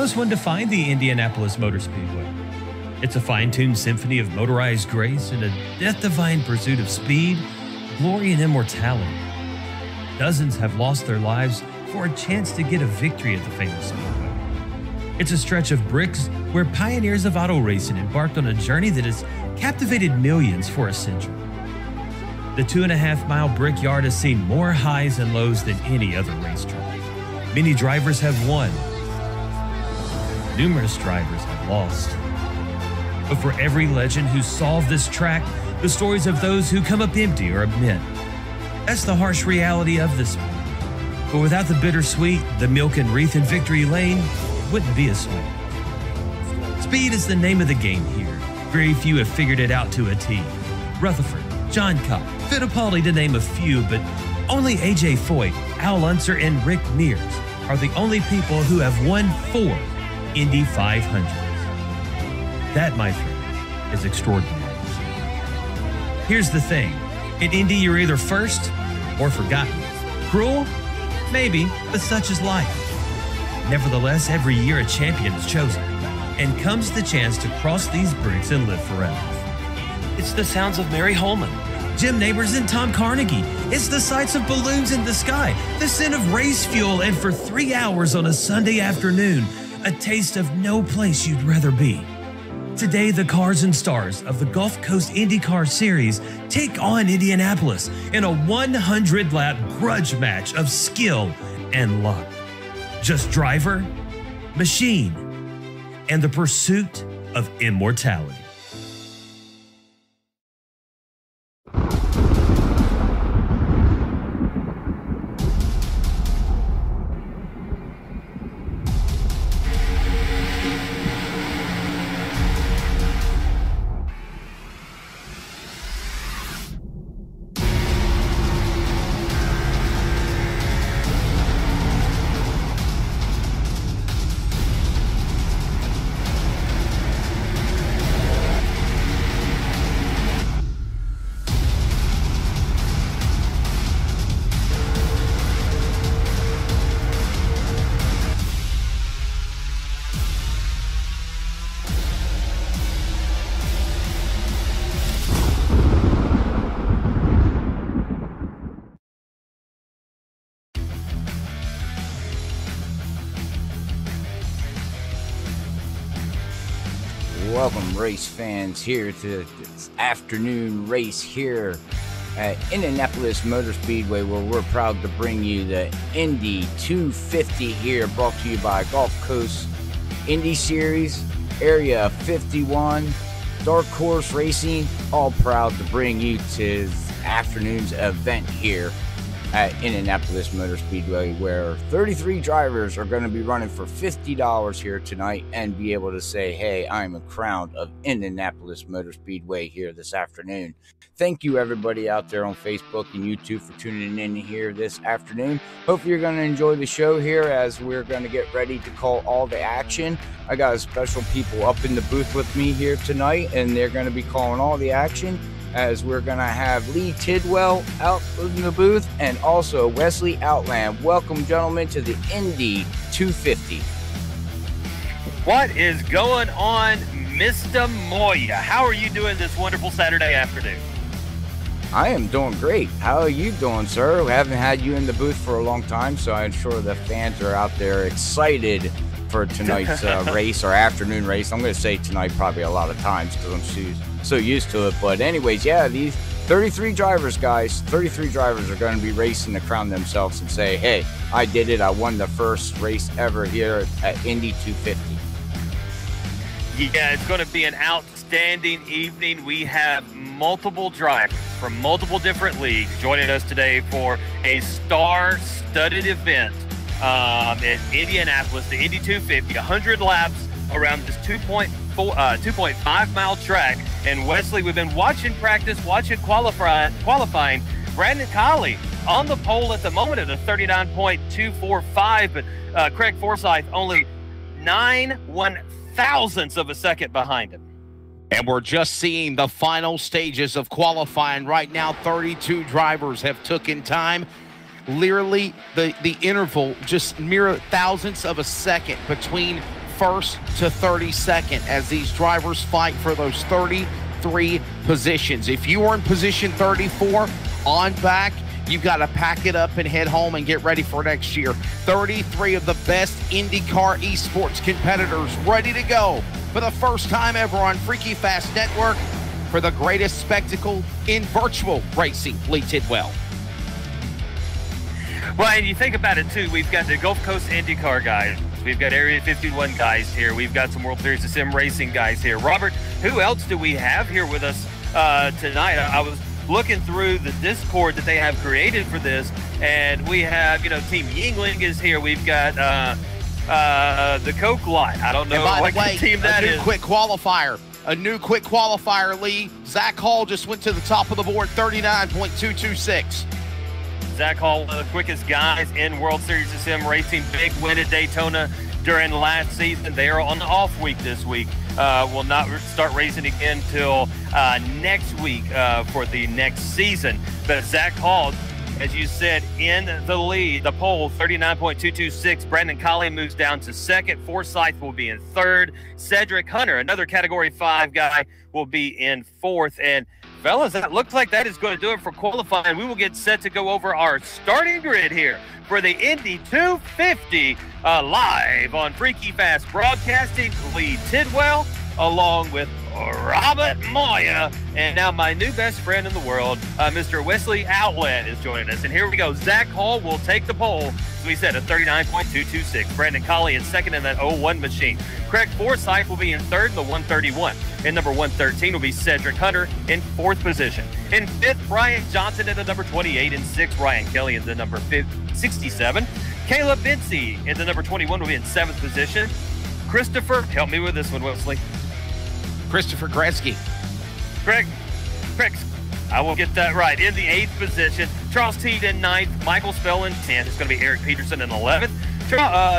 close one to find the Indianapolis Motor Speedway. It's a fine-tuned symphony of motorized grace and a death-defying pursuit of speed, glory, and immortality. Dozens have lost their lives for a chance to get a victory at the famous speedway. It's a stretch of bricks where pioneers of auto racing embarked on a journey that has captivated millions for a century. The 2.5-mile brickyard has seen more highs and lows than any other racetrack. Many drivers have won. Numerous drivers have lost. But for every legend who solved this track, the stories of those who come up empty are a myth. That's the harsh reality of this sport. But without the bittersweet, the milk and wreath in victory lane wouldn't be as sweet. Speed is the name of the game here. Very few have figured it out to a T. Rutherford, John Cobb, Fittipaldi to name a few, but only A.J. Foyt, Al Unser, and Rick Mears are the only people who have won 4 Indy 500s. That, my friend, is extraordinary. Here's the thing. In Indy, you're either first or forgotten. Cruel? Maybe, but such is life. Nevertheless, every year a champion is chosen, and comes the chance to cross these bricks and live forever. It's the sounds of Mary Holman, Jim Nabors, and Tom Carnegie. It's the sights of balloons in the sky, the scent of race fuel, and for 3 hours on a Sunday afternoon, a taste of no place you'd rather be. Today, the cars and stars of the Gulf Coast IndyCar Series take on Indianapolis in a 100-lap grudge match of skill and luck. Just driver, machine, and the pursuit of immortality. Welcome, race fans, here to this afternoon race here at Indianapolis Motor Speedway, where we're proud to bring you the Indy 250 here, brought to you by Gulf Coast Indy Series, Area 51, Dark Horse Racing, all proud to bring you to this afternoon's event here at Indianapolis Motor Speedway, where 33 drivers are going to be running for $50 here tonight and be able to say, hey, I'm a crown of Indianapolis Motor Speedway here this afternoon. Thank you, everybody out there on Facebook and YouTube, for tuning in here this afternoon. Hope you're going to enjoy the show here as we're going to get ready to call all the action. I got special people up in the booth with me here tonight, and they're going to be calling all the action, as we're going to have Lee Tidwell out in the booth and also Wesley Outland. Welcome, gentlemen, to the Indy 250. What is going on, Mr. Moya? How are you doing this wonderful Saturday afternoon? I am doing great. How are you doing, sir? We haven't had you in the booth for a long time, so I'm sure the fans are out there excited for tonight's race, or afternoon race. I'm going to say tonight probably a lot of times because I'm so used to it. But anyways, yeah, these 33 drivers, guys, 33 drivers are going to be racing to crown themselves and say, hey, I did it. I won the first race ever here at Indy 250. Yeah, it's going to be an outstanding evening. We have multiple drivers from multiple different leagues joining us today for a star-studded event in Indianapolis, the Indy 250, 100 laps around this 2.5-mile track. And Wesley, we've been watching practice, watching qualifying. Brandon Colley on the pole at the moment at a 39.245, but Craig Forsyth only 9 1/1000ths of a second behind him. And we're just seeing the final stages of qualifying right now. 32 drivers have taken time. Literally, the interval just mere thousandths of a second between 31st to 32nd as these drivers fight for those 33 positions. If you are in position 34 on back, you've got to pack it up and head home and get ready for next year. 33 of the best IndyCar esports competitors ready to go for the first time ever on Freaky Fast Network for the greatest spectacle in virtual racing. Lee Tidwell. Well, and you think about it, too. We've got the Gulf Coast IndyCar guys. We've got Area 51 guys here. We've got some World Series of Sim Racing guys here. Robert, who else do we have here with us tonight? I was looking through the Discord that they have created for this, and we have, Team Yingling is here. We've got the Coke Lot. I don't know what team that is. A new quick qualifier, Lee. Zach Hall just went to the top of the board, 39.226. Zach Hall, one of the quickest guys in World Series of Sim Racing. Big win at Daytona during last season. They are on the off week this week. Will not start racing again till next week for the next season. But Zach Hall, as you said, in the lead, the pole, 39.226. Brandon Colley moves down to second. Forsyth will be in third. Cedric Hunter, another Category 5 guy, will be in fourth. And fellas, that looks like that is going to do it for qualifying. We will get set to go over our starting grid here for the Indy 250 live on Freaky Fast Broadcasting. Lee Tidwell along with Robert Moya, and now my new best friend in the world, Mr. Wesley Outlet, is joining us. And here we go. Zach Hall will take the pole, as we said, at 39.226. Brandon Colley in second in that 01 machine. Craig Forsyth will be in third in the 131. In number 113 will be Cedric Hunter in fourth position. In fifth, Brian Johnson in the number 28. In sixth, Ryan Kelly in the number 67. Caleb Binsey in the number 21 will be in seventh position. Christopher, help me with this one, Wesley. Christopher Gretzky. Craig, I will get that right. In the eighth position, Charles Teed in ninth, Michael Spell in 10th. It's going to be Eric Peterson in 11th.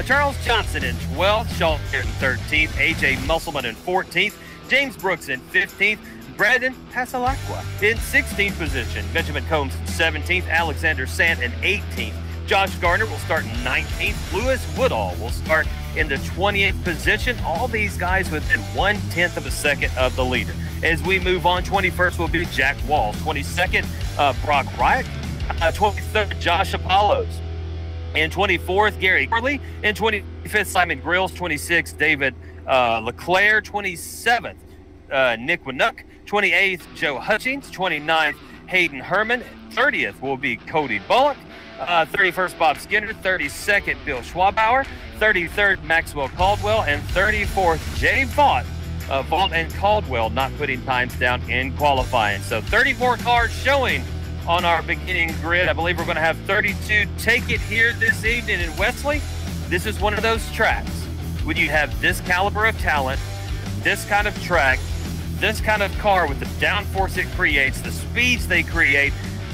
Charles Johnson in 12th, Sean Garrett in 13th, A.J. Musselman in 14th, James Brooks in 15th, Brandon Pasalacqua in 16th position, Benjamin Combs in 17th, Alexander Sant in 18th, Josh Garner will start in 19th, Lewis Woodall will start in the 20th position. All these guys within 1/10 of a second of the leader. As we move on, 21st will be Jack Walls, 22nd, Brock Wright, 23rd, Josh Apollos, and 24th, Gary Corley, and 25th, Simon Grills, 26th, David Leclerc, 27th, Nick Winuk, 28th, Joe Hutchings, 29th, Hayden Herman, 30th will be Cody Bullock, 31st, Bob Skinner, 32nd, Bill Schwabauer, 33rd, Maxwell Caldwell, and 34th, Jay Vaught. Vaught and Caldwell not putting times down in qualifying. So 34 cars showing on our beginning grid. I believe we're going to have 32 take it here this evening in Wesley. This is one of those tracks. When you have this caliber of talent, this kind of track, this kind of car with the downforce it creates, the speeds they create,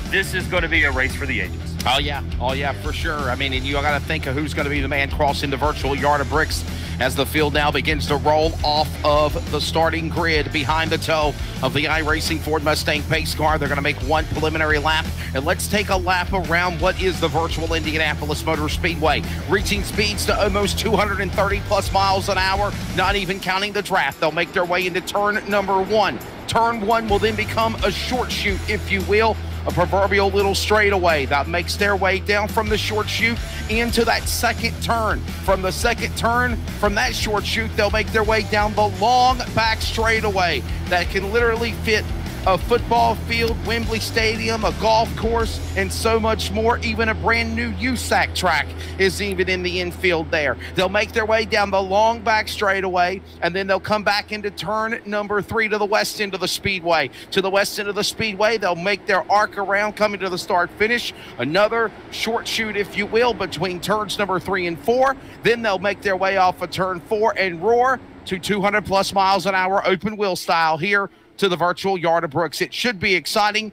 this is going to be a race for the ages. Oh, yeah, for sure. I mean, and you got to think of who's going to be the man crossing the virtual yard of bricks as the field now begins to roll off of the starting grid behind the toe of the iRacing Ford Mustang pace car. They're going to make one preliminary lap, and let's take a lap around what is the virtual Indianapolis Motor Speedway, reaching speeds to almost 230 plus miles an hour, not even counting the draft. They'll make their way into turn number one. Turn one will then become a short chute, if you will, a proverbial little straightaway that makes their way down from the short chute into that second turn. From the second turn, from that short chute, they'll make their way down the long back straightaway that can literally fit a football field, Wembley Stadium, a golf course, and so much more. Even a brand new USAC track is even in the infield there. They'll make their way down the long back straightaway, and then they'll come back into turn number 3 to the west end of the speedway. To the west end of the speedway, they'll make their arc around, coming to the start finish. Another short chute, if you will, between turns number 3 and 4. Then they'll make their way off of turn 4 and roar to 200 plus miles an hour, open wheel style here to the virtual yard of Brooks. It should be exciting.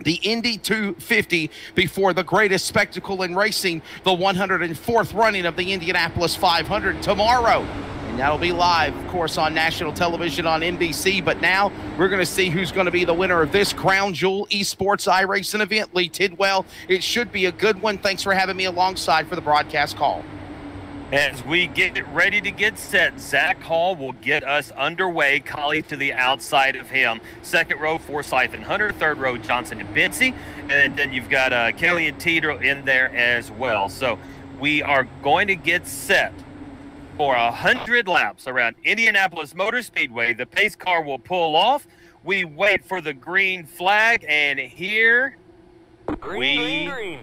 The Indy 250 before the greatest spectacle in racing, the 104th running of the Indianapolis 500 tomorrow. And that'll be live, of course, on national television on NBC. But now we're going to see who's going to be the winner of this Crown Jewel Esports iRacing event. Lee Tidwell, it should be a good one. Thanks for having me alongside for the broadcast call. As we get ready to get set, Zach Hall will get us underway. Collie to the outside of him. Second row, Forsyth and Hunter. Third row, Johnson and Bensey. And then you've got Kelly and Teeter in there as well. So we are going to get set for 100 laps around Indianapolis Motor Speedway. The pace car will pull off. We wait for the green flag, and here we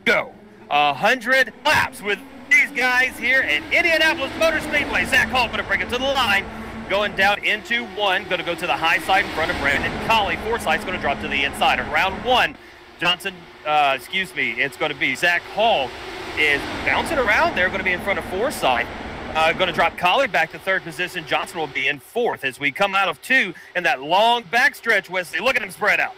go. 100 laps with these guys here at Indianapolis Motor Speedway. Zach Hall going to bring it to the line. Going down into one. Going to go to the high side in front of Brandon Collie. Forsyth's going to drop to the inside. Around one, it's going to be Zach Hall is bouncing around there. Going to be in front of Forsyth. Going to drop Collie back to third position. Johnson will be in fourth as we come out of two in that long backstretch, Wesley. Look at him spread out.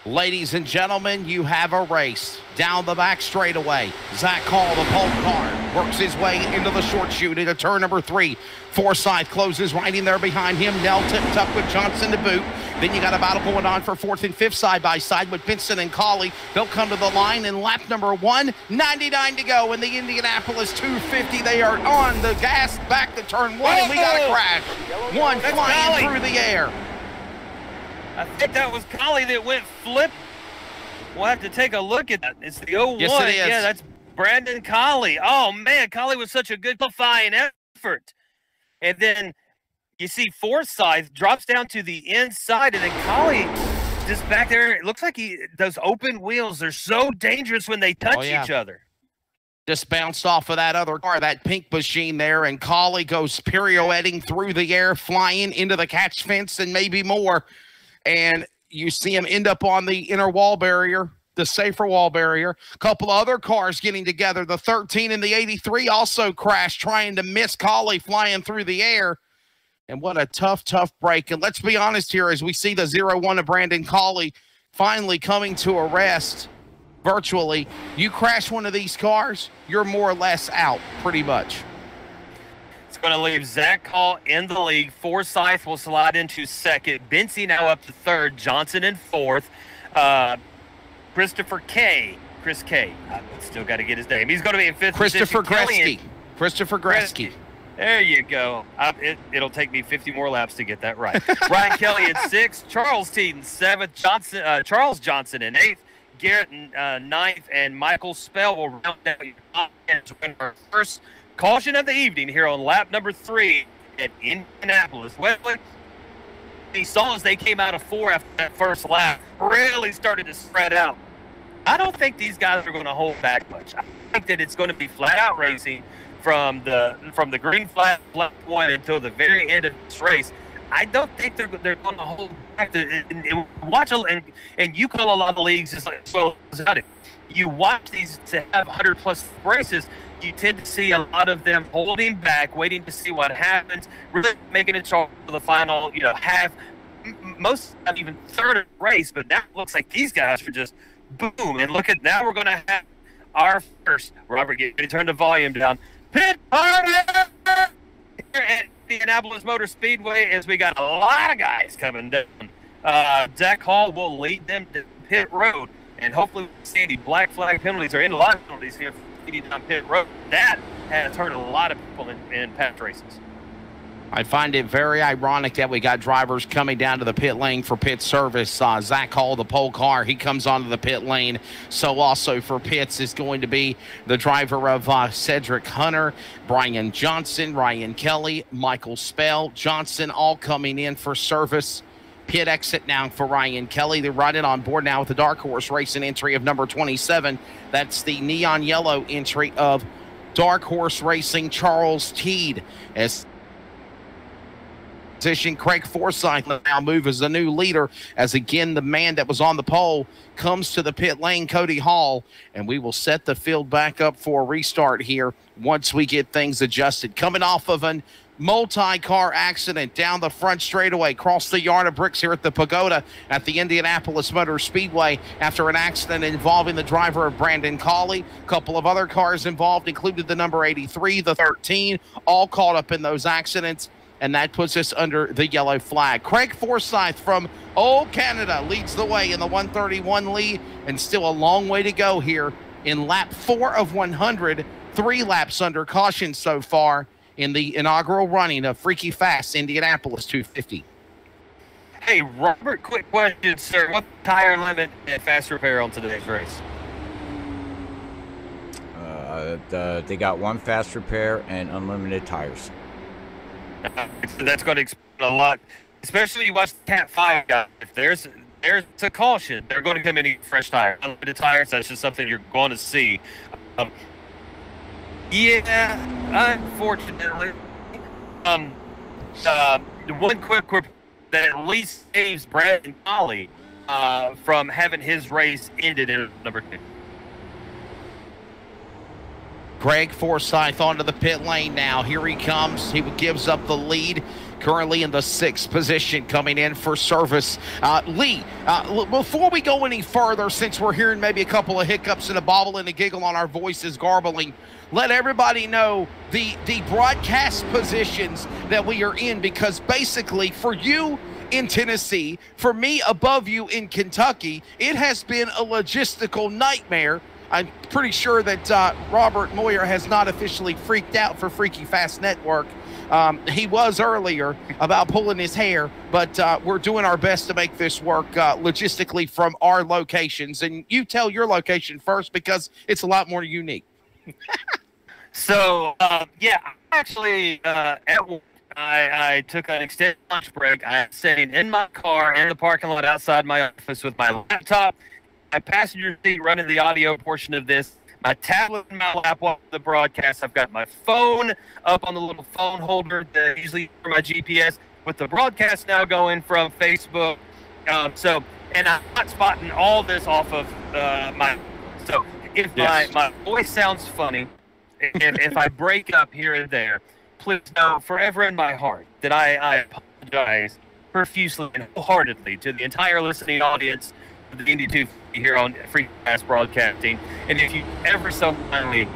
Ladies and gentlemen, you have a race down the back straightaway. Zach Hall, the pole car, works his way into the short chute into turn number 3. Forsyth closes right in there behind him. Nell tipped up with Johnson to boot. Then you got a battle going on for fourth and fifth side by side with Benson and Collie. They'll come to the line in lap number 1. 99 to go in the Indianapolis 250. They are on the gas back to turn 1, and we got a crash. One flying through the air. I think that was Collie that went flip. We'll have to take a look at that. It's the 01. Yes, it is. Yeah, that's Brandon Collie. Oh, man, Collie was such a good qualifying effort. And then you see Forsyth drops down to the inside, and then Collie just back there. It looks like those open wheels are so dangerous when they touch each other. Just bounced off of that other car, that pink machine there, and Collie goes pirouetting through the air, flying into the catch fence and maybe more. And you see him end up on the inner wall barrier, the safer wall barrier. A couple of other cars getting together. The 13 and the 83 also crashed, trying to miss Collie flying through the air. And what a tough break. And let's be honest here, as we see the 01 of Brandon Collie finally coming to a rest virtually. You crash one of these cars, you're more or less out, pretty much. It's going to leave Zach Hall in the lead. Forsyth will slide into second. Bensey now up to third. Johnson in fourth. Chris K. I still got to get his name. He's going to be in fifth position. Christopher Gretzky. There you go. It'll take me 50 more laps to get that right. Ryan Kelly in sixth. Charles Teeton seventh. Charles Johnson in eighth. Garrett in ninth. And Michael Spell will round out your top 10 to win our first caution of the evening here on lap number 3 at Indianapolis. Wesley, he saw as they came out of 4 after that first lap, really started to spread out. I don't think these guys are going to hold back much. I think that it's going to be flat-out racing from the green flag, lap 1 until the very end of this race. I don't think they're going to hold back. And you call a lot of leagues as well as I do. You watch these to have 100-plus races, you tend to see a lot of them holding back, waiting to see what happens, really making it short for the final, half, most not even third of the race. But now it looks like these guys are just boom. And look at now we're going to have our first, Robert, get turn the volume down, pit party here at Indianapolis Motor Speedway, as we got a lot of guys coming down. Zach Hall will lead them to pit road, and hopefully we see any black flag penalties or any line penalties here on pit road. That has hurt a lot of people in past races. I find it very ironic that we got drivers coming down to the pit lane for pit service. Zach Hall, the pole car, he comes onto the pit lane. So also for pits is going to be the driver of Cedric Hunter, Brian Johnson, Ryan Kelly, Michael Spell, Johnson, all coming in for service. Pit exit now for Ryan Kelly. They're riding on board now with the Dark Horse Racing entry of number 27. That's the neon yellow entry of Dark Horse Racing, Charles Teed. As position, Craig Forsyth now move as the new leader, as again the man that was on the pole comes to the pit lane, Cody Hall, and we will set the field back up for a restart here once we get things adjusted. Coming off of an multi-car accident down the front straightaway, across the yard of bricks here at the Pagoda at the Indianapolis Motor Speedway after an accident involving the driver of Brandon Collie. A couple of other cars involved, included the number 83, the 13, all caught up in those accidents, and that puts us under the yellow flag. Craig Forsyth from Old Canada leads the way in the 131 lead, and still a long way to go here in lap 4 of 100 3 laps under caution so far in the inaugural running of Freaky Fast Indianapolis 250. Hey, Robert, quick question, sir. What tire limit and fast repair on today's race? They got 1 fast repair and unlimited tires. That's going to explain a lot, especially when you watch the Cat 5 guys. If there's a caution, they're going to come in and fresh tires. Unlimited tires, that's just something you're going to see. Yeah, unfortunately. One quick that at least saves Brad Collie from having his race ended in number 2. Greg Forsyth onto the pit lane now. Here he comes. He gives up the lead. Currently in the 6th position, coming in for service. Lee, before we go any further, since we're hearing maybe a couple of hiccups and a bobble and a giggle on our voices garbling, let everybody know the broadcast positions that we are in, because basically for you in Tennessee, for me above you in Kentucky, it has been a logistical nightmare. I'm pretty sure that Robert Moyer has not officially freaked out for Freaky Fast Network. He was earlier about pulling his hair, but we're doing our best to make this work logistically from our locations. And you tell your location first, because it's a lot more unique. So, yeah, actually, at work, I took an extended lunch break. I'm sitting in my car in the parking lot outside my office with my laptop, my passenger seat running the audio portion of this, my tablet in my lap while the broadcast. I've got my phone up on the little phone holder that usually for my GPS, with the broadcast now going from Facebook. And I'm not spotting all this off of my. So if my voice sounds funny, if I break up here and there, please know forever in my heart that I apologize profusely and wholeheartedly to the entire listening audience of the Indy 250 here on Freaky Fast Broadcasting. And if you ever so kindly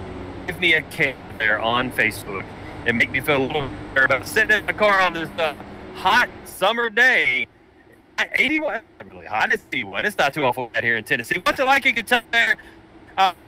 give me a kick there on Facebook and make me feel a little better about sitting in my car on this hot summer day. 81, really hot. It's 81. It's not too awful out here in Tennessee. What's it like in Kentucky?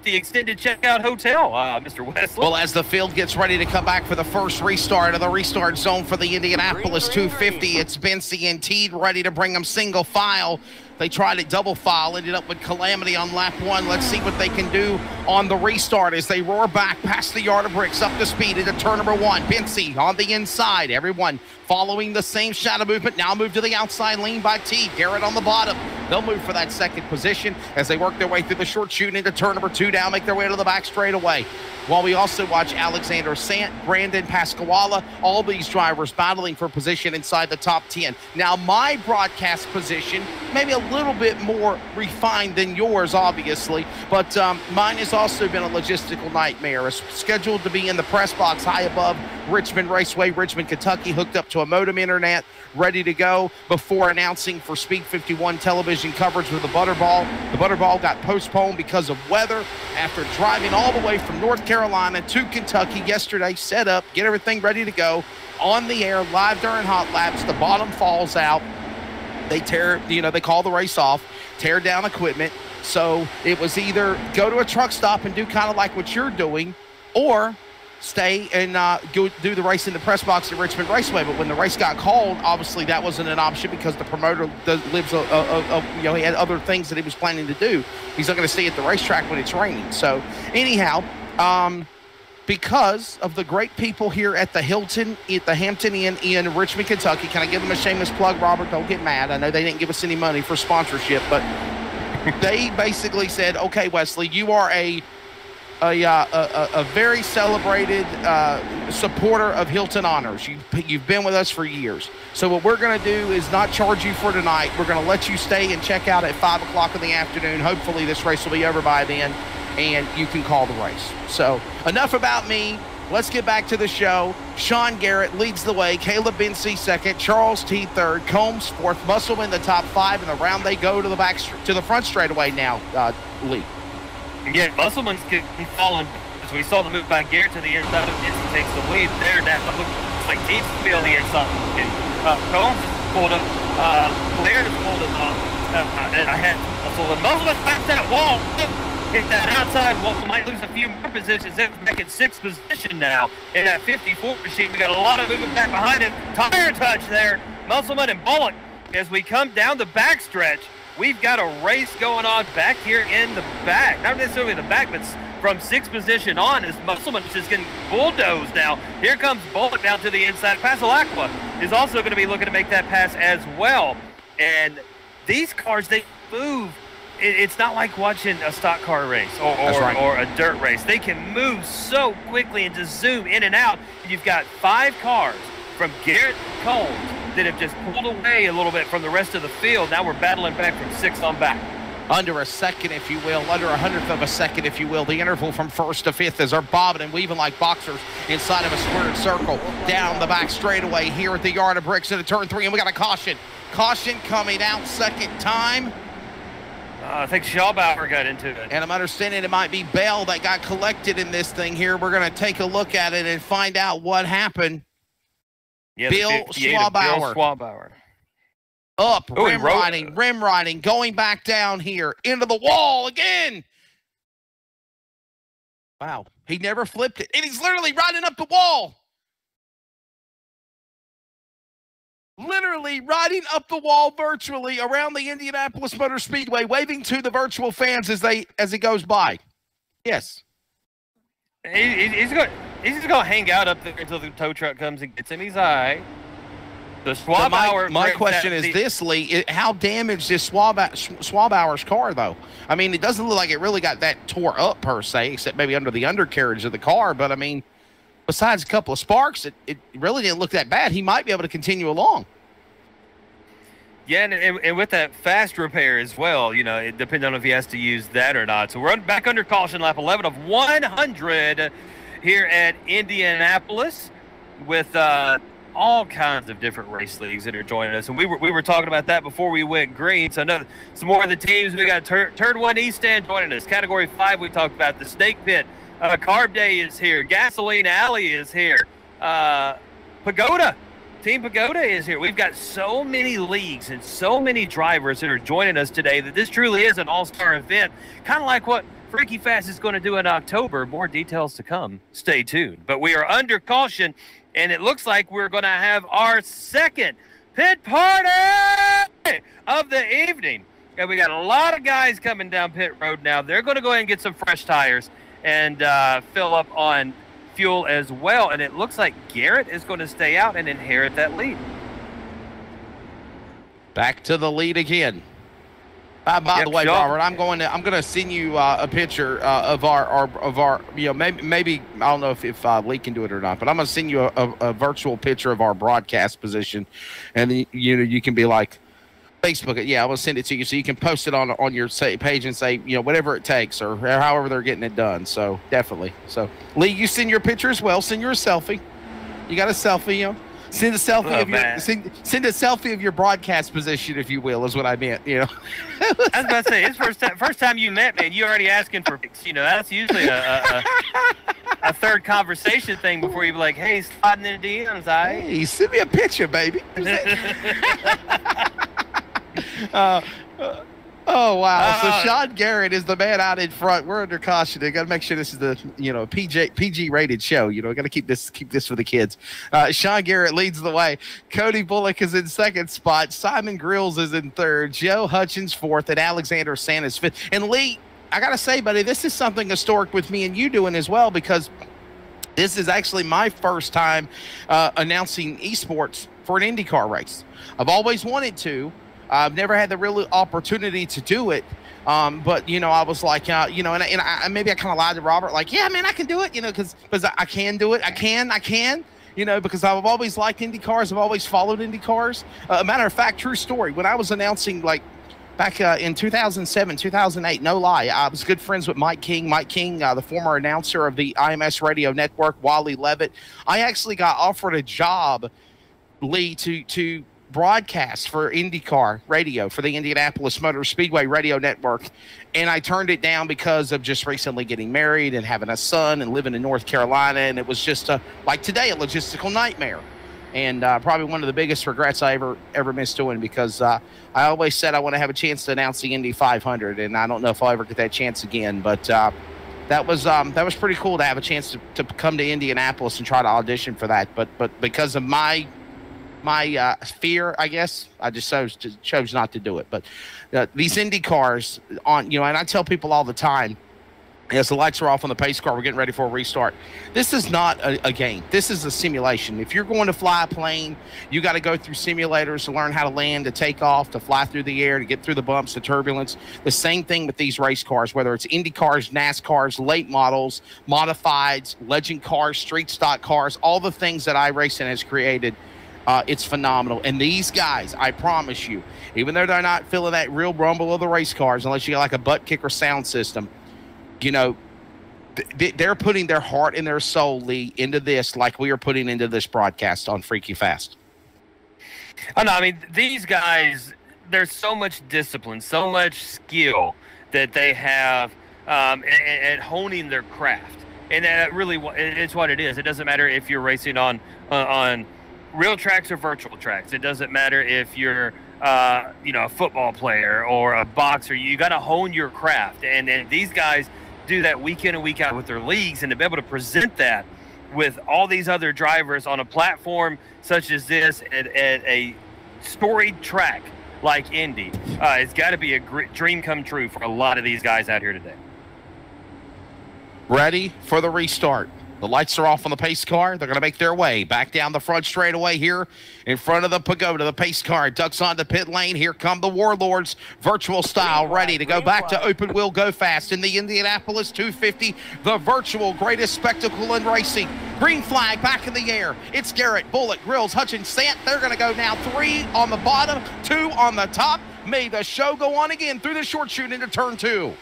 The extended checkout hotel, Mr. Wesley. Well, as the field gets ready to come back for the first restart of the restart zone for the Indianapolis 250, it's Bency and Teed ready to bring them single file. They tried it double file, ended up with calamity on lap 1. Let's see what they can do on the restart as they roar back past the yard of bricks up to speed into turn number 1. Bency on the inside. Everyone following the same shadow movement. Now move to the outside, lean by Teed. Garrett on the bottom. They'll move for that 2nd position as they work their way through the short chute into turn number 2. Now make their way to the back straightaway. While we also watch Alexander Sant, Brandon Pasquala, all these drivers battling for position inside the top 10. Now my broadcast position, maybe a little bit more refined than yours, obviously, but mine has also been a logistical nightmare. It's scheduled to be in the press box high above Richmond Raceway, Richmond, Kentucky, hooked up to a modem internet, ready to go before announcing for Speed 51 television coverage with the Butterball. The Butterball got postponed because of weather after driving all the way from North Carolina to Kentucky yesterday, set up, get everything ready to go, on the air, live during hot laps. The bottom falls out. They they call the race off, tear down equipment. So it was either go to a truck stop and do kind of like what you're doing, or stay and go do the race in the press box at Richmond Raceway. But when the race got called, obviously that wasn't an option because the promoter he had other things that he was planning to do. He's not going to stay at the racetrack when it's raining. So anyhow, because of the great people here at the Hilton, at the Hampton Inn in Richmond, Kentucky. Can I give them a shameless plug, Robert? Don't get mad. I know they didn't give us any money for sponsorship, but they basically said, okay, Wesley, you are a very celebrated supporter of Hilton Honors. You've been with us for years. So what we're going to do is not charge you for tonight. We're going to let you stay and check out at 5 o'clock in the afternoon. Hopefully this race will be over by then, and you can call the race. So enough about me. Let's get back to the show. Sean Garrett leads the way. Caleb Bency second. Charles Teed third. Combs fourth. Musselman the top 5, and around they go to the front straightaway now, Lee. Yeah, Musselman's falling. So we saw the move by Garrett to the inside of Benson takes the lead there. Now it looks like Teed's to be on the inside. And Combs pulled up. Blair pulled it off. And I had Musselman. Musselman past that wall. hit that outside wall. Might lose a few more positions. It's back in 6th position now in that 54 machine. We got a lot of movement back behind it. Tire touch there. Musselman and Bullock. As we come down the backstretch, we've got a race going on back here in the back. Not necessarily the back, but from 6th position on as Musselman is getting bulldozed now. Here comes Bullock down to the inside. Pasalacqua is also going to be looking to make that pass as well. And these cars, they move. It's not like watching a stock car race or a dirt race. They can move so quickly and just zoom in and out. You've got 5 cars from Garrett Combs that have just pulled away a little bit from the rest of the field. Now we're battling back from 6th on back. Under a second, if you will, under 100th of a second, if you will. The interval from 1st to 5th as they're bobbing and weaving like boxers inside of a squared circle down the back straightaway here at the Yard of Bricks into turn 3, and we got a caution. Caution coming out second time. I think Schwabauer got into it. And I'm understanding it might be Bell that got collected in this thing here. We're going to take a look at it and find out what happened. Yeah, Bill Schwabauer. Up, rim riding, going back down here, into the wall again. Wow, he never flipped it. And he's literally riding up the wall. Literally riding up the wall virtually around the Indianapolis Motor Speedway, waving to the virtual fans as he goes by. Yes. He's going to hang out up there until the tow truck comes and gets him. He's all right. The Schwabauer. My question is this, Lee. How damaged is Schwabauer's car, though? I mean, it doesn't look like it really got that tore up, per se, except maybe under the undercarriage of the car. But, I mean, besides a couple of sparks, it really didn't look that bad. He might be able to continue along. Yeah, and with that fast repair as well, you know, it depends on if he has to use that or not. So we're back under caution, lap 11 of 100 here at Indianapolis with all kinds of different race leagues that are joining us. And we were talking about that before we went green. So some more of the teams. We got Turn 1 East Stand joining us. Category 5 we talked about. The Snake Pit. Carb Day is here. Gasoline Alley is here. Pagoda. Team Pagoda is here. We've got so many leagues and so many drivers that are joining us today that this truly is an all-star event. Kind of like what Freaky Fast is going to do in October. More details to come. Stay tuned. But we are under caution, and it looks like we're going to have our second pit party of the evening. And we got a lot of guys coming down pit road now. They're going to go ahead and get some fresh tires and fill up on fuel as well. And it looks like Garrett is going to stay out and inherit that lead. Back to the lead again. By the way, Robert, I'm going to send you a picture of our you know, maybe I don't know if Lee can do it or not, but I'm going to send you a virtual picture of our broadcast position, and then, you know, you can be like, Facebook it. Yeah, I'm going to send it to you so you can post it on your page and say, you know, whatever it takes or however they're getting it done. So definitely. So Lee, you send your picture as well. Send your selfie. You got a selfie, you know. Send a selfie of your send a selfie of your broadcast position, if you will, is what I meant. You know. I was about to say, it's first time you met me, and you already asking for pics. You know, that's usually a third conversation thing before you be like, hey, sliding in the DMs, Hey, send me a picture, baby. Oh wow! So Sean Garrett is the man out in front. We're under caution. They got to make sure this is the, you know, PG rated show. You know, got to keep this for the kids. Sean Garrett leads the way. Cody Bullock is in second spot. Simon Grills is in third. Joe Hutchins fourth, and Alexander Santos fifth. And Lee, I gotta say, buddy, this is something historic with me and you doing as well, because this is actually my first time announcing esports for an IndyCar race. I've always wanted to. I've never had the real opportunity to do it. But, you know, I was like, you know, and I maybe I kind of lied to Robert, like, yeah, man, I can do it, you know, because I can do it. I can, you know, because I've always liked Indy cars. I've always followed Indy cars. A matter of fact, true story, when I was announcing, like, back in 2007, 2008, no lie, I was good friends with Mike King. Mike King, the former announcer of the IMS Radio Network, Wally Levitt. I actually got offered a job, Lee, to broadcast for IndyCar radio for the Indianapolis Motor Speedway Radio Network, and I turned it down because of just recently getting married and having a son and living in North Carolina, and it was just like today, a logistical nightmare. and probably one of the biggest regrets I ever missed doing, because I always said I want to have a chance to announce the Indy 500, and I don't know if I'll ever get that chance again. But that was pretty cool to have a chance to come to Indianapolis and try to audition for that. But because of my fear, I guess, I just chose not to do it. But these Indy cars and I tell people all the time, as the lights are off on the pace car, we're getting ready for a restart. This is not a game. This is a simulation. If you're going to fly a plane, you got to go through simulators to learn how to land, to take off, to fly through the air, to get through the bumps, the turbulence. The same thing with these race cars, whether it's Indy cars, NASCARs, late models, modifieds, legend cars, street stock cars, all the things that iRacing has created. It's phenomenal. And these guys, I promise you, even though they're not feeling that real rumble of the race cars, unless you got like a butt kicker sound system, they're putting their heart and their soul, Lee, into this, like we are putting into this broadcast on Freaky Fast. Oh, no, I mean, these guys, there's so much discipline, so much skill that they have at honing their craft. And that really, it's what it is. It doesn't matter if you're racing on real tracks or virtual tracks. It doesn't matter if you're a football player or a boxer. You got to hone your craft. And these guys do that week in and week out with their leagues, and to be able to present that with all these other drivers on a platform such as this at a storied track like Indy, it's got to be a dream come true for a lot of these guys out here today. Ready for the restart. The lights are off on the pace car. They're going to make their way back down the front straightaway here in front of the pagoda. The pace car ducks onto pit lane. Here come the Warlords, virtual style, ready to go back to open wheel go fast in the Indianapolis 250, the virtual greatest spectacle in racing. Green flag back in the air. It's Garrett, Bullock, Grills, Hutchins, Sant. They're going to go now 3 on the bottom, 2 on the top. May the show go on again through the short chute into turn 2.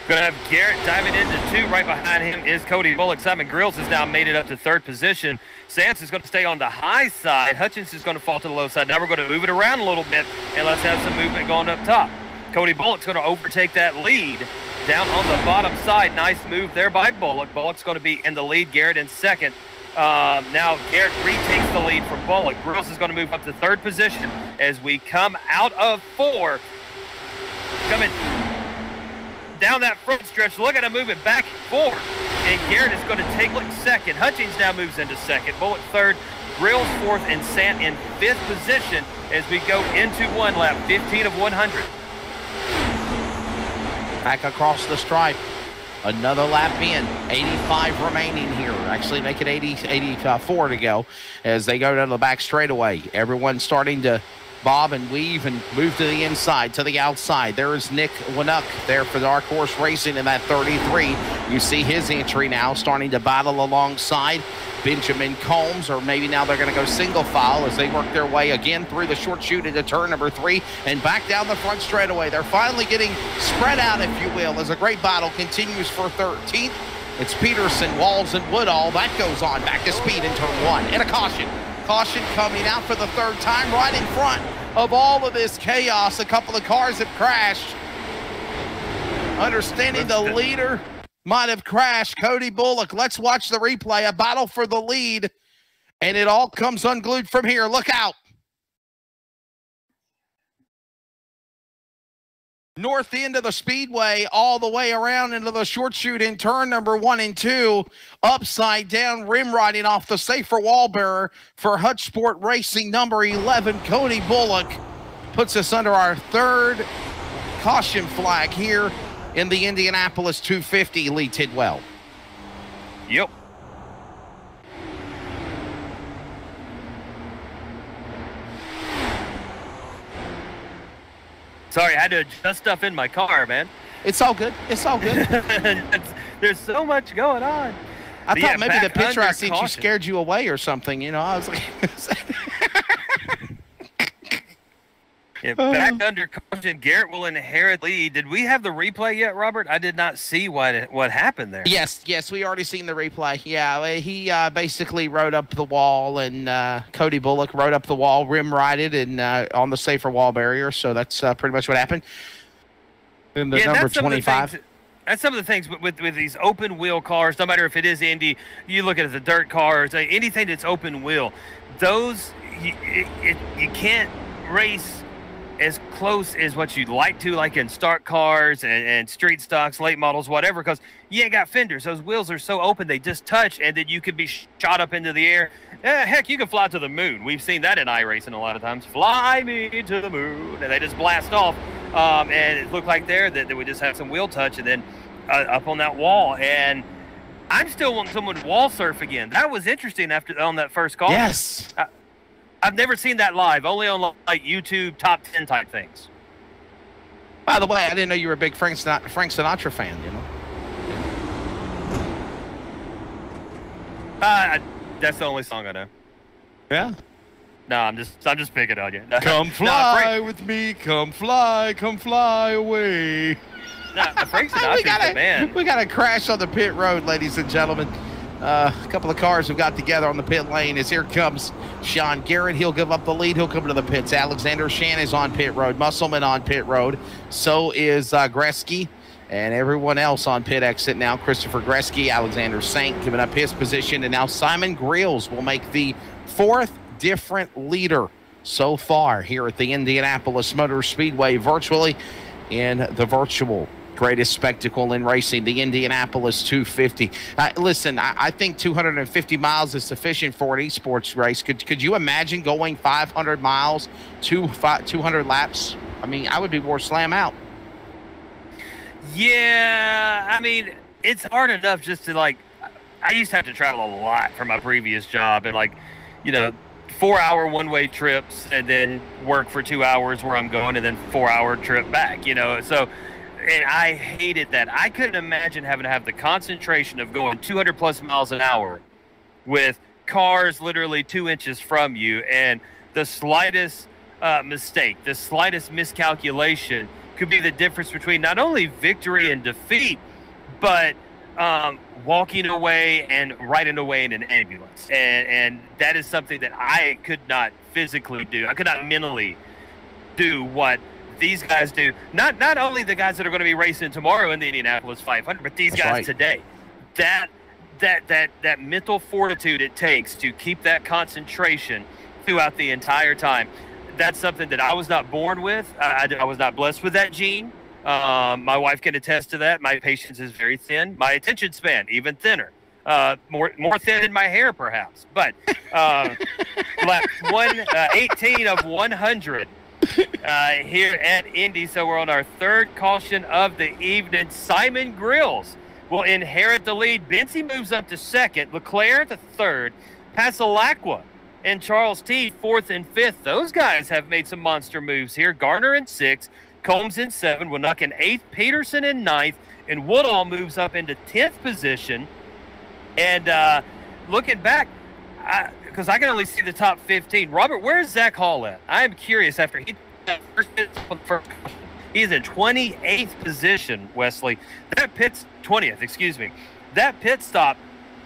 Going to have Garrett diving into 2. Right behind him is Cody Bullock. Simon Grills has now made it up to 3rd position. Sants is going to stay on the high side. Hutchins is going to fall to the low side. Now we're going to move it around a little bit, and let's have some movement going up top. Cody Bullock's going to overtake that lead down on the bottom side. Nice move there by Bullock. Bullock's going to be in the lead. Garrett in 2nd. Now Garrett retakes the lead from Bullock. Grills is going to move up to 3rd position as we come out of 4. Coming down that front stretch. Look at him moving back and forth. And Garrett is going to take 2nd. Hutchins now moves into 2nd. Bullock 3rd. Grills 4th. And Sant in 5th position as we go into 1 lap. 15 of 100. Back across the stripe. Another lap in. 85 remaining here. Actually make it 84 to go as they go down the back straightaway. Everyone's starting to bob and weave and move to the inside, to the outside. There is Nick Winuk there for Dark Horse Racing in that 33. You see his entry now starting to battle alongside Benjamin Combs, or maybe now they're going to go single file as they work their way again through the short chute into turn number 3 and back down the front straightaway. They're finally getting spread out, if you will, as a great battle continues for 13th. It's Peterson, Walls, and Woodall. That goes on back to speed in turn 1. And a caution. Caution coming out for the 3rd time right in front of all of this chaos. A couple of cars have crashed. Understanding the leader might have crashed. Cody Bullock. Let's watch the replay. A battle for the lead. And it all comes unglued from here. Look out. North end of the speedway, all the way around into the short chute in turn number 1 and 2. Upside down rim riding off the safer wall bearer for Hutch Sport Racing number 11, Cody Bullock. Puts us under our 3rd caution flag here in the Indianapolis 250, Lee Tidwell. Yep. Sorry, I had to adjust stuff in my car, man. It's all good. It's all good. There's so much going on. I thought maybe the picture I sent you scared you away or something. You know, I was like... Back under caution, Garrett will inherit lead. Did we have the replay yet, Robert? I did not see what happened there. Yes, we already seen the replay. Yeah, he basically rode up the wall, and Cody Bullock rode up the wall, rim righted, and on the safer wall barrier. So that's pretty much what happened. And the number 25. That's some of the things with these open wheel cars, no matter if it is Indy, you look at the dirt cars, anything that's open wheel, those, you can't race as close as what you'd like to, like in stock cars and street stocks, late models, whatever, because you ain't got fenders. Those wheels are so open, they just touch, and then you could be shot up into the air. Heck, you can fly to the moon. We've seen that in iRacing a lot of times. Fly me to the moon, and they just blast off. And it looked like there that we just had some wheel touch, and then up on that wall. And I'm still wanting someone to wall surf again. That was interesting on that first call. Yes. I've never seen that live, only on like YouTube top 10 type things. By the way, I didn't know you were a big Frank Sinatra fan, you know? That's the only song I know. Yeah. No, I'm just picking on you. Come fly with me, come fly away. Frank Sinatra's the man. We got a crash on the pit road, ladies and gentlemen. A couple of cars have got together on the pit lane as here comes Sean Garrett. He'll give up the lead. He'll come to the pits. Alexander Shan is on pit road. Musselman on pit road. So is Gretzky and everyone else on pit exit now. Christopher Gretzky, Alexander Saint giving up his position. And now Simon Grills will make the fourth different leader so far here at the Indianapolis Motor Speedway, virtually in the virtual greatest spectacle in racing, the Indianapolis 250. Listen, I think 250 miles is sufficient for an esports race. Could you imagine going 500 miles, 200 laps? I mean, I would be more slam out. Yeah, I mean, it's hard enough just to, like, I used to have to travel a lot for my previous job, and, like, 4-hour one-way trips, and then work for 2 hours where I'm going, and then 4-hour trip back, so. And I hated that. I couldn't imagine having to have the concentration of going 200 plus miles an hour with cars literally 2 inches from you, and the slightest mistake, the slightest miscalculation could be the difference between not only victory and defeat, but walking away and riding away in an ambulance. And that is something that I could not physically do. I could not mentally do what these guys do. Not only the guys that are going to be racing tomorrow in the Indianapolis 500, but these guys today. That mental fortitude it takes to keep that concentration throughout the entire time. That's something that I was not born with. I was not blessed with that gene. My wife can attest to that. My patience is very thin. My attention span even thinner. More thin than my hair, perhaps. But 18 of 100. Here at Indy, so we're on our third caution of the evening. Simon Grills will inherit the lead. Benzie moves up to second, Leclerc to third, Pasalacqua and Charles T fourth and fifth. Those guys have made some monster moves here. Garner in sixth, Combs in seventh, Winnuck in eighth, Peterson in ninth, and Woodall moves up into 10th position. And looking back, because I can only see the top 15. Robert, where's Zach Hall at? I am curious. After he he's in 28th position, Wesley. 20th, excuse me. That pit stop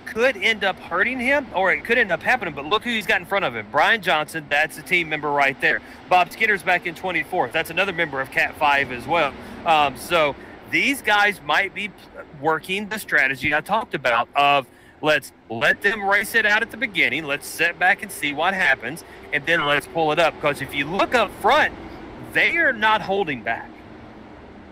could end up hurting him, or it could end up happening, but look who he's got in front of him. Brian Johnson, that's a team member right there. Bob Skinner's back in 24th. That's another member of Cat 5 as well. So these guys might be working the strategy I talked about of let's let them race it out at the beginning. Let's sit back and see what happens, and then let's pull it up. Because if you look up front, they are not holding back.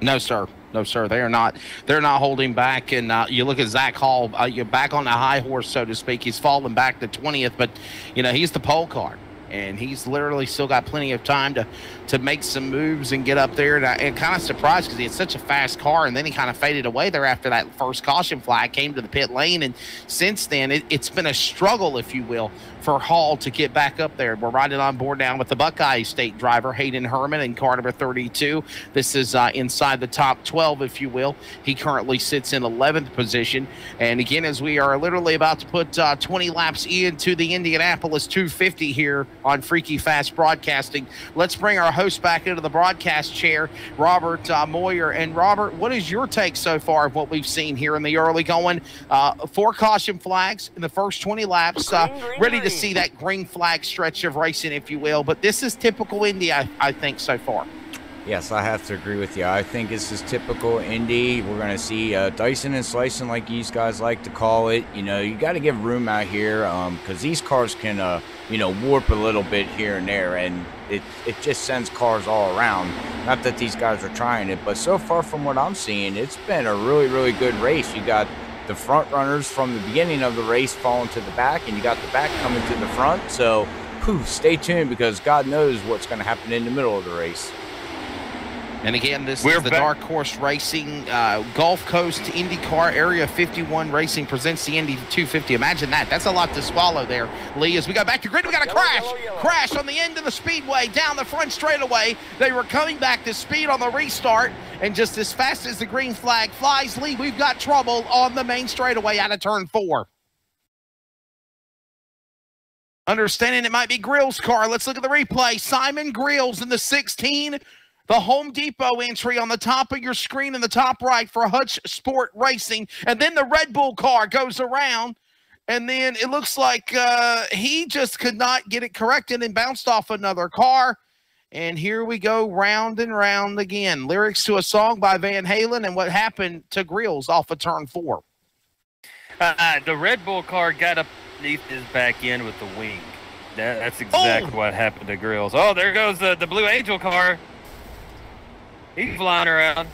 No, sir. No, sir. They are not. They're not holding back. And you look at Zach Hall. You're back on the high horse, so to speak. He's fallen back to 20th, but he's the pole car, and he's literally still got plenty of time to make some moves and get up there. And kind of surprised because he had such a fast car, and then he kind of faded away there after that first caution flag came to the pit lane. And since then, it's been a struggle, if you will, for Hall to get back up there. We're riding on board now with the Buckeye State driver, Hayden Herman, in car number 32. This is inside the top 12, if you will. He currently sits in 11th position. And again, as we are literally about to put 20 laps into the Indianapolis 250 here on Freaky Fast Broadcasting, let's bring our host back into the broadcast chair, Robert Moyer. And Robert, what is your take so far of what we've seen here in the early going? 4 caution flags in the first 20 laps. Ready to see that green flag stretch of racing, if you will. But this is typical Indy, I think, so far. Yes, I have to agree with you. I think this is typical Indy. We're going to see dicing and slicing, like these guys like to call it. You know, you got to give room out here because these cars can, you know, warp a little bit here and there, and it just sends cars all around. Not that these guys are trying it, but so far from what I'm seeing, it's been a really, really good race. You got the front runners from the beginning of the race falling to the back, and you got the back coming to the front. So, stay tuned because God knows what's going to happen in the middle of the race. And again, this is the Dark Horse Racing Gulf Coast IndyCar Area 51 Racing presents the Indy 250. Imagine that. That's a lot to swallow there, Lee. As we go back to grid, we got a crash on the end of the speedway down the front straightaway. They were coming back to speed on the restart, and just as fast as the green flag flies, Lee, we've got trouble on the main straightaway out of turn 4. Understanding it might be Grills' car. Let's look at the replay. Simon Grills in the 16. The Home Depot entry on the top of your screen in the top right for Hutch Sport Racing. And then the Red Bull car goes around. And then it looks like he just could not get it corrected and bounced off another car. And here we go round and round again. Lyrics to a song by Van Halen and what happened to Grills off of turn 4. The Red Bull car got up underneath his back end with the wing. That's exactly what happened to Grills. Oh, there goes the Blue Angel car. He's flying around.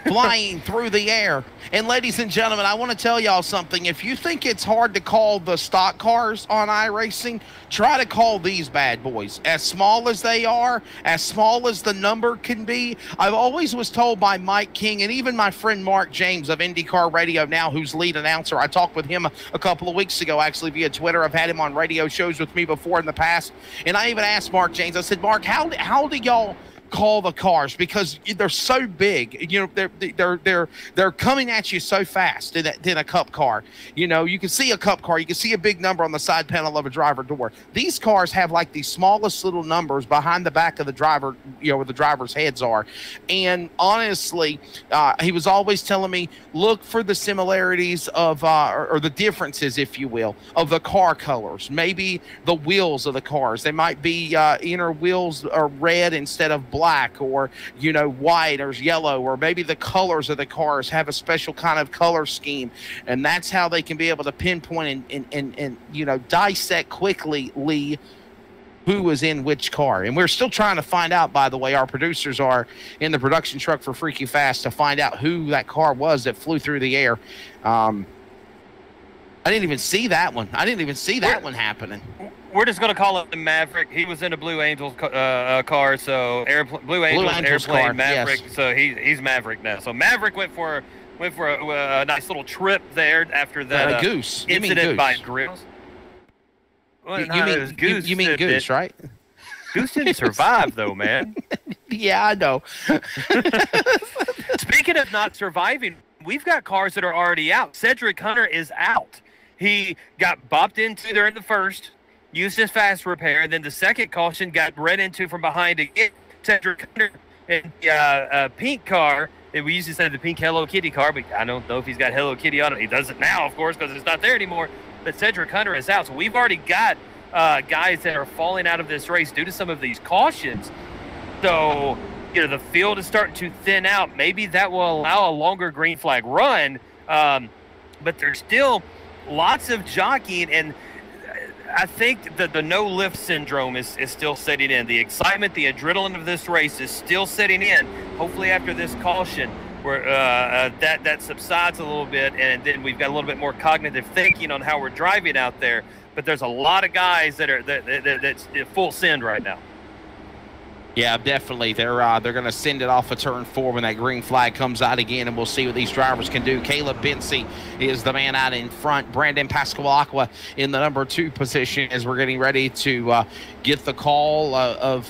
Flying through the air. And ladies and gentlemen, I want to tell y'all something. If you think it's hard to call the stock cars on iRacing, try to call these bad boys. As small as they are, as small as the number can be. I've always was told by Mike King and even my friend Mark James of IndyCar Radio now, who's lead announcer. I talked with him a couple of weeks ago, actually, via Twitter. I've had him on radio shows with me before in the past. And I even asked Mark James, I said, Mark, how do y'all call the cars, because they're so big, you know, they're coming at you so fast in a cup car. You know, you can see a cup car, you can see a big number on the side panel of a driver door. These cars have like the smallest little numbers behind the back of the driver, you know, where the driver's heads are. And honestly, he was always telling me, look for the similarities of or the differences, if you will, of the car colors. Maybe the wheels of the cars, they might be inner wheels are red instead of black, or, you know, white or yellow, or maybe the colors of the cars have a special kind of color scheme, and that's how they can be able to pinpoint and you know, dissect quickly, Lee, who was in which car. And we're still trying to find out, by the way. Our producers are in the production truck for Freaky Fast to find out who that car was that flew through the air. I didn't even see that one. I didn't even see that one happening. We're just going to call him Maverick. He was in a Blue Angels car, so Blue Angels airplane car, Maverick. Yes. So he's Maverick now. So Maverick went for a nice little trip there after that Goose incident by Grills. Well, you mean Goose, right? Goose didn't survive though, man. Yeah, I know. Speaking of not surviving, we've got cars that are already out. Cedric Hunter is out. He got bopped into there in the first, used his fast repair, then the second caution got ran into from behind again. Cedric Hunter in a pink car. We used to say the pink Hello Kitty car, but I don't know if he's got Hello Kitty on it. He doesn't now, of course, because it's not there anymore. But Cedric Hunter is out. So we've already got guys that are falling out of this race due to some of these cautions. So, you know, the field is starting to thin out. Maybe that will allow a longer green flag run. But there's still lots of jockeying, and I think that the no lift syndrome is still setting in. The excitement, the adrenaline of this race is still setting in. Hopefully after this caution, where that subsides a little bit, and then we've got a little bit more cognitive thinking on how we're driving out there. But there's a lot of guys that's full send right now. Yeah, definitely. They're going to send it off of turn 4 when that green flag comes out again, and we'll see what these drivers can do. Caleb Bency is the man out in front. Brandon Pascualacqua in the number 2 position as we're getting ready to get the call of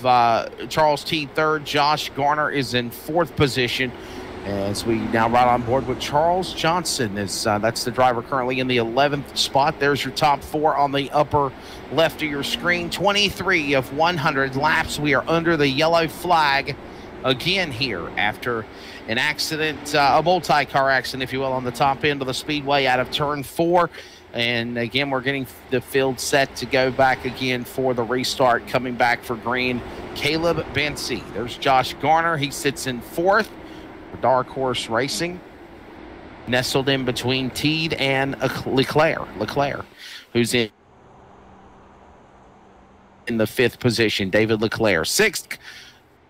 Charles T. 3rd. Josh Garner is in 4th position as we now ride on board with Charles Johnson. That's the driver currently in the 11th spot. There's your top 4 on the upper left of your screen. 23 of 100 laps. We are under the yellow flag again here after an accident, a multi-car accident, if you will, on the top end of the speedway out of turn 4. And again, we're getting the field set to go back again for the restart. Coming back for green, Caleb Bency. There's Josh Garner. He sits in 4th for Dark Horse Racing. Nestled in between Teed and Leclerc, who's in the 5th position. David Leclerc. 6th,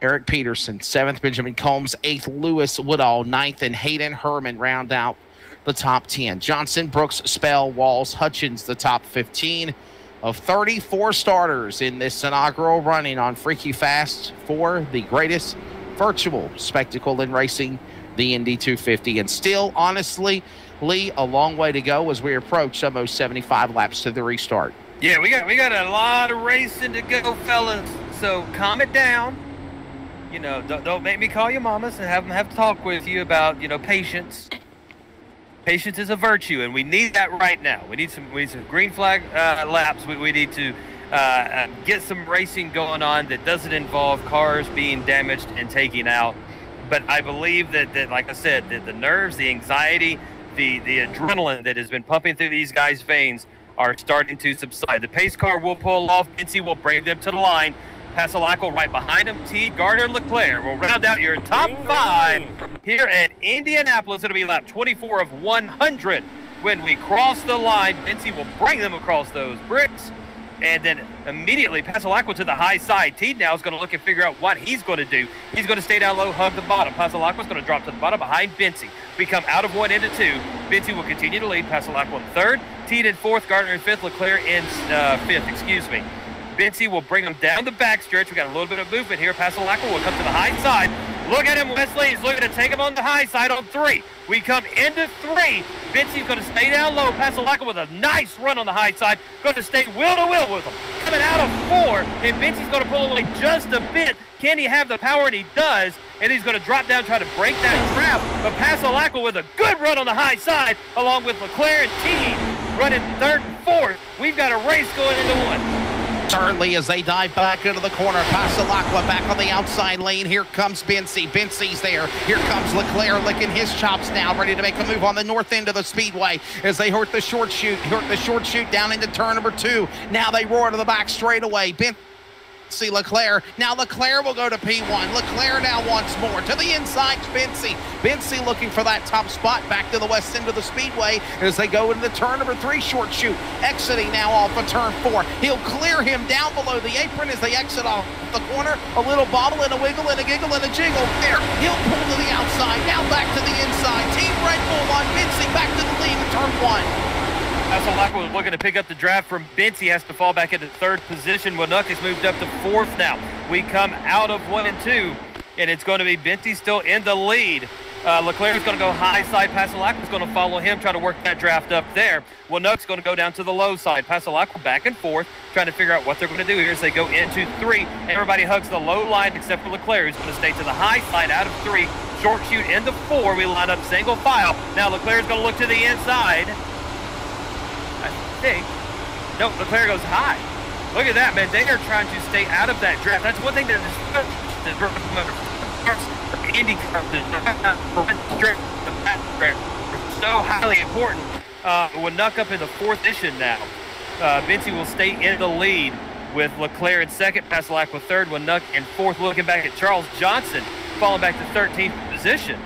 Eric Peterson. 7th, Benjamin Combs. 8th, Lewis Woodall. 9th, and Hayden Herman round out the top 10. Johnson, Brooks, Spell, Walls, Hutchins, the top 15 of 34 starters in this inaugural running on Freaky Fast for the greatest virtual spectacle in racing, the Indy 250. And still, honestly, Lee, a long way to go as we approach almost 75 laps to the restart. Yeah, we got a lot of racing to go, fellas. So calm it down. You know, don't make me call your mamas and have them have to talk with you about, you know, patience. Patience is a virtue, and we need that right now. We need some green flag laps. We need to get some racing going on that doesn't involve cars being damaged and taken out. But I believe that like I said, that the nerves, the anxiety, the adrenaline that has been pumping through these guys' veins are starting to subside. The pace car will pull off. Bency will bring them to the line. Pasalaco right behind him. T. Gardner, Leclerc will round out your top 5 here at Indianapolis. It'll be lap 24 of 100 when we cross the line. Bency will bring them across those bricks. And then immediately Pasalaco to the high side. T now is going to look and figure out what he's going to do. He's going to stay down low, hug the bottom. Pasalaco is going to drop to the bottom behind Bency. We come out of 1 into 2. Bency will continue to lead. Pasalaco in 3rd. T in 4th. Gardner in 5th. Leclerc in 5th. Excuse me. Bency will bring him down the backstretch. We got a little bit of movement here. Pasalaco will come to the high side. Look at him, Wesley. He's looking to take him on the high side on 3. We come into 3. Bency's going to stay down low. Pasalaco with a nice run on the high side. Going to stay wheel to wheel with him. Coming out of 4, and Bency's going to pull away just a bit. Can he have the power? And he does. And he's going to drop down, try to break that trap. But Pasalaco with a good run on the high side, along with Leclerc and T running 3rd and 4th. We've got a race going into 1. Certainly, as they dive back into the corner, Pasalaco back on the outside lane. Here comes Bency. Bency's there. Here comes Leclerc licking his chops now, ready to make a move on the north end of the speedway as they hurt the short shoot down into turn number 2. Now they roar to the back straightaway. Bency, Leclerc. Now Leclerc will go to P1. Leclerc now once more to the inside. Bency. Bency looking for that top spot back to the west end of the speedway as they go into the turn number 3 short shoot. Exiting now off of turn 4. He'll clear him down below the apron as they exit off the corner. A little bobble and a wiggle and a giggle and a jiggle. There. He'll pull to the outside. Now back to the inside. Team Red Bull on Bency back to the lead in turn 1. Pasalaco was looking to pick up the draft from Bency. Has to fall back into 3rd position. Winuk has moved up to 4th now. We come out of 1 and 2, and it's going to be Bency still in the lead. Leclerc is going to go high side. Pasalaco is going to follow him, try to work that draft up there. Winuk's going to go down to the low side. Pasalaco back and forth, trying to figure out what they're going to do here as they go into 3. Everybody hugs the low line except for Leclerc, who's going to stay to the high side out of 3. Short shoot into 4. We line up single file. Now Leclerc is going to look to the inside. No, Leclerc goes high. Look at that, man. They are trying to stay out of that draft. That's one thing that is so highly important. Winuk up in the 4th position now. Bency will stay in the lead with Leclerc in 2nd, Pasalaco 3rd, Winuk in 4th. Looking back at Charles Johnson, falling back to 13th position.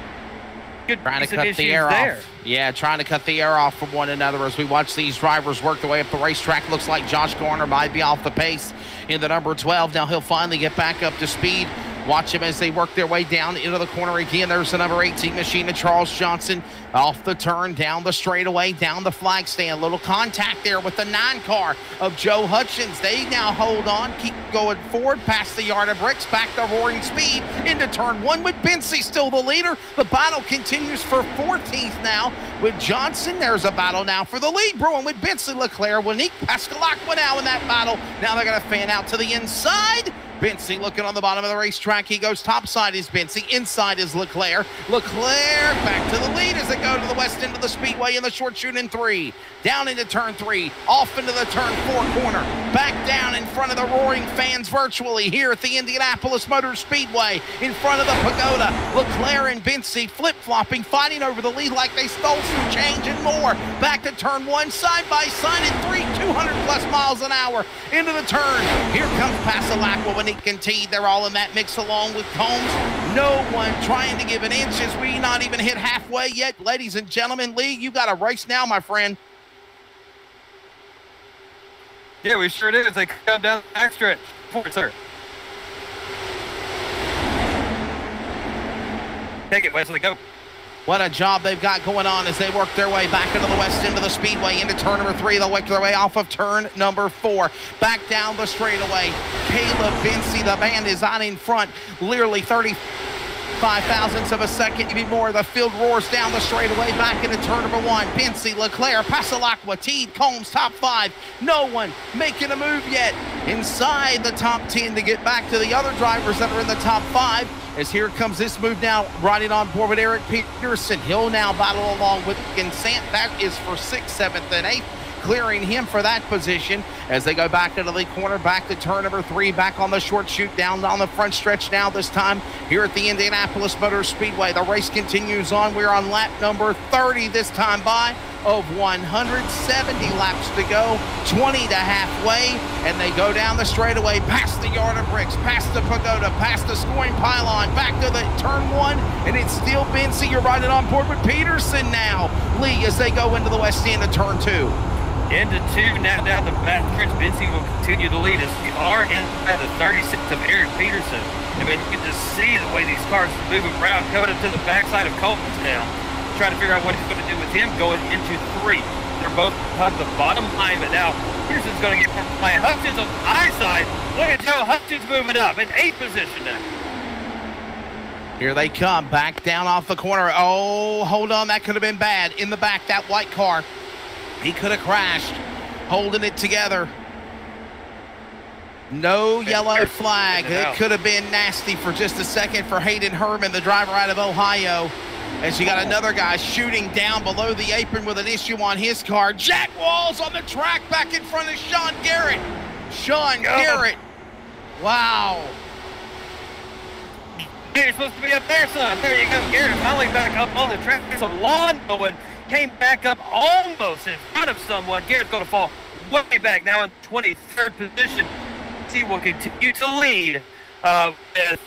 Good trying to cut the air off. Yeah, trying to cut the air off from one another as we watch these drivers work their way up the racetrack. Looks like Josh Garner might be off the pace in the number 12. Now he'll finally get back up to speed. Watch him as they work their way down into the corner again. There's the number 18 machine of Charles Johnson off the turn, down the straightaway, down the flag stand. Little contact there with the 9 car of Joe Hutchins. They now hold on, keep going forward past the yard of bricks, back to roaring speed into turn 1 with Bency still the leader. The battle continues for 14th now with Johnson. There's a battle now for the lead brewing with Bency, Leclerc, Winuk, Pasalaco now in that battle. Now they're going to fan out to the inside. Bency looking on the bottom of the racetrack. He goes topside is Bency. Inside is Leclerc. Leclerc back to the lead as they go to the west end of the speedway in the short chute in 3. Down into turn 3. Off into the turn 4 corner. Back down in front of the roaring fans virtually here at the Indianapolis Motor Speedway. In front of the Pagoda. Leclerc and Bency flip-flopping, fighting over the lead like they stole some change and more. Back to turn 1, side by side in 3, 200+ miles an hour into the turn. Here comes Pasalacqua, Wanique and Teed. They're all in that mix along with Combs. No one trying to give an inch as we not even hit halfway yet. Ladies and gentlemen, Lee, you got a race now, my friend. Yeah, we sure did. They come down the back stretch. Forward, sir. Take it, Wesley, go. What a job they've got going on as they work their way back into the west end of the speedway, into turn number 3. They'll work their way off of turn number 4. Back down the straightaway. Caleb Bency, the band is on in front. Literally 35 thousandths of a second, even more. The field roars down the straightaway back into turn number 1. Bency, Leclerc, Pasalacqua, Teed, Combs, top 5. No one making a move yet inside the top 10 to get back to the other drivers that are in the top 5. As here comes this move now, riding on board with Eric Peterson. He'll now battle along with Vincent. That is for 6th, 7th, and 8th, clearing him for that position as they go back into the corner, back to turn number 3, back on the short chute, down on the front stretch now this time here at the Indianapolis Motor Speedway. The race continues on. We're on lap number 30 this time by of 170 laps to go, 20 to halfway, and they go down the straightaway, past the yard of bricks, past the Pagoda, past the scoring pylon, back to the turn 1, and it's still Bency. You're riding on board with Peterson now, Lee, as they go into the west end of turn 2. Into 2, now down the back stretch. Bency will continue to lead us. We are in at the 36 of Eric Peterson. I mean, you can just see the way these cars are moving around, coming up to the backside of Colton's now. Trying to figure out what he's going to do with him going into 3. They're both on the bottom line, but now Peterson's going to get by Hutchins on the high side. Look at Joe Hutchins moving up in 8th position now. Here they come, back down off the corner. Oh, hold on, that could have been bad. In the back, that white car. He could have crashed, holding it together. No yellow flag. It could have been nasty for just a second for Hayden Herman, the driver out of Ohio. As you got another guy shooting down below the apron with an issue on his car. Jack Walls on the track back in front of Sean Garrett. Garrett. Wow. Garrett's supposed to be up there, son. There you go. Garrett finally back up on the track. It's a lawn mowing. Came back up almost in front of someone. Garrett's going to fall way back now in 23rd position. He will continue to lead with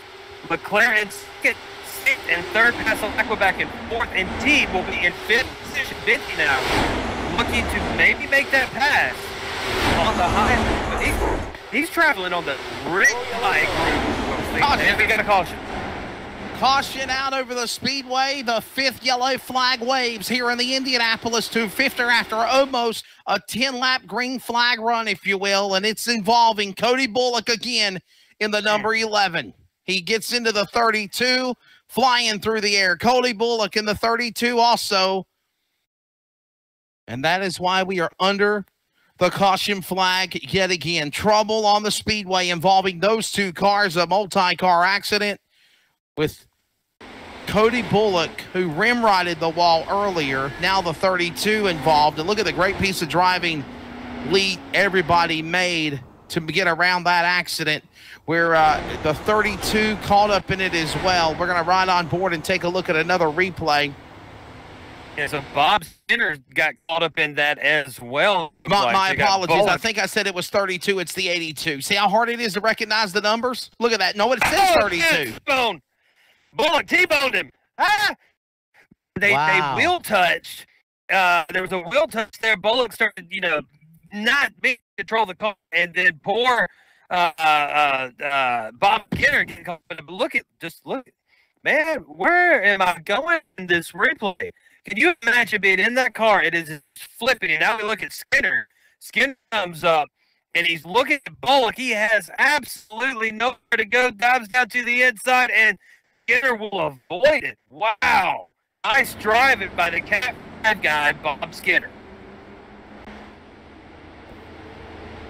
McLaren 2nd, 6th, and 3rd. Pasalacqua back in 4th, and Teed will be in 5th position. Bency now looking to maybe make that pass on the high. But he's traveling on the red flag route. And we got a caution. Caution out over the speedway. The 5th yellow flag waves here in the Indianapolis 250 after almost a 10-lap green flag run, if you will, and it's involving Cody Bullock again in the number 11. He gets into the 32, flying through the air. Cody Bullock in the 32 also, and that is why we are under the caution flag yet again. Trouble on the speedway involving those two cars, a multi-car accident with Cody Bullock, who rim-righted the wall earlier, now the 32 involved. And look at the great piece of driving Lee everybody made to get around that accident where the 32 caught up in it as well. We're going to ride on board and take a look at another replay. Yeah, so Bob Skinner got caught up in that as well. My apologies. I think I said it was 32. It's the 82. See how hard it is to recognize the numbers? Look at that. No, it says 32. T-bone. Bullock T-boned him. Ah! They wheel touched. There was a wheel touch there. Bullock started, not being control of the car, and then poor Bob Skinner getting caught. But look, man, where am I going in this replay? Can you imagine being in that car? It is flipping, and now we look at Skinner. Skinner comes up, and he's looking at Bullock. He has absolutely nowhere to go. Dives down to the inside, and Skinner will avoid it. Wow. Nice driving by the Cat guy, Bob Skinner.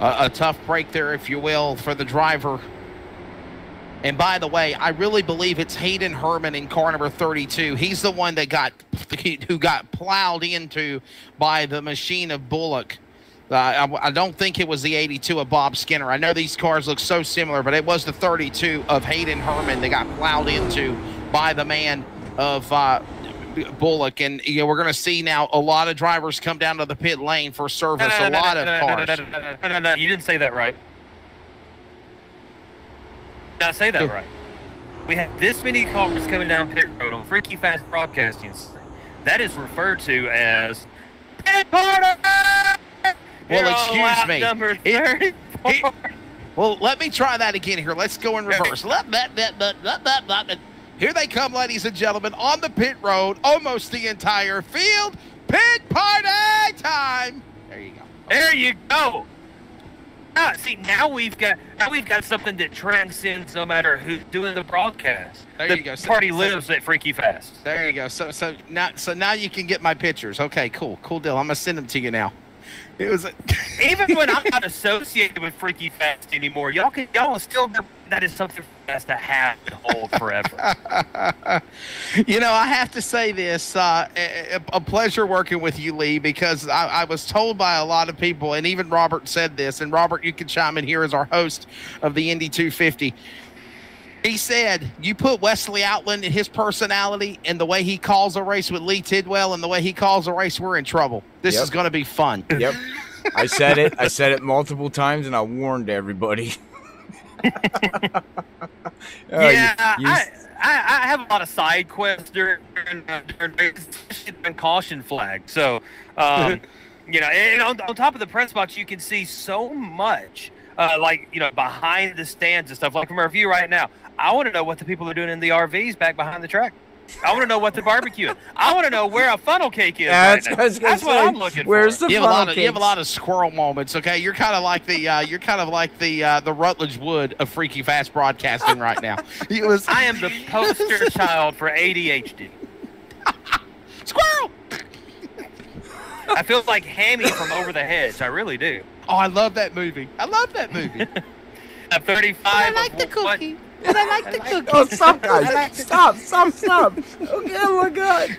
A tough break there, if you will, for the driver And by the way, I really believe it's Hayden Herman in car number 32. He's the one that who got plowed into by the machine of Bullock. I don't think it was the 82 of Bob Skinner. I know these cars look so similar, but it was the 32 of Hayden Herman that got plowed into by the man of Bullock. And we're going to see now a lot of drivers come down to the pit lane for service. A lot of cars. No, you didn't say that right. Not say that right. We have this many cars coming down pit road on Freaky Fast Broadcasting. That is referred to as pit party. Well, excuse me. Number 34. Well, let me try that again here. Let's go in reverse. Here they come, ladies and gentlemen, on the pit road, almost the entire field. Pit party time. There you go. There you go. See, now we've got something that transcends no matter who's doing the broadcast. There the you go. Party lives at Freaky Fast. There you go. So now you can get my pictures. Okay, cool deal. I'm gonna send them to you now. It was even when I'm not associated with Freaky Fast anymore, y'all still that is something for us to have and hold forever. I have to say this, a pleasure working with you, Lee, because I was told by a lot of people, and even Robert said this, and Robert, you can chime in here as our host of the Indy 250. He said, you put Wesley Outland and his personality and the way he calls a race with Lee Tidwell and the way he calls a race, we're in trouble. This is going to be fun. Yep. I said it multiple times, and I warned everybody. I have a lot of side quests during caution flag. So, and on top of the press box, you can see so much, behind the stands and stuff. Like from our view right now, I want to know what the people are doing in the RVs back behind the track. I want to know what the barbecue is. I want to know where a funnel cake is. That's what I'm looking for. Where's the funnel cake? You have a lot of squirrel moments. Okay, you're kind of like the Rutledge Wood of Freaky Fast Broadcasting right now. I am the poster child for ADHD. Squirrel. I feel like Hammy from Over the Hedge. I really do. Oh, I love that movie. A 35. I like the cookie. And I like the cookie. Oh, stop, guys. Stop. Okay, oh, my God.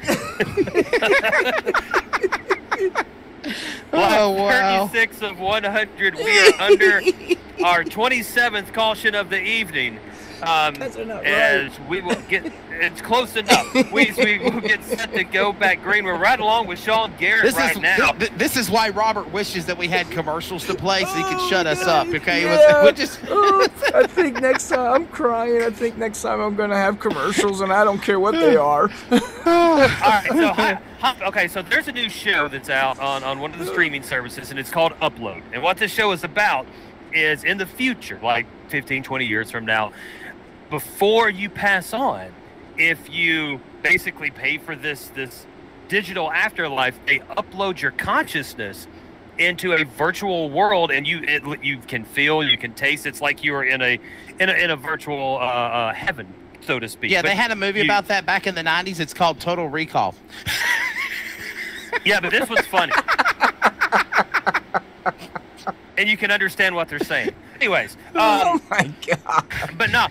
Oh, wow. 36 of 100. We are under our 27th caution of the evening. We will get, it's close enough. We will get set to go back green. We're right along with Sean Garrett now. This is why Robert wishes that we had commercials to play so he could shut us up. Okay, I think next time I'm crying. I think next time I'm gonna have commercials, and I don't care what they are. All right, so there's a new show that's out on one of the streaming services, and it's called Upload. And what this show is about is in the future, like 15, 20 years from now, before you pass on, if you basically pay for this digital afterlife, they upload your consciousness into a virtual world, and you can feel, you can taste. It's like you are in a virtual heaven, so to speak. Yeah, they had a movie about that back in the 90s. It's called Total Recall. Yeah, but this one's funny. And you can understand what they're saying. Anyways. Oh, my God. But no.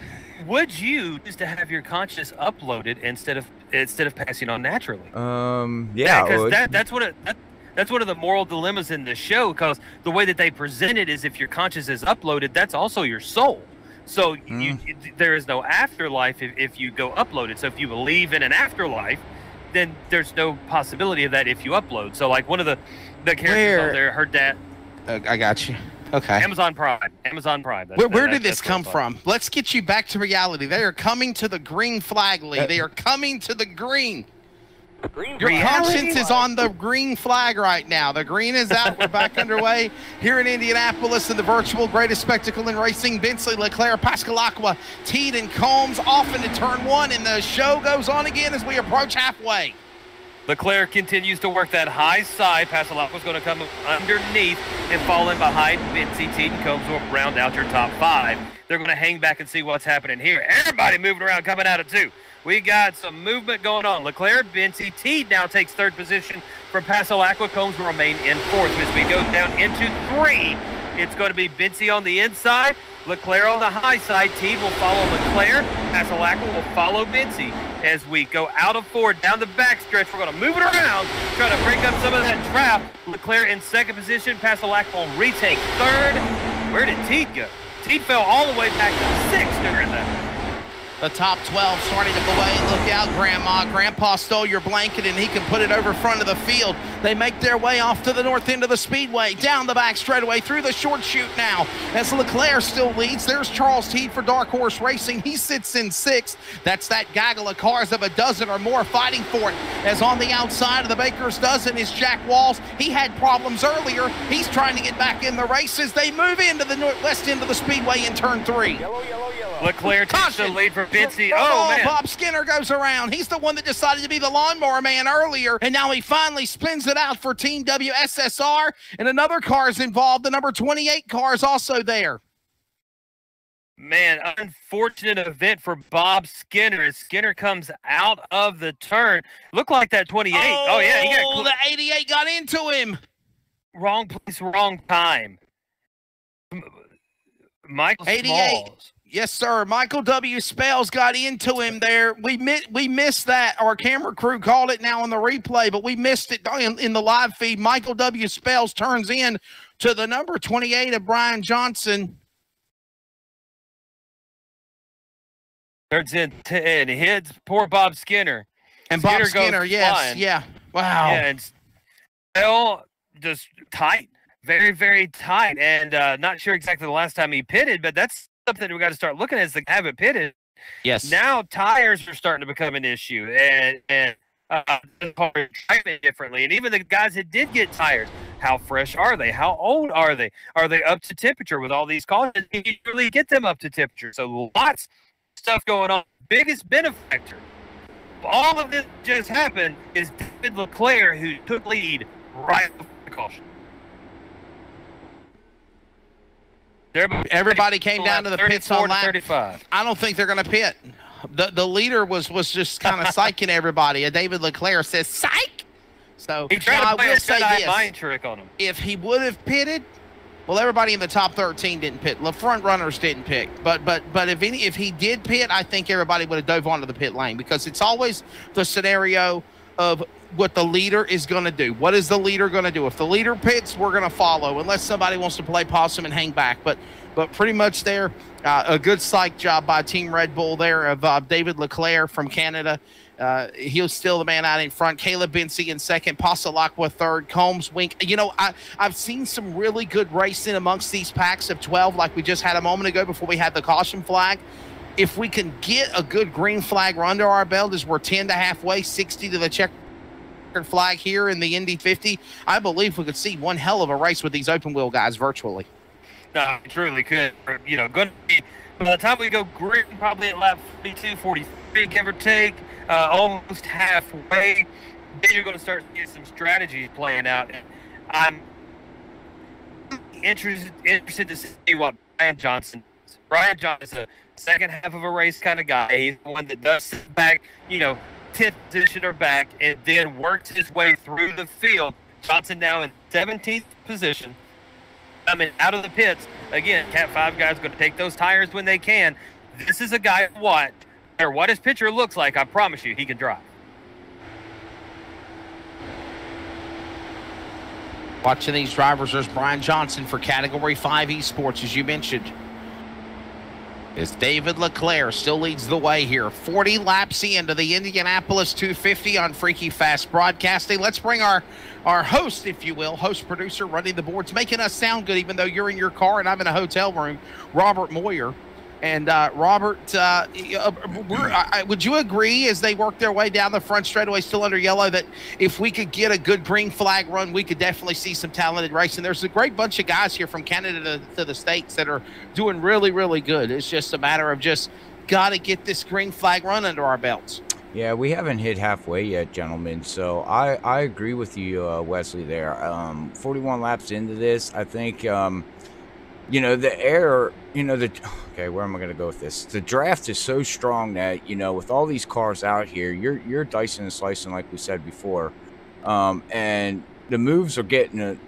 Would you just to have your conscious uploaded instead of passing on naturally? Yeah, because that's one of the moral dilemmas in the show. Because the way that they present it is, if your conscious is uploaded, that's also your soul. So there is no afterlife if you go uploaded. So if you believe in an afterlife, then there's no possibility of that if you upload. So like one of the characters on there, her dad. I got you. Okay. Amazon Prime. Where did this come from? Let's get you back to reality. They are coming to the green flag, Lee. They are coming to the green. Your conscience is on the green flag right now. The green is out. We're back underway here in Indianapolis in the virtual greatest spectacle in racing. Bensley, Leclerc, Pascalaqua, Teed, and Combs off into turn one, and the show goes on again as we approach halfway. Leclerc continues to work that high side. Pascalaqua's going to come underneath and fall in behind Benzie. Teed and Combs will round out your top five. They're going to hang back and see what's happening here. Everybody moving around, coming out of two. We got some movement going on. Leclerc, Benzie, Teed now takes third position from Pascalaqua. Combs will remain in fourth as we go down into three. It's going to be Bincy on the inside, Leclerc on the high side. Teed will follow Leclerc. Passalacqua will follow Bincy. As we go out of 4 down the backstretch, we're going to move it around, try to break up some of that trap. Leclerc in second position. Passalacqua will retake third. Where did Teed go? Teed fell all the way back to 6th during that. The top 12 starting to go away. Look out, Grandma. Grandpa stole your blanket, and he can put it over front of the field. They make their way off to the north end of the speedway, down the back straightaway, through the short chute now. As Leclerc still leads, there's Charles Teed for Dark Horse Racing. He sits in 6th. That's that gaggle of cars of a dozen or more fighting for it. As on the outside of the Baker's dozen is Jack Walls. He had problems earlier. He's trying to get back in the races. They move into the northwest end of the speedway in turn 3. Yellow. Leclerc takes the lead for Bincy. Oh, man. Bob Skinner goes around. He's the one that decided to be the lawnmower man earlier, and now he finally spins it out for Team WSSR, and another car is involved. The number 28 car is also there. Man, unfortunate event for Bob Skinner as Skinner comes out of the turn. Looked like that 28. Oh yeah, he got the 88 got into him. Wrong place, wrong time. Michael 88. Smalls. Yes, sir. Michael W. Spells got into him there. We missed that. Our camera crew called it now on the replay, but we missed it in the live feed. Michael W. Spells turns in to the number 28 of Brian Johnson. Turns in and hits poor Bob Skinner. And Bob Skinner, yes, flying. Yeah. Wow. Yeah, and still just tight, very, very tight. And not sure exactly the last time he pitted, but that's something we got to start looking at is to have it pitted. Yes. Now tires are starting to become an issue, and driving differently. And even the guys that did get tires, how fresh are they? How old are they? Are they up to temperature with all these cautions? You really get them up to temperature. So lots of stuff going on. Biggest benefactor. All of this just happened is David Leclerc, who took lead right before the caution. Everybody came down to the pits on lap 35. I don't think they're going to pit. The leader was just kind of psyching everybody. David Leclerc says, psych! So he tried to play a Jedi mind trick on him. If he would have pitted, well, everybody in the top 13 didn't pit. The front runners didn't pit. But if he did pit, I think everybody would have dove onto the pit lane, because it's always the scenario of what the leader is going to do. What is the leader going to do? If the leader pits, we're going to follow, unless somebody wants to play possum and hang back. But pretty much there, a good psych job by Team Red Bull there of David Leclerc from Canada. He'll still the man out in front. Caleb Bincy in second. Passalacqua third. Combs, Wink. You know, I've seen some really good racing amongst these packs of 12, like we just had a moment ago before we had the caution flag. If we can get a good green flag run to our belt as we're 10 to halfway, 60 to the checkered flag here in the Indy 50, I believe we could see one hell of a race with these open wheel guys virtually. No, it truly could. You know, going to be, by the time we go green, probably at lap 42, 43, give or take, almost halfway, then you're going to start seeing some strategies playing out. And I'm interested to see what Brian Johnson does. Brian Johnson is a second half of a race kind of guy. He's the one that does sit back, you know, 10th position or back, and then works his way through the field. Johnson now in 17th position. Coming out of the pits. Again, Cat 5 guys going to take those tires when they can. This is a guy what his picture looks like, I promise you, he can drive. Watching these drivers, there's Brian Johnson for Category 5 Esports, as you mentioned. As David Leclerc still leads the way here. 40 laps into the Indianapolis 250 on Freaky Fast Broadcasting. Let's bring our host, if you will, host producer running the boards, making us sound good even though you're in your car and I'm in a hotel room, Robert Moyer. And Robert, would you agree, as they work their way down the front straightaway still under yellow, that if we could get a good green flag run, we could definitely see some talented racing? There's a great bunch of guys here from Canada to the States that are doing really, really good. It's just a matter of just got to get this green flag run under our belts. Yeah, we haven't hit halfway yet, gentlemen. So I agree with you, Wesley, there. 41 laps into this, I think, you know, the air, you know, okay, where am I going to go with this? The draft is so strong that, you know, with all these cars out here, you're dicing and slicing, like we said before. And the moves are getting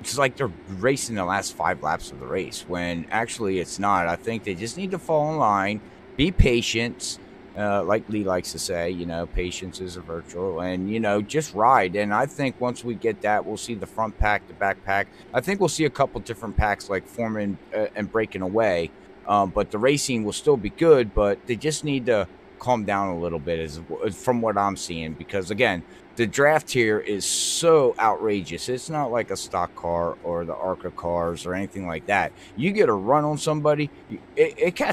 it's like they're racing the last 5 laps of the race when actually it's not. I think they just need to fall in line, be patient, like Lee likes to say, patience is a virtue, and, just ride. And I think once we get that, we'll see the front pack, the back pack. I think we'll see a couple different packs like forming and breaking away. But the racing will still be good, but they just need to calm down a little bit from what I'm seeing, because again, the draft here is so outrageous. It's not like a stock car or the ARCA cars or anything like that. You get a run on somebody,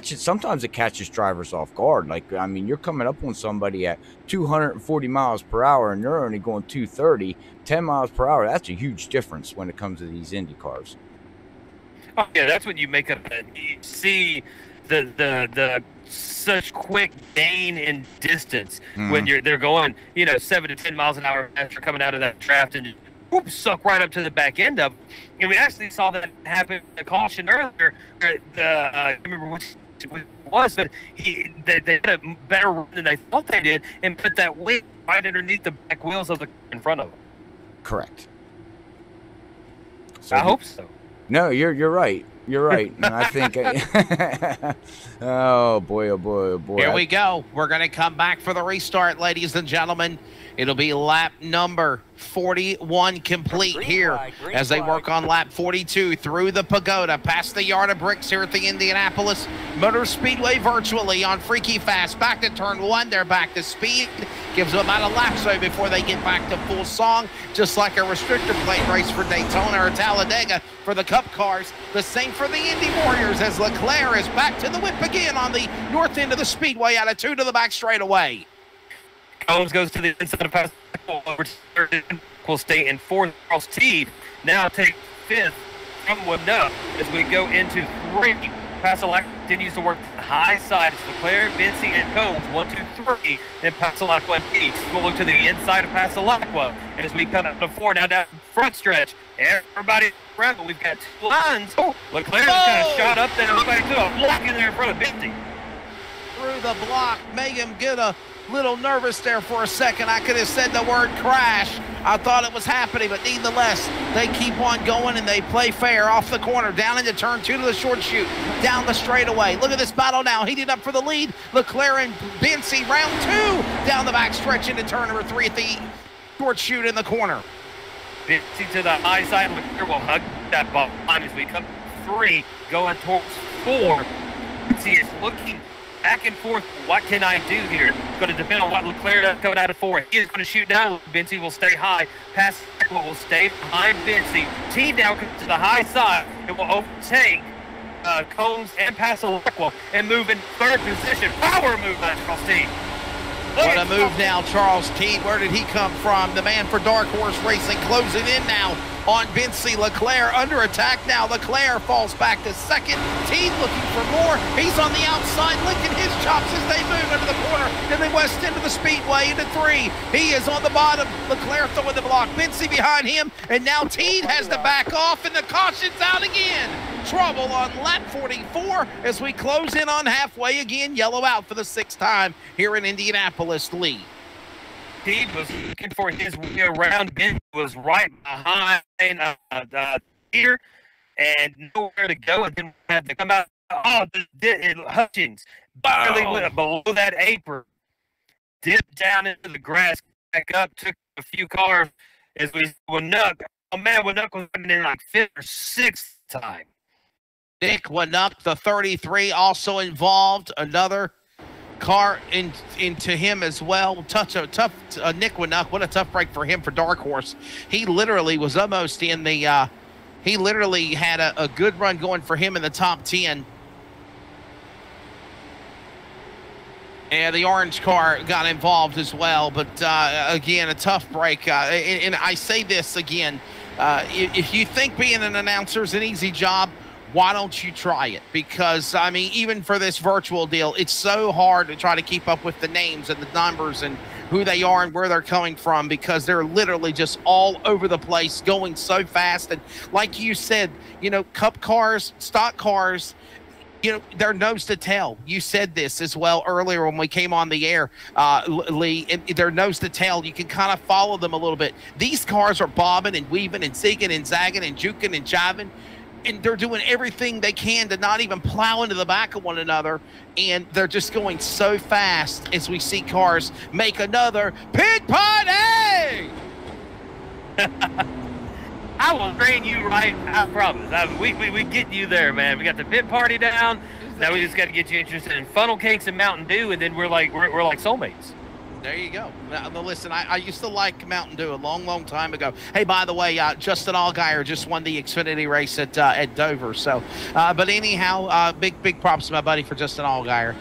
sometimes it catches drivers off guard. Like, I mean, you're coming up on somebody at 240 miles per hour and they're only going 230, 10 miles per hour. That's a huge difference when it comes to these Indy cars. Oh yeah, that's when you make up. You see the such quick gain in distance when they're going 7 to 10 miles an hour after coming out of that draft and whoop, suck right up to the back end of. And we actually saw that happen in the caution earlier. I can't remember which it was, but they had a better run than they thought they did and put that weight right underneath the back wheels of the car in front of them. Correct. So I hope so. No, you're right. You're right. And I think oh boy, oh boy, oh boy. Here we go. We're going to come back for the restart, ladies and gentlemen. It'll be lap number 41 complete here as they work on lap 42 through the pagoda, past the yard of bricks here at the Indianapolis Motor Speedway virtually on Freaky Fast. Back to turn 1. They're back to speed. Gives them about a lap so before they get back to full song, just like a restrictor plate race for Daytona or Talladega for the Cup cars. The same for the Indy Warriors as Leclerc is back to the whip again on the north end of the speedway out of 2 to the back straightaway. Combs goes to the inside of pass. Will stay in 4th. Charles Teed now take 5th from Winnup as we go into 3. Passalak continues to work the high side. It's Leclerc, Vincey, and Combs. 1, 2, 3. Then Passalacqua and Teed. We'll look to the inside of Passalacqua. And as we come up to 4, now down front stretch. Everybody around, but we've got 2 lines. Oh, Leclerc just kind of shot up there. Everybody to a block in there in front of Vincey. Through the block, made him get a little nervous there for a second. I could have said the word crash. I thought it was happening, but nevertheless, they keep on going and they play fair off the corner, down into turn 2 to the short chute, down the straightaway. Look at this battle now, heating up for the lead. Leclerc and Vincey, round 2, down the back stretch into turn number 3 at the short chute in the corner. Vincey to the high side. Leclerc will hug that ball as we come 3, going towards 4. Vincey is looking back and forth. What can I do here? It's going to depend on what Leclerc does coming out of 4. He is going to shoot down. Vincey will stay high. Passalacqua will stay behind Vincey. Team now comes to the high side. It will overtake Combs and Passalacqua and move in 3rd position. Power move by Charles Teed. What a move now, Charles Teed. Where did he come from? The man for Dark Horse Racing closing in now on Vincey. Leclerc under attack now. Leclerc falls back to 2nd. Teed looking for more. He's on the outside, licking his chops as they move into the corner in the west end of the speedway into 3. He is on the bottom. Leclerc throwing the block. Vincey behind him, and now Teed has to back off, and the caution's out again. Trouble on lap 44 as we close in on halfway again. Yellow out for the 6th time here in Indianapolis. Lee. Teed was looking for his way around. Ben was right behind Peter and nowhere to go. And then had to come out. Oh, Hutchins barely went below that apron, dipped down into the grass, back up, took a few cars as we Winnup. Oh man, Winnup was in like 5th or 6th time. Nick Winnup, the 33, also involved. Another car into him as well. Nick Winnup, what a tough break for him for Dark Horse. He literally was almost in the he literally had a good run going for him in the top 10. And the orange car got involved as well, but again, a tough break. And I say this again, if you think being an announcer is an easy job, why don't you try it? Because, I mean, even for this virtual deal, it's so hard to try to keep up with the names and the numbers and who they are and where they're coming from, because they're literally just all over the place, going so fast. And like you said, Cup cars, stock cars, you know, their nose to tail. You said this as well earlier when we came on the air, Lee. And their nose to tail, you can kind of follow them a little bit. These cars are bobbing and weaving and zigging and zagging and juking and jiving, and they're doing everything they can to not even plow into the back of one another. And they're just going so fast as we see cars make another pit party. I will train you right, I promise. We get you there, man. We got the pit party down. Now we just got to get you interested in funnel cakes and Mountain Dew, and then we're like soulmates. There you go. Now, listen, I used to like Mountain Dew a long, long time ago. Hey, by the way, Justin Allgaier just won the Xfinity race at Dover. So, but anyhow, big props to my buddy for Justin Allgaier.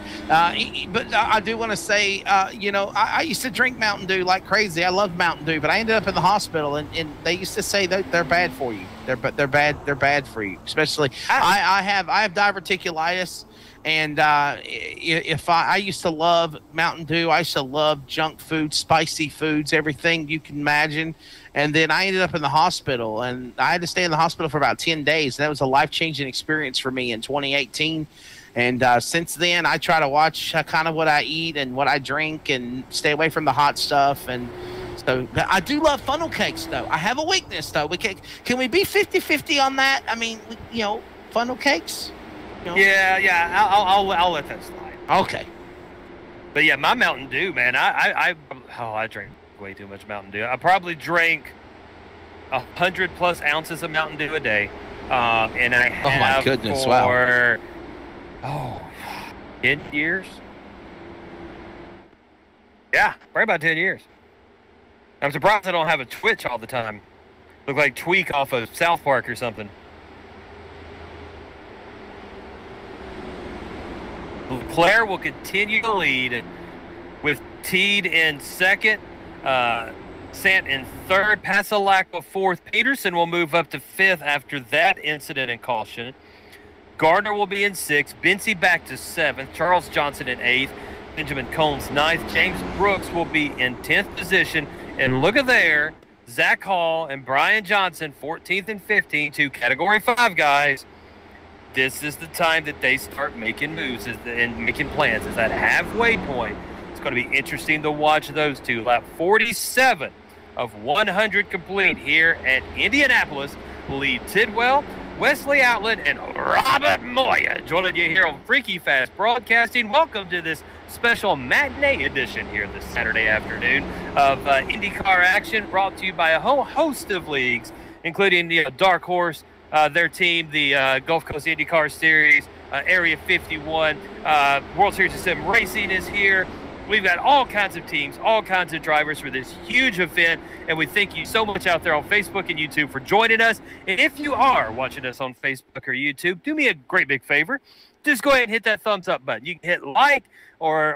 But I do want to say, you know, I used to drink Mountain Dew like crazy. I loved Mountain Dew, but I ended up in the hospital, and they used to say they're bad for you. They're bad for you. Especially, I have diverticulitis. And if I used to love Mountain Dew, I used to love junk food, spicy foods, everything you can imagine. And then I ended up in the hospital, and I had to stay in the hospital for about 10 days. And that was a life-changing experience for me in 2018. And since then, I try to watch kind of what I eat and what I drink and stay away from the hot stuff. And so I do love funnel cakes, though. I have a weakness, though. Can we be 50-50 on that? I mean, you know, funnel cakes? Yeah, I'll let that slide. Okay. But yeah, my Mountain Dew, man, I drink way too much Mountain Dew. I probably drank 100+ ounces of Mountain Dew a day, and I have my goodness, for 10 years. Yeah, probably about 10 years. I'm surprised I don't have a twitch all the time. Look like Tweak off of South Park or something. Leclerc will continue to lead with Teed in second, Sant in third, Pasalacqua fourth. Peterson will move up to fifth after that incident and caution. Gardner will be in sixth, Benzie back to seventh, Charles Johnson in eighth, Benjamin Combs ninth, James Brooks will be in 10th position. And look at there, Zach Hall and Brian Johnson, 14th and 15th, two Category 5 guys. This is the time that they start making moves and making plans. Is that halfway point? It's going to be interesting to watch those two. Lap 47 of 100 complete here at Indianapolis. Lee Tidwell, Wesley Outland, and Robert Moya joining you here on Freaky Fast Broadcasting. Welcome to this special matinee edition here this Saturday afternoon of IndyCar action, brought to you by a whole host of leagues, including the Dark Horse, their team, the Gulf Coast IndyCar Series, Area 51, World Series of Sim Racing is here. We've got all kinds of teams, all kinds of drivers for this huge event, and we thank you so much out there on Facebook and YouTube for joining us. And if you are watching us on Facebook or YouTube, do me a great big favor. Just go ahead and hit that thumbs up button. You can hit like or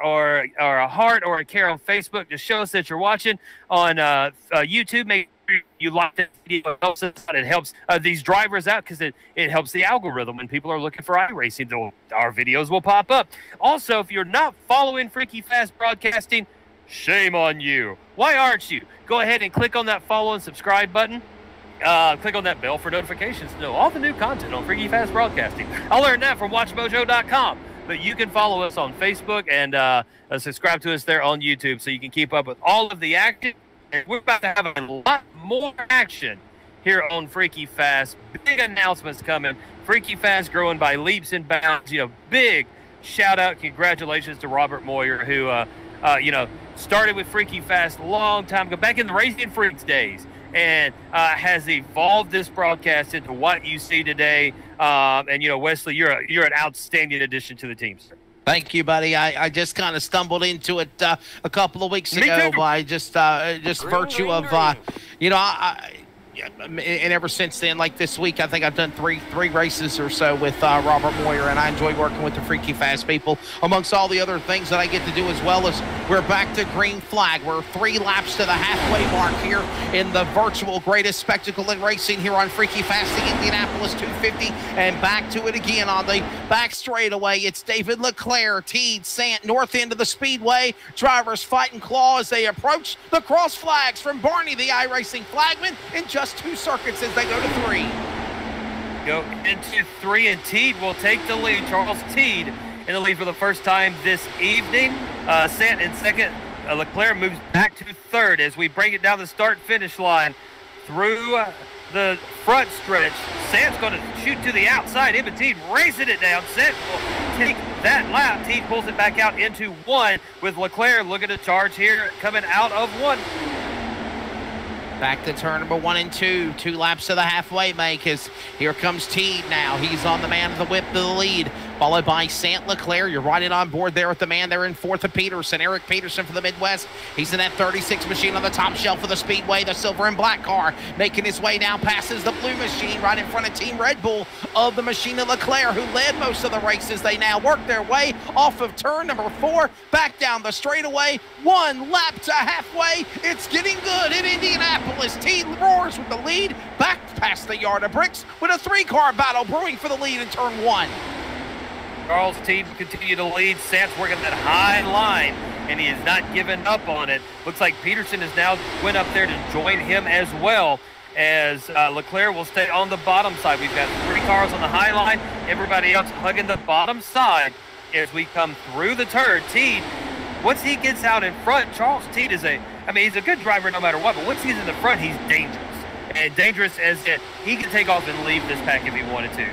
a heart or a care on Facebook to show us that you're watching. On YouTube, make sure you like that video. It helps us out. It helps these drivers out because it helps the algorithm. When people are looking for iRacing, our videos will pop up. Also, if you're not following Freaky Fast Broadcasting, shame on you. Why aren't you? Go ahead and click on that follow and subscribe button. Click on that bell for notifications to know all the new content on Freaky Fast Broadcasting. I learned that from WatchMojo.com. But you can follow us on Facebook and subscribe to us there on YouTube so you can keep up with all of the action. And we're about to have a lot more action here on Freaky Fast. Big announcements coming. Freaky Fast growing by leaps and bounds. You know, big shout out, congratulations to Robert Moyer, who started with Freaky Fast a long time ago, back in the Racing Freaks days, and has evolved this broadcast into what you see today. And Wesley, you're an outstanding addition to the team, sir. Thank you, buddy. I just kind of stumbled into it a couple of weeks ago by just virtue of and ever since then, like this week, I think I've done three races or so with Robert Moyer, and I enjoy working with the Freaky Fast people, amongst all the other things that I get to do, as well as we're back to green flag. We're 3 laps to the halfway mark here in the virtual greatest spectacle in racing here on Freaky Fast, the Indianapolis 250, and back to it again on the back straightaway. It's David Leclerc, Teed, Sant, north end of the speedway. Drivers fighting claw as they approach the cross flags from Barney, the iRacing flagman, in just 2 circuits as they go to 3. go into 3, and Teed will take the lead. Charles Teed in the lead for the first time this evening. Sant in second. Leclerc moves back to third as we bring it down the start-finish line through the front stretch. Sant's going to shoot to the outside. Him and Teed racing it down. Sant will take that lap. Teed pulls it back out into 1 with Leclerc looking to charge here coming out of 1. Back to turn number 1 and 2. 2 laps to the halfway make as here comes Teed now. He's on the man of the whip to the lead, followed by Sant Leclerc. You're right in on board there with the man there in fourth of Peterson. Eric Peterson for the Midwest. He's in that 36 machine on the top shelf of the Speedway, the silver and black car, making his way down, passes the blue machine right in front of Team Red Bull of the machine of Leclerc, who led most of the races. They now work their way off of turn number 4, back down the straightaway. 1 lap to halfway. It's getting good in Indianapolis. Teed roars with the lead, back past the yard of bricks with a 3-car battle brewing for the lead in turn 1. Charles Teed will continue to lead. Sant's working that high line, and he has not given up on it. Looks like Peterson has now went up there to join him as well, as Leclerc will stay on the bottom side. We've got 3 cars on the high line, everybody else hugging the bottom side as we come through the turn. Teed, once he gets out in front, Charles Teed is he's a good driver no matter what, but once he's in the front, he's dangerous. And dangerous as he can take off and leave this pack if he wanted to.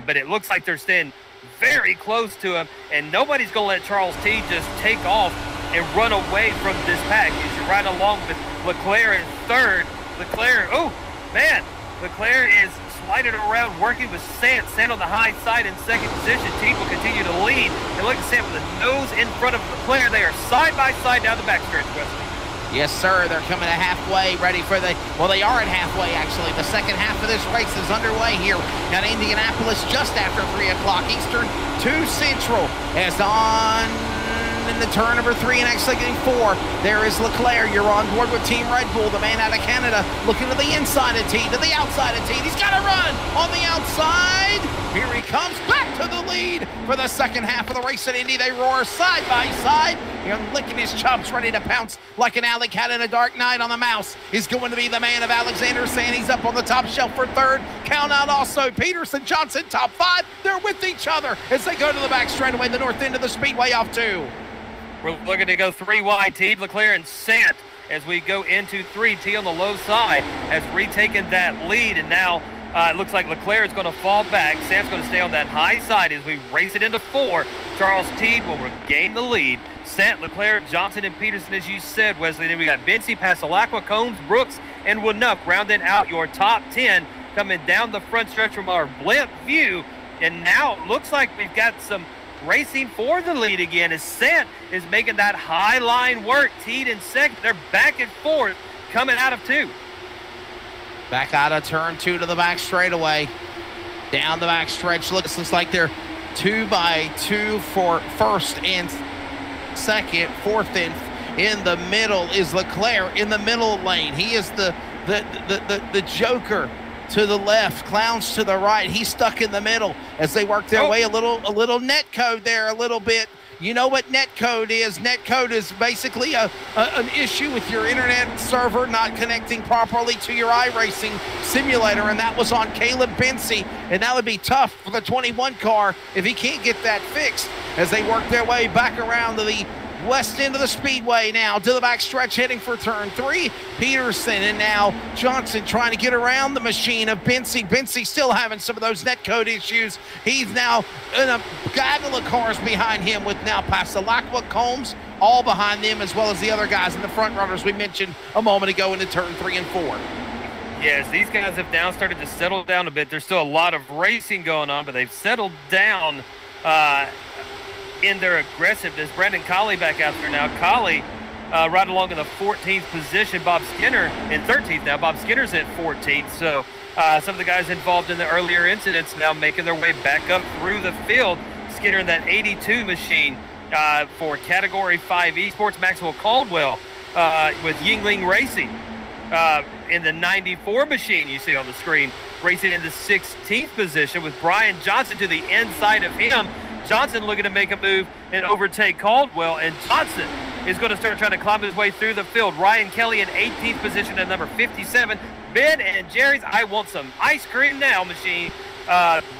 But it looks like they're staying very close to him, and nobody's going to let Charles Teed just take off and run away from this pack. As you ride along with Leclerc in third. Leclerc is sliding around, working with Sant. Sant on the high side in second position. Teed will continue to lead. And look at Sant with the nose in front of Leclerc. They are side by side down the backstretch, Wesley. Yes, sir. They're coming to halfway, ready for they are at halfway, actually. The second half of this race is underway here at Indianapolis just after 3 o'clock Eastern, 2 Central. As on in the turn number 3 and actually getting 4, there is Leclerc. You're on board with Team Red Bull, the man out of Canada, looking to the inside of Teed, to the outside of Teed. He's got to run on the outside. Here he comes back to the lead for the second half of the race at Indy. They roar side by side. You're licking his chops, ready to pounce like an alley cat in a dark night on the mouse. He's going to be the man of Alexander San. He's up on the top shelf for third. Count out also Peterson, Johnson, top 5. They're with each other as they go to the back straightaway, the north end of the Speedway off 2. We're looking to go 3 wide. Teed, Leclerc, and Sant as we go into 3. Teed on the low side has retaken that lead, and now it looks like Leclerc is going to fall back. Sant's going to stay on that high side as we race it into 4. Charles Teed will regain the lead. Sant, Leclerc, Johnson, and Peterson, as you said, Wesley. Then we got Bency, Passalacqua, Combs, Brooks, and Winup rounding out your top 10 coming down the front stretch from our blimp view. And now it looks like we've got some racing for the lead again as Sant is making that high line work. Teed in second. They're back and forth coming out of 2. Back out of turn 2 to the back straightaway. Down the back stretch. Looks like they're 2 by 2 for first and second. Fourth and in the middle is Leclerc in the middle lane. He is the joker to the left, clowns to the right. He's stuck in the middle as they work their way a little net code there a little bit. You know what net code is? Net code is basically an issue with your internet server not connecting properly to your iRacing simulator, and that was on Caleb Bency, and that would be tough for the 21 car if he can't get that fixed as they work their way back around to the west end of the Speedway now to the back stretch heading for turn 3. Peterson and now Johnson trying to get around the machine of Bency. Bency still having some of those netcode issues. He's now in a gaggle of cars behind him with now Passalacqua, Combs, all behind them, as well as the other guys in the front runners we mentioned a moment ago into turn 3 and 4. Yes, these guys have now started to settle down a bit. There's still a lot of racing going on, but they've settled down in their aggressiveness. Brandon Colley back out there now. Colley right along in the 14th position. Bob Skinner in 13th now. Bob Skinner's at 14th. So some of the guys involved in the earlier incidents now making their way back up through the field. Skinner in that 82 machine for Category 5 Esports. Maxwell Caldwell with Yingling Racing in the 94 machine you see on the screen, racing in the 16th position with Brian Johnson to the inside of him. Johnson looking to make a move and overtake Caldwell, and Johnson is going to start trying to climb his way through the field. Ryan Kelly in 18th position at number 57. Ben and Jerry's I Want Some Ice Cream Now machine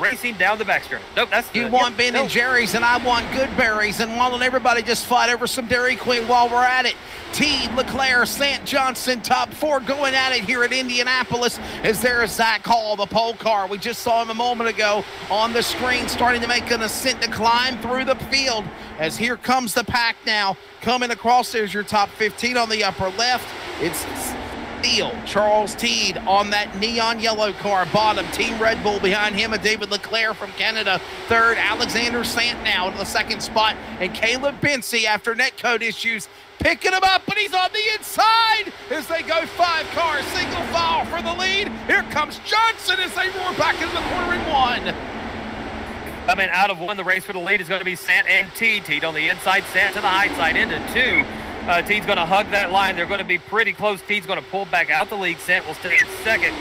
racing down the backstretch. Nope, that's you want Ben and Jerry's, and I want good berries. And why don't everybody just fight over some Dairy Queen while we're at it? Teed, Leclerc, Sant Johnson, top 4 going at it here at Indianapolis. As there is Zach Hall, the pole car. We just saw him a moment ago on the screen, starting to make an ascent to climb through the field. As here comes the pack now, coming across. There's your top 15 on the upper left. It's Charles Teed on that neon yellow car, bottom. Team Red Bull behind him, and David Leclerc from Canada, third. Alexander Sant now to the second spot, and Caleb Bency, after netcode issues, picking him up, but he's on the inside as they go 5 cars, single file for the lead. Here comes Johnson as they roar back into the corner in 1. Coming out of 1, the race for the lead is going to be Sant and Teed. Teed on the inside, Sant to the high side into 2. Teed's going to hug that line. They're going to be pretty close. Teed's going to pull back out the lead. Sant will stay in second.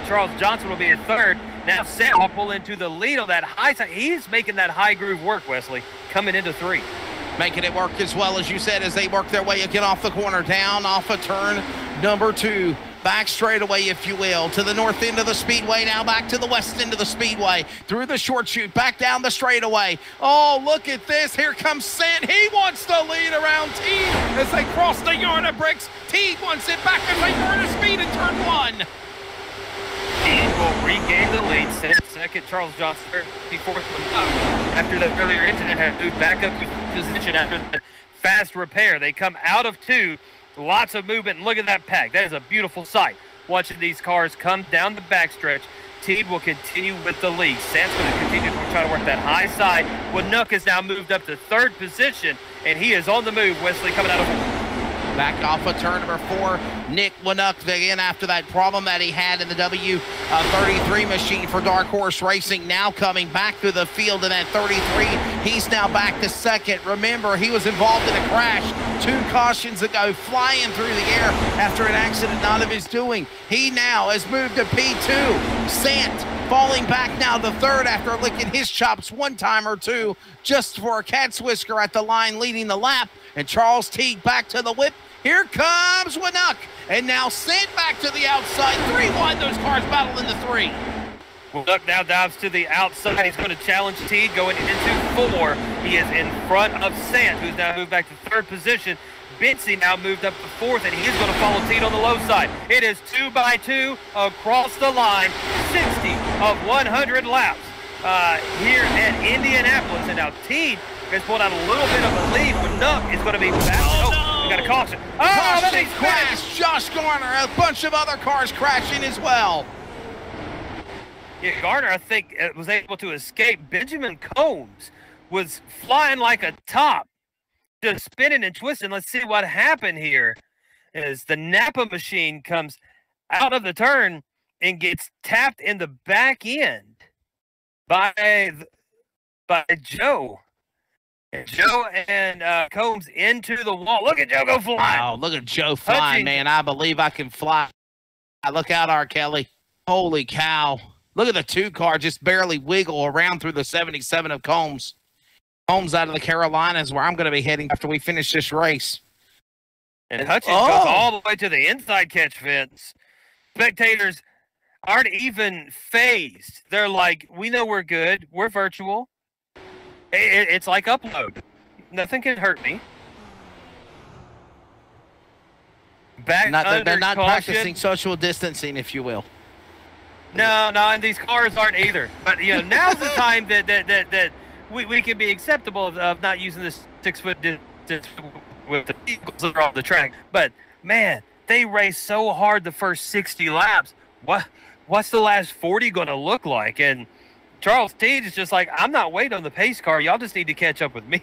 Charles Johnson will be in third. Now Sant will pull into the lead on that high side. He's making that high groove work, Wesley, coming into 3. Making it work as well, as you said, as they work their way again off the corner, down off of turn number 2. Back straightaway, if you will, to the north end of the speedway, now back to the west end of the speedway, through the short chute, back down the straightaway. Oh, look at this. Here comes Sant. He wants to lead around Teed as they cross the yard of bricks. Teed wants it back as they burn a speed in turn 1. Teed will regain the lead. Sant second, Charles Johnson fourth. After that earlier incident, had moved back up to position after the fast repair. They come out of 2. Lots of movement, and look at that pack. That is a beautiful sight. Watching these cars come down the backstretch. Teed will continue with the lead. Sant's going to continue to try to work that high side. Winook has now moved up to 3rd position, and he is on the move. Wesley coming out of back off of turn number 4. Nick Winook again after that problem that he had in the W33 machine for Dark Horse Racing, now coming back to the field in that 33. He's now back to 2nd. Remember, he was involved in a crash 2 cautions ago, flying through the air after an accident not of his doing. He now has moved to P2. Sant falling back now to 3rd after licking his chops 1 time or 2 just for a cat's whisker at the line leading the lap. And Charles Teed back to the whip. Here comes Winook. And now Sant back to the outside. 3 wide, those cars battle into 3. Winook now dives to the outside. He's going to challenge Teed going into 4. He is in front of Sant, who's now moved back to 3rd position. Bency now moved up to 4th, and he is going to follow Teed on the low side. It is 2 by 2 across the line. 60 of 100 laps here at Indianapolis. And now Teed has pulled out a little bit of a lead. Winook is going to be back. Oh, we got a caution. Oh, that is crash. Josh Garner, a bunch of other cars crashing as well. Yeah, Garner, I think, was able to escape. Benjamin Combs was flying like a top, just spinning and twisting. Let's see what happened here. As the Napa machine comes out of the turn and gets tapped in the back end by Joe. Joe and Combs into the wall. Look at Joe go flying. Oh, look at Joe flying, man. I believe I can fly. Look out, R. Kelly. Holy cow. Look at the 2 car just barely wiggle around through the 77 of Combs. Combs out of the Carolinas, where I'm going to be heading after we finish this race. And Hutchins goes all the way to the inside catch fence. Spectators aren't even phased. They're like, we know we're good. We're virtual. It's like upload. Nothing can hurt me. They're not practicing social distancing, if you will. No, and these cars aren't either. But now's the time that we can be acceptable of not using this 6-foot distance with the vehicles that are on the track. But man, they race so hard the first 60 laps. What's the last 40 going to look like? And Charles Teed is just like, I'm not waiting on the pace car. Y'all just need to catch up with me.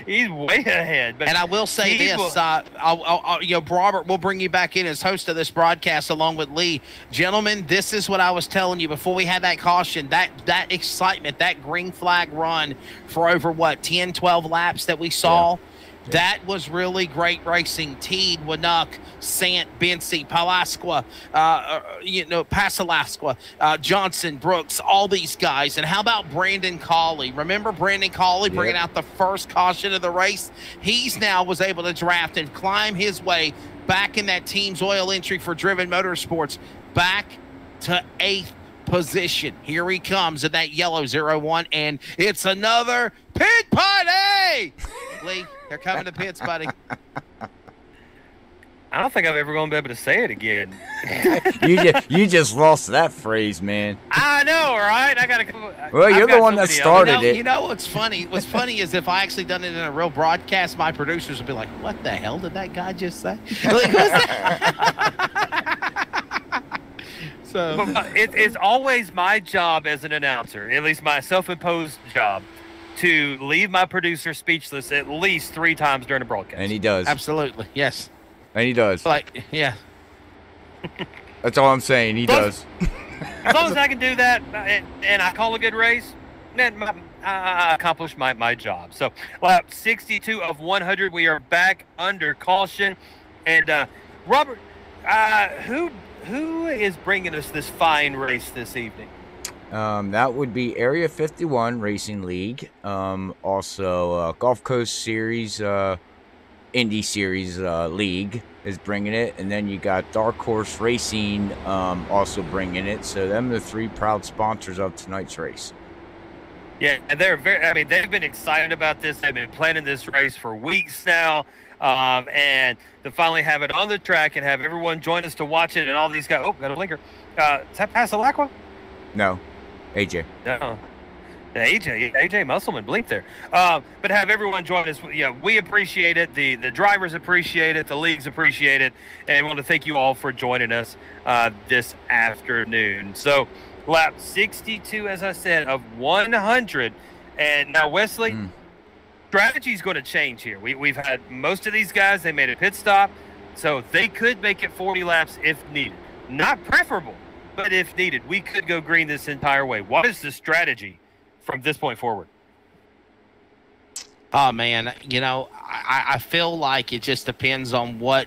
He's way ahead. But and I will say this, Robert will bring you back in as host of this broadcast along with Lee. Gentlemen, this is what I was telling you before we had that caution, that excitement, that green flag run for over, 10, 12 laps that we saw. Yeah. That was really great racing. Teed, Winook, Sant, Bency, Palasqua, Pasalasqua, Johnson, Brooks, all these guys. And how about Brandon Cawley? Remember Brandon Cawley bringing out the first caution of the race? He's now was able to draft and climb his way back in that team's oil entry for Driven Motorsports, back to 8th position. Here he comes in that yellow 01, and it's another pit party. Lee, they're coming to pits, buddy. I don't think I'm ever going to be able to say it again. You just lost that phrase, man. I know, right? I got to come. Well, you're the one that started it. You know what's funny? What's funny is if I actually done it in a real broadcast, my producers would be like, "What the hell did that guy just say?" Like, what's that? So it's always my job as an announcer, at least my self-imposed job, to leave my producer speechless at least 3 times during a broadcast. And he does. Absolutely, yes. And he does. Like, yeah. That's all I'm saying. He does. As long as I can do that and I call a good race, then I accomplished my job. So, lap 62 of 100, we are back under caution. And, Robert, who is bringing us this fine race this evening? That would be Area 51 Racing League. Also, Gulf Coast Series, Indy Series League is bringing it. And then you got Dark Horse Racing also bringing it. So them are the 3 proud sponsors of tonight's race. Yeah, and they've been excited about this. They've been planning this race for weeks now. And to finally have it on the track and have everyone join us to watch it and all these guys. Oh, got a blinker. Is that Pasalacqua? No. AJ. No. AJ Musselman bleep there. But have everyone join us. Yeah, we appreciate it. The drivers appreciate it. The leagues appreciate it. And I want to thank you all for joining us this afternoon. So lap 62, as I said, of 100. And now, Wesley, strategy's going to change here. We've had most of these guys, they made a pit stop. So they could make it 40 laps if needed. Not preferable, but if needed. We could go green this entire way. What is the strategy from this point forward? Oh, man, I feel like it just depends on what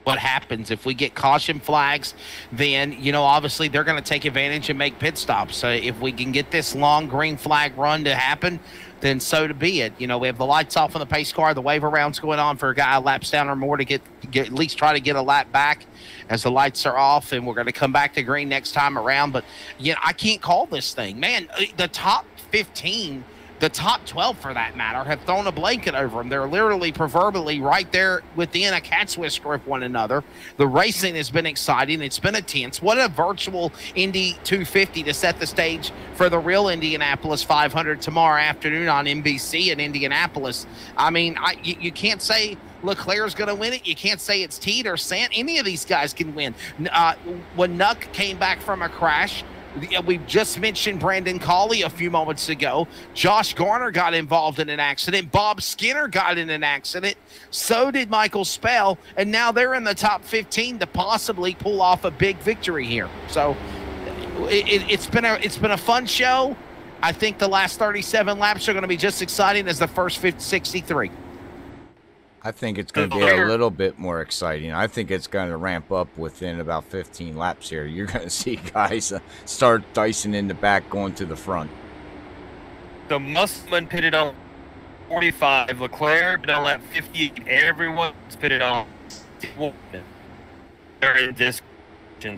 happens. If we get caution flags, then, obviously they're going to take advantage and make pit stops. So if we can get this long green flag run to happen, then so to be it. We have the lights off on the pace car, the wave arounds going on for a guy laps down or more to get at least try to get a lap back as the lights are off, and we're going to come back to green next time around. But, I can't call this thing. Man, the top 15, the top 12 for that matter, have thrown a blanket over them. They're literally proverbially right there within a cat's whisker of one another. The racing has been exciting. It's been intense. What a virtual Indy 250 to set the stage for the real Indianapolis 500 tomorrow afternoon on NBC in Indianapolis. I mean, you can't say Leclerc's going to win it. You can't say it's Teed or Sant. Any of these guys can win. When Nuck came back from a crash, we just mentioned Brandon Cawley a few moments ago. Josh Garner got involved in an accident. Bob Skinner got in an accident. So did Michael Spell. And now they're in the top 15 to possibly pull off a big victory here. So it's been a fun show. I think the last 37 laps are going to be just exciting as the first 63. I think it's going to be a little bit more exciting. I think it's going to ramp up within about 15 laps here. You're going to see guys start dicing in the back, going to the front. So Musselman pitted on 45. Leclerc pitted on lap 50. Everyone's pitted on 61. They're in this.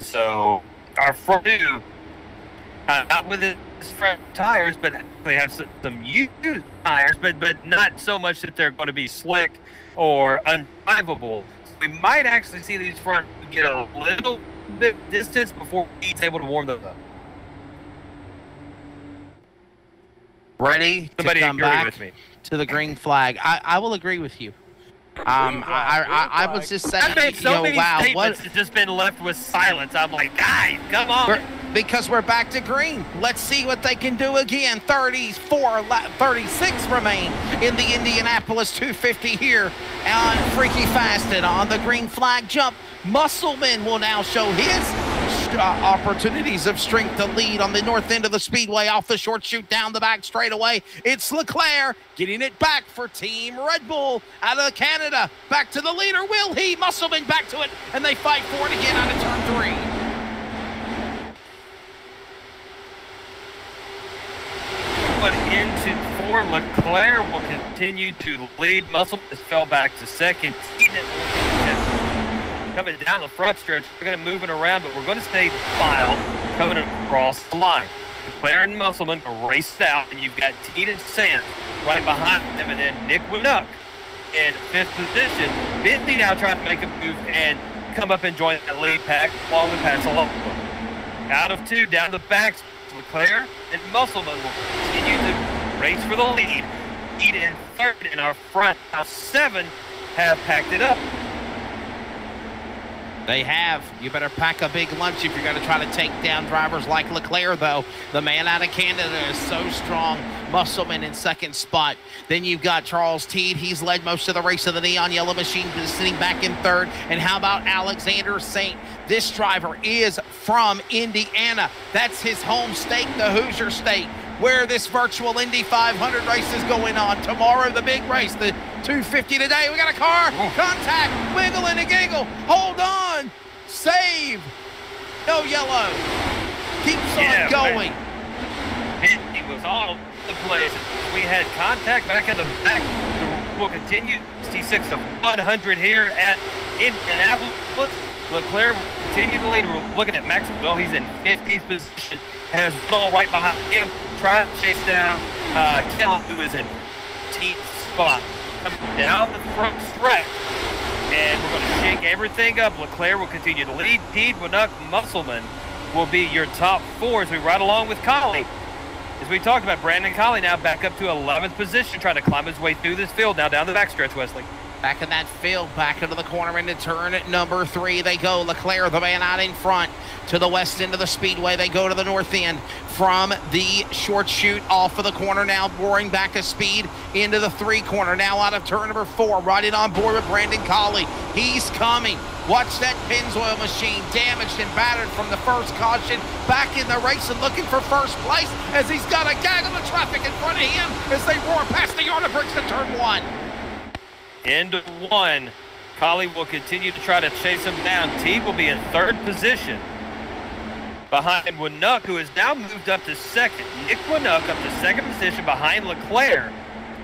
So our front two, not with his front tires, but they have some used tires, but not so much that they're going to be slick or undrivable. We might actually see these front get a little bit distance before he's able to warm those up. Ready Somebody to come agree back with me. to the green flag. I will agree with you. I was just saying, I've made so many wow, statements that's just been left with silence. I'm like, guys, come on. Because we're back to green. Let's see what they can do again. 36 remain in the Indianapolis 250 here on Freaky Fast. And on the green flag jump, Musselman will now show his opportunities of strength to lead on the north end of the speedway off the short chute down the back straightaway. It's Leclerc getting it back for Team Red Bull out of Canada. Back to the leader. Will he? Musselman back to it, and they fight for it again out of turn 3. But into 4, Leclerc will continue to lead. Musselman has fell back to second. coming down the front stretch. We're going to move it around, but we're going to stay file coming across the line. Leclerc and Musselman are raced out, and you've got Teed and Sant right behind them, and then Nick Winuk in 5th position. Bentley now trying to make a move and come up and join that lead pack along with Passalova. Out of 2, down the backs, Leclerc and Musselman will continue to race for the lead. Teed in 3rd in our front. Now 7 have packed it up. They have. You better pack a big lunch if you're going to try to take down drivers like Leclerc, though. The man out of Canada is so strong. Musselman in 2nd spot. Then you've got Charles Teed. He's led most of the race of the Neon Yellow Machine, sitting back in 3rd. And how about Alexander Saint? This driver is from Indiana. That's his home state, the Hoosier State, where this virtual Indy 500 race is going on. Tomorrow, the big race, the 250 today. We got a car, contact, wiggle and a giggle. Hold on, save. No yellow. Keeps on going. He was all over the place. We had contact back in the back. We'll continue 66 of 100 here at Indianapolis. Leclerc will continue to lead. We're looking at Maxwell. He's in 50th position. Has Bull right behind him. Trying to chase down Kellen, who is in 10th spot. Coming down the front stretch. And we're going to shake everything up. Leclerc will continue to lead. Teed, Winuk, Musselman will be your top 4 as we ride along with Colley. As we talked about, Brandon Colley now back up to 11th position, trying to climb his way through this field. Now down the backstretch, Wesley. Back in that field, back into the corner into turn number 3 they go. Leclerc, the man out in front, to the west end of the speedway. They go to the north end from the short chute off of the corner now, roaring back a speed into the 3 corner. Now out of turn number 4, riding on board with Brandon Colley. He's coming. Watch that Pennzoil machine, damaged and battered from the first caution, back in the race and looking for first place as he's got a gaggle of traffic in front of him as they roar past the Yarda Bricks to turn 1. Into 1. Colley will continue to try to chase him down. Teed will be in 3rd position behind Winuk, who has now moved up to 2nd. Nick Winuk up to 2nd position behind Leclerc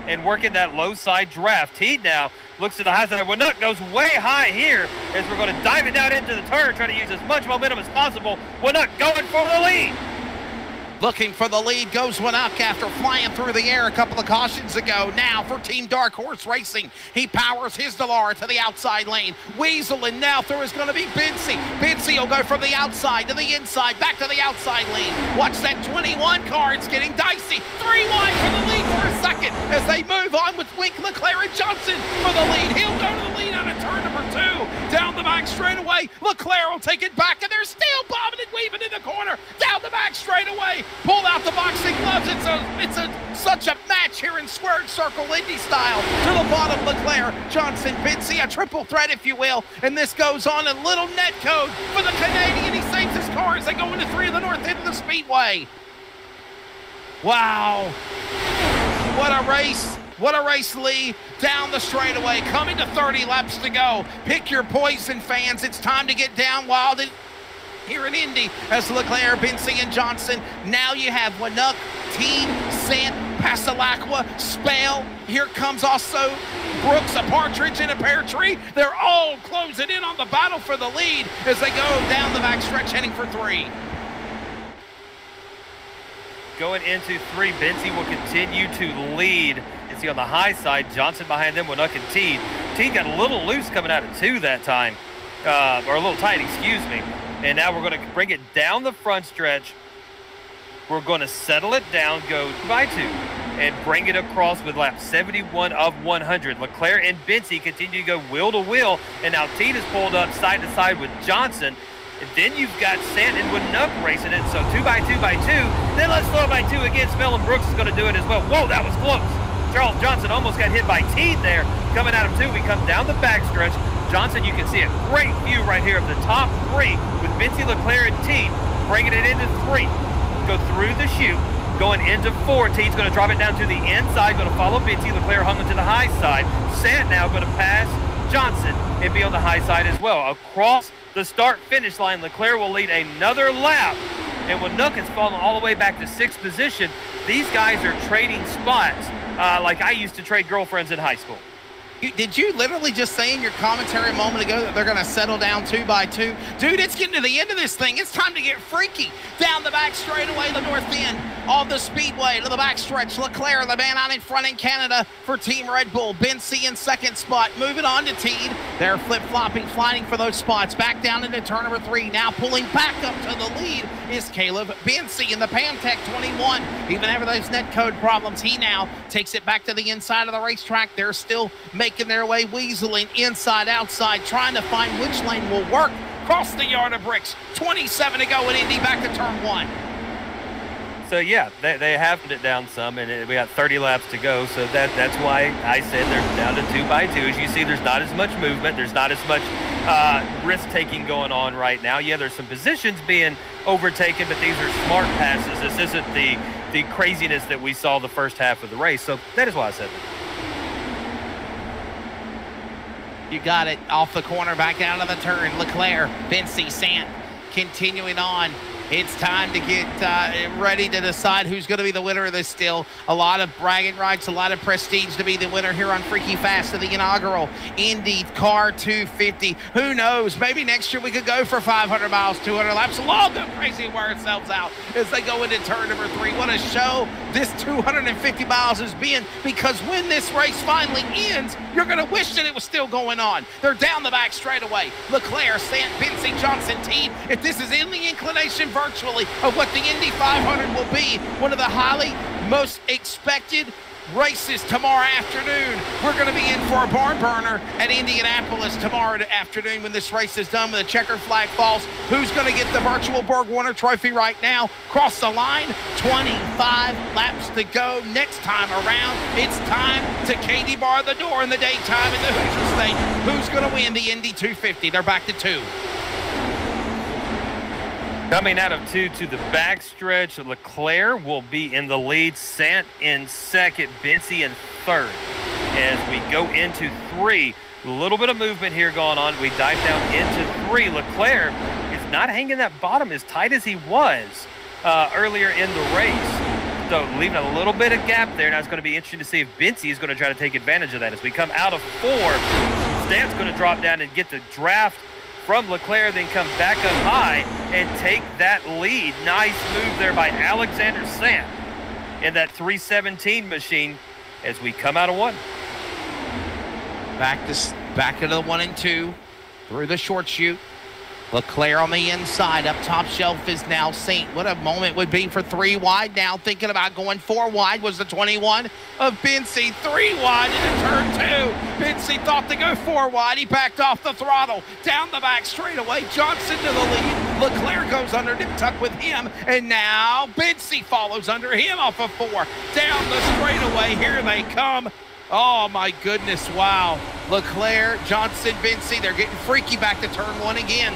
and working that low side draft. Teed now looks to the high side. Winuk goes way high here as we're going to dive it down into the turn, trying to use as much momentum as possible. Winuk going for the lead. Looking for the lead goes Winuk after flying through the air a couple of cautions ago. Now for Team Dark Horse Racing, he powers his Dallara to the outside lane. Weasel and now through is going to be Bincy. Bincy will go from the outside to the inside, back to the outside lane. Watch that 21 car, it's getting dicey. 3 wide for the lead for a second as they move on with Wink, Leclerc, and Johnson for the lead. He'll go to the lead out of turn number 2. Down the back straightaway, Leclerc will take it back, and they're still bobbing and weaving in the corner. Down the back straightaway. Pulled out the boxing gloves. It's such a match here in Squared Circle Indy style. To the bottom, Leclerc, Johnson, Bincy, a triple threat, if you will. And this goes on a little net code for the Canadian. He saves his car as they go into 3 of the north end of the speedway. Wow. What a race. What a race, Lee. Down the straightaway, coming to 30 laps to go. Pick your poison, fans. It's time to get down wild here in Indy as Leclerc, Bincy, and Johnson. Now you have Winuk, Teed, Sant, Passalacqua, Spale. Here comes also Brooks, a partridge in a pear tree. They're all closing in on the battle for the lead as they go down the back stretch heading for 3. Going into 3, Bincy will continue to lead. See on the high side, Johnson behind them, Winuk and Teed. Teed got a little loose coming out of 2 that time, or a little tight, excuse me. And now we're going to bring it down the front stretch. We're going to settle it down, go 2 by 2, and bring it across with lap 71 of 100. Leclerc and Bincy continue to go wheel to wheel, and now Teed is pulled up side to side with Johnson. And then you've got Sant and Winuk racing it, so 2 by 2 by 2. Then let's throw it by 2 again. Smell Brooks is going to do it as well. Whoa, that was close. Charles Johnson almost got hit by Teed there. Coming out of 2, we come down the backstretch. Johnson, you can see a great view right here of the top 3 with Bincy, Leclerc, and Teed. Bringing it into 3. Go through the chute. Going into 4. Teed's going to drop it down to the inside. Going to follow Bincy. Leclerc hung onto the high side. Sant now going to pass Johnson and be on the high side as well. Across the start-finish line, Leclerc will lead another lap. And Winuk has fallen all the way back to 6th position. These guys are trading spots like I used to trade girlfriends in high school. Did you literally just say in your commentary a moment ago that they're going to settle down 2 by 2? Dude, it's getting to the end of this thing. It's time to get freaky. Down the back straightaway, the north end of the speedway to the backstretch. Leclerc, the man out in front in Canada for Team Red Bull. Bensy in second spot. Moving on to Teed. They're flip-flopping, fighting for those spots. Back down into turn number 3. Now pulling back up to the lead is Caleb Bensy in the Pamtech 21. Even after those netcode problems, he now takes it back to the inside of the racetrack. They're still making their way, weaseling inside, outside, trying to find which lane will work. Cross the yard of bricks. 27 to go in Indy, back to turn 1. So yeah, they have it down some, and we got 30 laps to go. So that's why I said they're down to 2 by 2. As you see, there's not as much movement. There's not as much risk-taking going on right now. Yeah, there's some positions being overtaken, but these are smart passes. This isn't the craziness that we saw the first half of the race. So that is why I said that. You got it off the corner, back out of the turn. Leclerc, Bensy, Sant continuing on. It's time to get ready to decide who's going to be the winner of this still. A lot of bragging rights, a lot of prestige to be the winner here on Freaky Fast of the inaugural Indy Car 250. Who knows? Maybe next year we could go for 500 miles, 200 laps. We'll all go crazy and wear ourselves out as they go into turn number 3. What a show this 250 miles has been, because when this race finally ends, you're going to wish that it was still going on. They're down the back straightaway. Leclerc, Sant, Bensy, Johnson, Teed. If this is in the inclination virtually of what the Indy 500 will be, one of the highly most expected races tomorrow afternoon. We're going to be in for a barn burner at Indianapolis tomorrow afternoon when this race is done, when the checkered flag falls. Who's going to get the virtual Borg Warner Trophy right now? Cross the line, 25 laps to go. Next time around, it's time to Katie bar the door in the daytime in the Hoosier State. Who's going to win the Indy 250? They're back to 2. Coming out of 2 to the backstretch, Leclerc will be in the lead, Sant in second, Bensy in third. As we go into 3, a little bit of movement here going on. We dive down into 3. Leclerc is not hanging that bottom as tight as he was earlier in the race. So leaving a little bit of gap there. Now it's going to be interesting to see if Bensy is going to try to take advantage of that. As we come out of 4, Stant's going to drop down and get the draft from Leclerc, then come back up high and take that lead. Nice move there by Alexander Sant in that 317 machine as we come out of 1. Back into the 1 and 2 through the short chute. Leclerc on the inside. Up top shelf is now Sant. What a moment would be for 3 wide now. Thinking about going 4 wide was the 21 of Bensy. 3 wide into turn 2. Bensy thought to go 4 wide. He backed off the throttle. Down the back straightaway. Johnson to the lead. Leclerc goes under nip tuck with him. And now Bensy follows under him off of 4. Down the straightaway. Here they come. Oh, my goodness. Wow. Leclerc, Johnson, Bensy. They're getting freaky back to turn 1 again.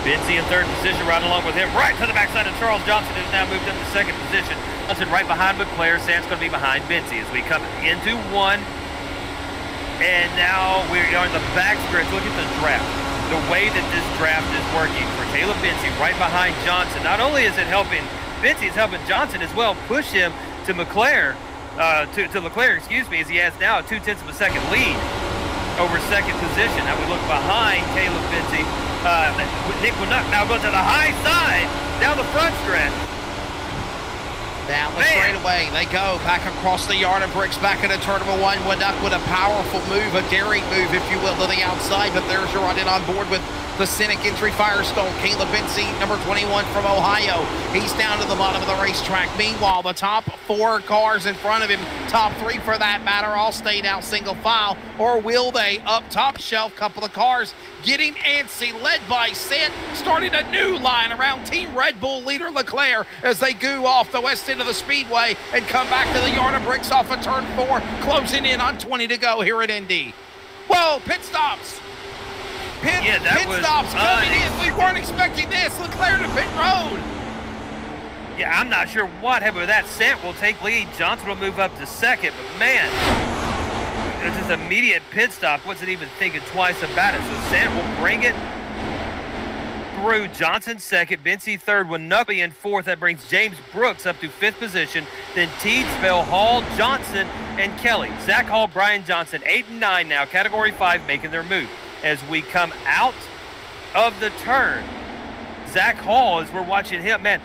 Bensy in third position, right along with him, right to the backside of Charles Johnson, who's now moved up to second position. Johnson right behind Leclerc. Sant's going to be behind Bensy as we come into 1. And now we are in the backstretch. Look at the draft. The way that this draft is working for Caleb Bensy right behind Johnson. Not only is it helping Bensy, it's helping Johnson as well push him to Leclerc, to Leclerc, as he has now a 0.2 of a second lead over second position. Now we look behind Caleb Bensy. Nick Winuk now goes to the high side, down the front stretch. Down the straightaway, they go back across the yard of bricks, back into turn number 1. Winuk with a powerful move, a daring move, if you will, to the outside. But there's your running on board with the Scenic Entry Firestone. Caleb Bensy, number 21 from Ohio. He's down to the bottom of the racetrack. Meanwhile, the top 4 cars in front of him, top 3 for that matter, all stay down single file. Or will they? Up top shelf, couple of cars getting antsy, led by Sant, starting a new line around Team Red Bull leader Leclerc as they goo off the west end of the speedway and come back to the yard of bricks off of turn 4, closing in on 20 to go here at Indy. Whoa, pit stops. Pit stops coming in. We weren't expecting this. Leclerc to pit road. Yeah, I'm not sure what happened with that. Sant will take lead. Johnson will move up to second, but man, it's this immediate pit stop. Wasn't even thinking twice about it. So Sant will bring it through. Johnson second, Benzie third, Winucka in fourth. That brings James Brooks up to fifth position. Then Teed, Spell, Hall, Johnson, and Kelly. Zach Hall, Brian Johnson, 8 and 9 now. Category 5 making their move. As we come out of the turn, Zach Hall, as we're watching him, man,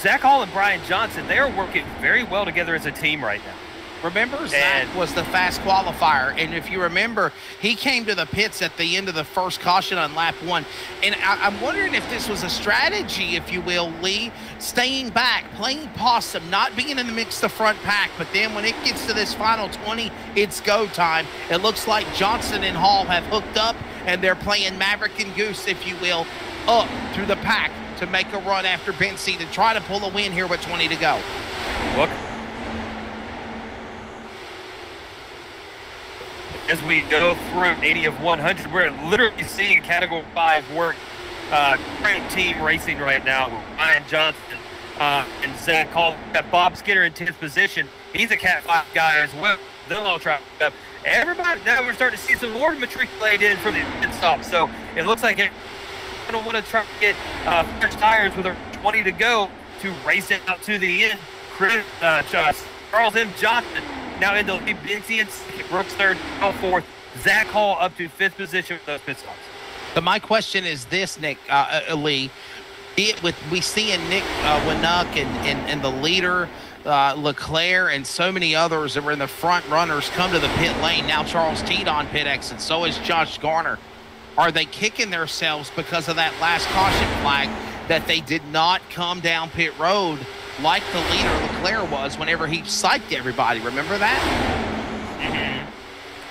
Zach Hall and Brian Johnson, they are working very well together as a team right now. Remember, Zach was the fast qualifier, and if you remember, he came to the pits at the end of the first caution on lap 1. And I'm wondering if this was a strategy, if you will, Lee, staying back, playing possum, not being in the mix the front pack, but then when it gets to this final 20, it's go time. It looks like Johnson and Hall have hooked up, and they're playing Maverick and Goose, if you will, up through the pack to make a run after Benzie to try to pull a win here with 20 to go. Look. As we go through 80 of 100, we're literally seeing Category 5 work. Great team racing right now. Ryan Johnson and Zach Hall. Got Bob Skinner in 10th position. He's a Cat 5 guy as well. They'll all try up. Everybody, now we're starting to see some more matriculate in from the pit stop. So it looks like they're going to want to try to get fresh tires with 20 to go to race it out to the end. Charles M. Johnson now into Benzie and Brooks third, Hall fourth, Zach Hall up to fifth position with those pit stops. So my question is this, Nick, Lee, we see in Nick Winuck and the leader, Leclerc, and so many others that were in the front runners come to the pit lane. Now Charles Teed on pit exit, so is Josh Garner. Are they kicking themselves because of that last caution flag that they did not come down pit road like the leader Leclerc was whenever he psyched everybody? Remember that?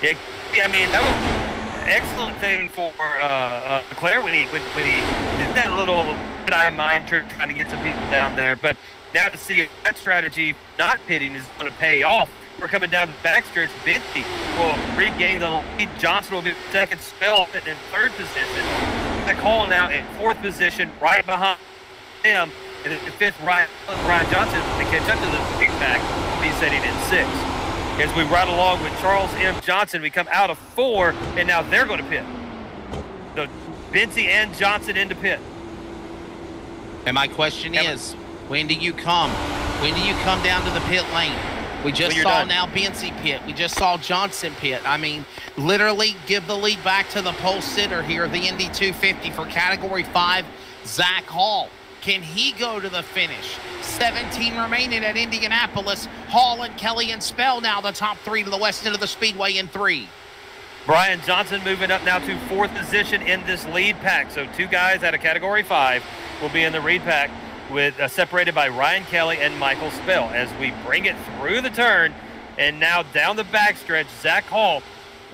Yeah, I mean, that was an excellent thing for Leclerc when he did that little mind trick trying to get some people down there. But now to see that strategy not pitting is going to pay off. We're coming down the backstretch. Benzie will regain the lead. Johnson will be second, Spell in third position. Zach Hall now in fourth position, right behind him. And then the fifth, Ryan Johnson, to catch up to the big pack, will be sitting in sixth. As we ride along with Charles M. Johnson, we come out of 4, and now they're going to pit. So Benzie and Johnson into pit. And my question is, when do you come? When do you come down to the pit lane? We just saw now Benzie pit. We just saw Johnson pit. I mean, literally give the lead back to the pole sitter here, the Indy 250 for Category 5, Zach Hall. Can he go to the finish? 17 remaining at Indianapolis. Hall and Kelly and Spell now the top 3 to the west end of the speedway in 3. Brian Johnson moving up now to 4th position in this lead pack. So 2 guys out of Category 5 will be in the lead pack with separated by Ryan Kelly and Michael Spell. As we bring it through the turn and now down the backstretch, Zach Hall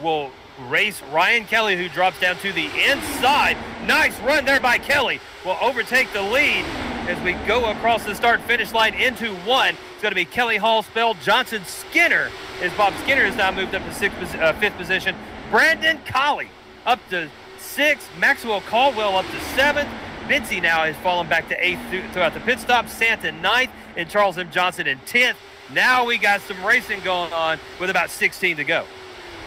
will race Ryan Kelly, who drops down to the inside. Nice run there by Kelly. Will overtake the lead as we go across the start-finish line into 1. It's going to be Kelly, Hall, Spell, Johnson, Skinner, as Bob Skinner has now moved up to 5th position. Brandon Colley up to 6th. Maxwell Caldwell up to 7th. Benzie now has fallen back to 8th throughout the pit stop. Santa 9th, and Charles M. Johnson in 10th. Now we got some racing going on with about 16 to go.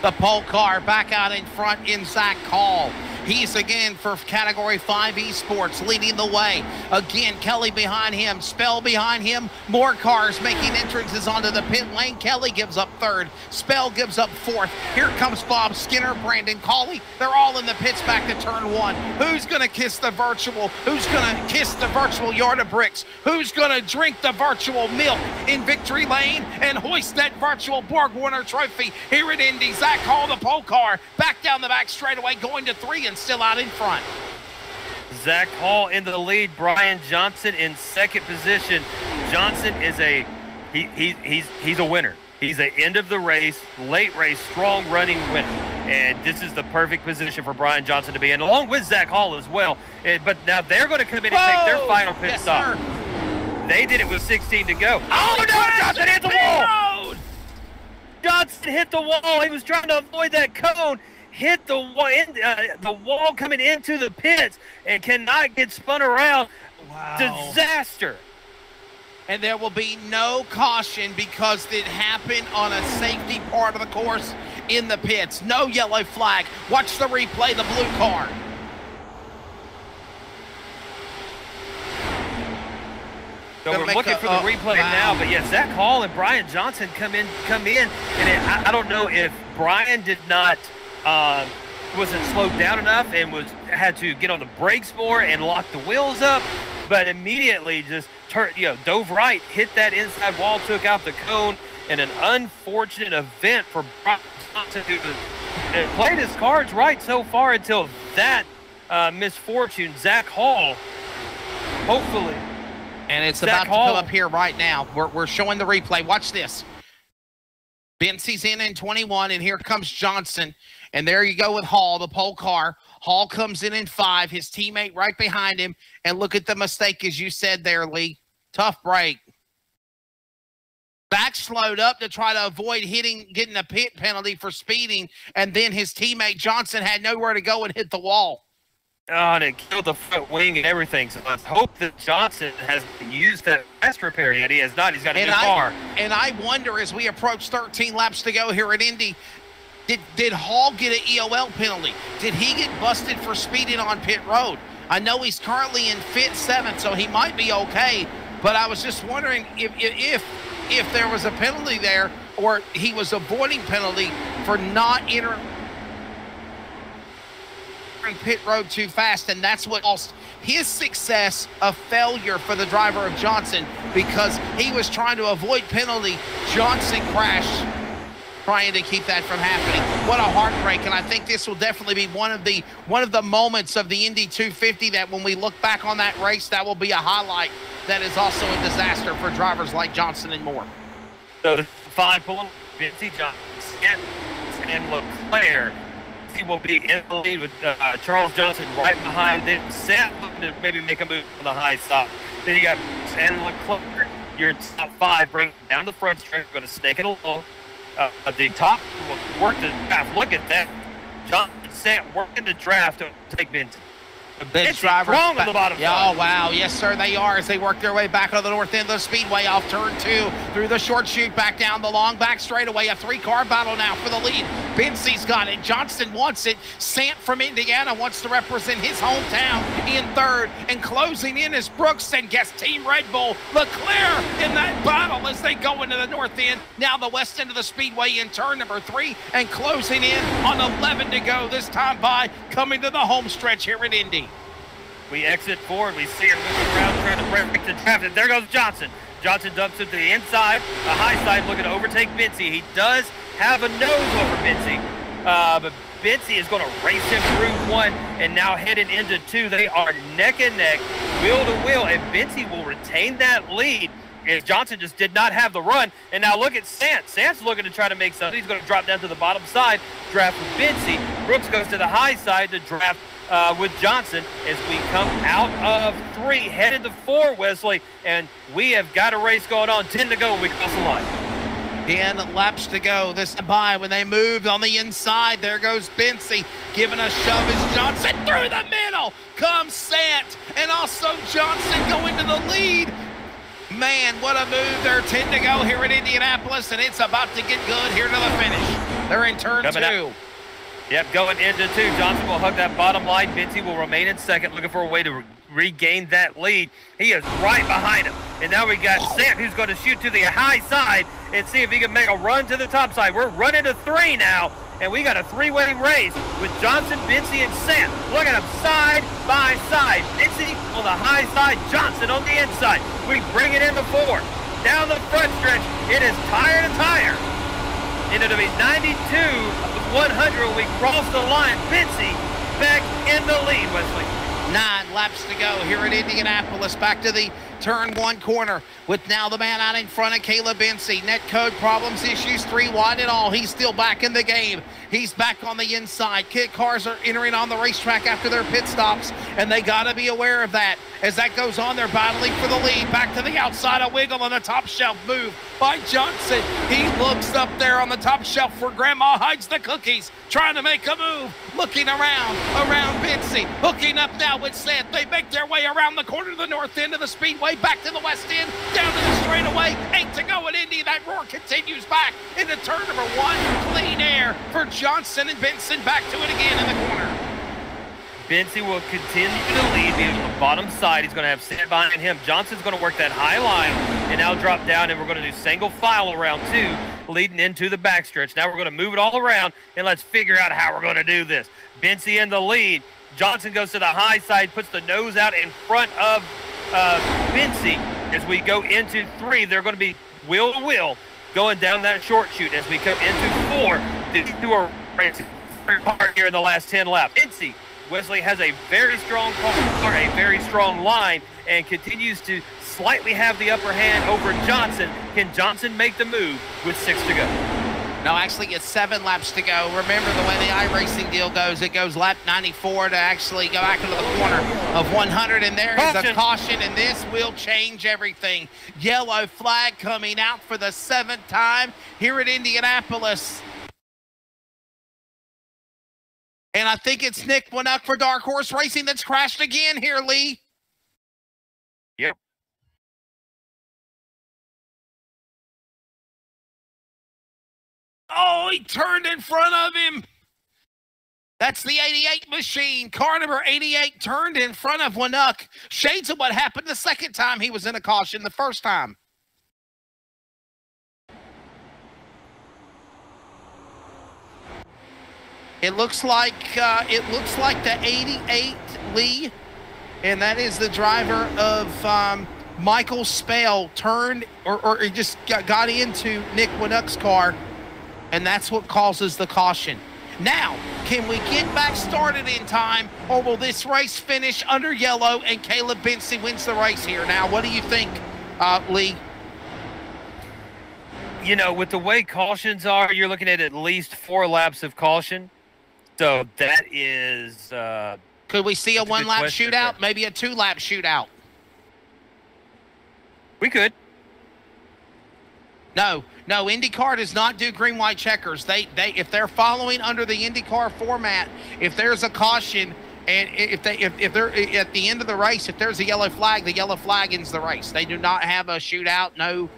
The pole car back out in front in Zach Hall. He's again for Category 5 Esports leading the way. Again, Kelly behind him, Spell behind him. More cars making entrances onto the pit lane. Kelly gives up 3rd. Spell gives up 4th. Here comes Bob Skinner, Brandon Colley. They're all in the pits back to turn 1. Who's going to kiss the virtual? Who's going to kiss the virtual yard of bricks? Who's going to drink the virtual milk in victory lane and hoist that virtual Borg Warner trophy here at Indy? Zach Hall, the pole car, back down the back straightaway, going to 3 and still out in front. Zach Hall into the lead. Brian Johnson in 2nd position. Johnson is he's a winner. He's an end of the race, late race, strong running winner. And this is the perfect position for Brian Johnson to be in, along with Zach Hall as well. But now they're going to come in and take their final pit stop. Sir. They did it with 16 to go. Oh, no, Johnson hit the wall! Johnson hit the wall. He was trying to avoid that cone. Hit the wall coming into the pits and cannot get spun around. Wow. Disaster. And there will be no caution because it happened on a safety part of the course in the pits. No yellow flag. Watch the replay, the blue car. So we're looking for the replay now, but yeah, Zach Hall and Brian Johnson come in, and I don't know if Brian did not wasn't slowed down enough and had to get on the brakes more and lock the wheels up, but immediately just dove right, hit that inside wall, took out the cone, and an unfortunate event for Brian Johnson, who played his cards right so far until that misfortune. Zach Hall, hopefully. And it's about to come up here right now. We're showing the replay. Watch this. Bensie's in 21, and here comes Johnson. And there you go with Hall, the pole car. Hall comes in 5, his teammate right behind him. And look at the mistake, as you said there, Lee. Tough break. Back slowed up to try to avoid getting a pit penalty for speeding. And then his teammate Johnson had nowhere to go and hit the wall. Oh, and it killed the front wing and everything. So let's hope that Johnson has used that fast repair yet. He has not. He's got a new car. And I wonder, as we approach 13 laps to go here at Indy, did Hall get an EOL penalty? Did he get busted for speeding on pit road? I know he's currently in fit 7, so he might be okay. But I was just wondering if there was a penalty there, or he was avoiding penalty for not entering pit road too fast, and that's what caused his success a failure for the driver of Johnson, because he was trying to avoid penalty. Johnson crashed trying to keep that from happening. What a heartbreak, and I think this will definitely be one of the moments of the Indy 250 that when we look back on that race, that will be a highlight that is also a disaster for drivers like Johnson and more. So the 5 pulling Bensie Johnson and Leclerc. He will be in the lead with Charles Johnson right behind them. Seth looking to maybe make a move on the high stop. Then you got and Leclerc. Your top 5 bring down the front stretch. Going to snake it along. The top will work the draft. Look at that. Johnson Seth working the draft to take Benson. The bench driver on the bottom side. Oh, wow. Yes, sir, they are, as they work their way back on the north end of the speedway off turn 2 through the short chute back down the long back straightaway. A 3-car battle now for the lead. Bensie's got it. Johnson wants it. Sant from Indiana wants to represent his hometown in 3rd. And closing in is Brooks and guess Team Red Bull. Leclerc in that battle as they go into the north end. Now the west end of the speedway in turn number 3. And closing in on 11 to go this time by, coming to the home stretch here at Indy. We exit forward. We see him moving around trying to break the traffic. There goes Johnson. Johnson dumps it to the inside, the high side, looking to overtake Bensie. He does have a nose over Bensie, but Bensie is going to race him through 1 and now heading into 2. They are neck and neck, wheel to wheel, and Bensie will retain that lead. As Johnson just did not have the run. And now look at Sant. Sant's looking to try to make something. He's going to drop down to the bottom side, draft with Bensie. Brooks goes to the high side to draft with Johnson as we come out of 3, headed to 4, Wesley, and we have got a race going on. 10 to go when we cross the line. 10 laps to go. This by when they moved on the inside. There goes Bensie giving a shove as Johnson through the middle. Comes Sant, and also Johnson going to the lead. Man, what a move. They're 10 to go here at Indianapolis, and it's about to get good here to the finish. They're in turn 2. Yep, going into 2. Johnson will hug that bottom line. Bensie will remain in 2nd, looking for a way to regain that lead. He is right behind him. And now we got Sant, who's going to shoot to the high side and see if he can make a run to the top side. We're running to 3 now, and we got a 3-way race with Johnson, Bensie, and Sant. Look at them side by side. Bensie on the high side, Johnson on the inside. We bring it into 4. Down the front stretch, it is tire to tire. And it'll be 92 of 100 when we cross the line. Bensie back in the lead, Wesley. 9 laps to go here at Indianapolis. Back to the turn 1 corner with now the man out in front of Caleb Bensie. Net code problems, issues, 3 wide and all. He's still back in the game. He's back on the inside. Kit cars are entering on the racetrack after their pit stops, and they got to be aware of that. As that goes on, they're battling for the lead. Back to the outside, a wiggle on the top shelf move by Johnson. He looks up there on the top shelf where Grandma hides the cookies, trying to make a move, looking around Bensie, hooking up now with Sant. They make their way around the corner to the north end of the speedway, back to the west end, down to the straightaway. 8 to go at Indy. That roar continues back into turn number 1. Clean air for Johnson and Benson. Back to it again in the corner. Benzie will continue to lead, be on the bottom side. He's going to have Sand behind him. Johnson's going to work that high line and now drop down, and we're going to do single file around 2, leading into the backstretch. Now we're going to move it all around, and let's figure out how we're going to do this. Benzie in the lead. Johnson goes to the high side, puts the nose out in front of Benzie. As we go into 3, they're going to be wheel to wheel going down that short chute. As we come into 4, these two are racing very hard here in the last 10 laps. Benzie, Wesley has a very strong car, a very strong line, and continues to slightly have the upper hand over Johnson. Can Johnson make the move with 6 to go? No, actually it's 7 laps to go. Remember the way the iRacing deal goes, it goes lap 94 to actually go back into the corner of 100, and there is a caution, and this will change everything. Yellow flag coming out for the 7th time here at Indianapolis. And I think it's Nick Winock for Dark Horse Racing that's crashed again here, Lee. Yep. Oh, he turned in front of him. That's the 88 machine. Car number 88 turned in front of Winock. Shades of what happened the second time he was in a caution the first time. It looks like the 88 Lee, and that is the driver of Michael Spale turned or just got into Nick Winock's car, and that's what causes the caution. Now, can we get back started in time, or will this race finish under yellow and Caleb Benzie wins the race here? Now, what do you think, Lee? You know, with the way cautions are, you're looking at least 4 laps of caution. So that is... could we see a 1-lap shootout? There. Maybe a 2-lap shootout? We could. No, IndyCar does not do green-white checkers. They if they're following under the IndyCar format, if there's a caution and if they're at the end of the race, if there's a yellow flag, the yellow flag ends the race. They do not have a shootout, no,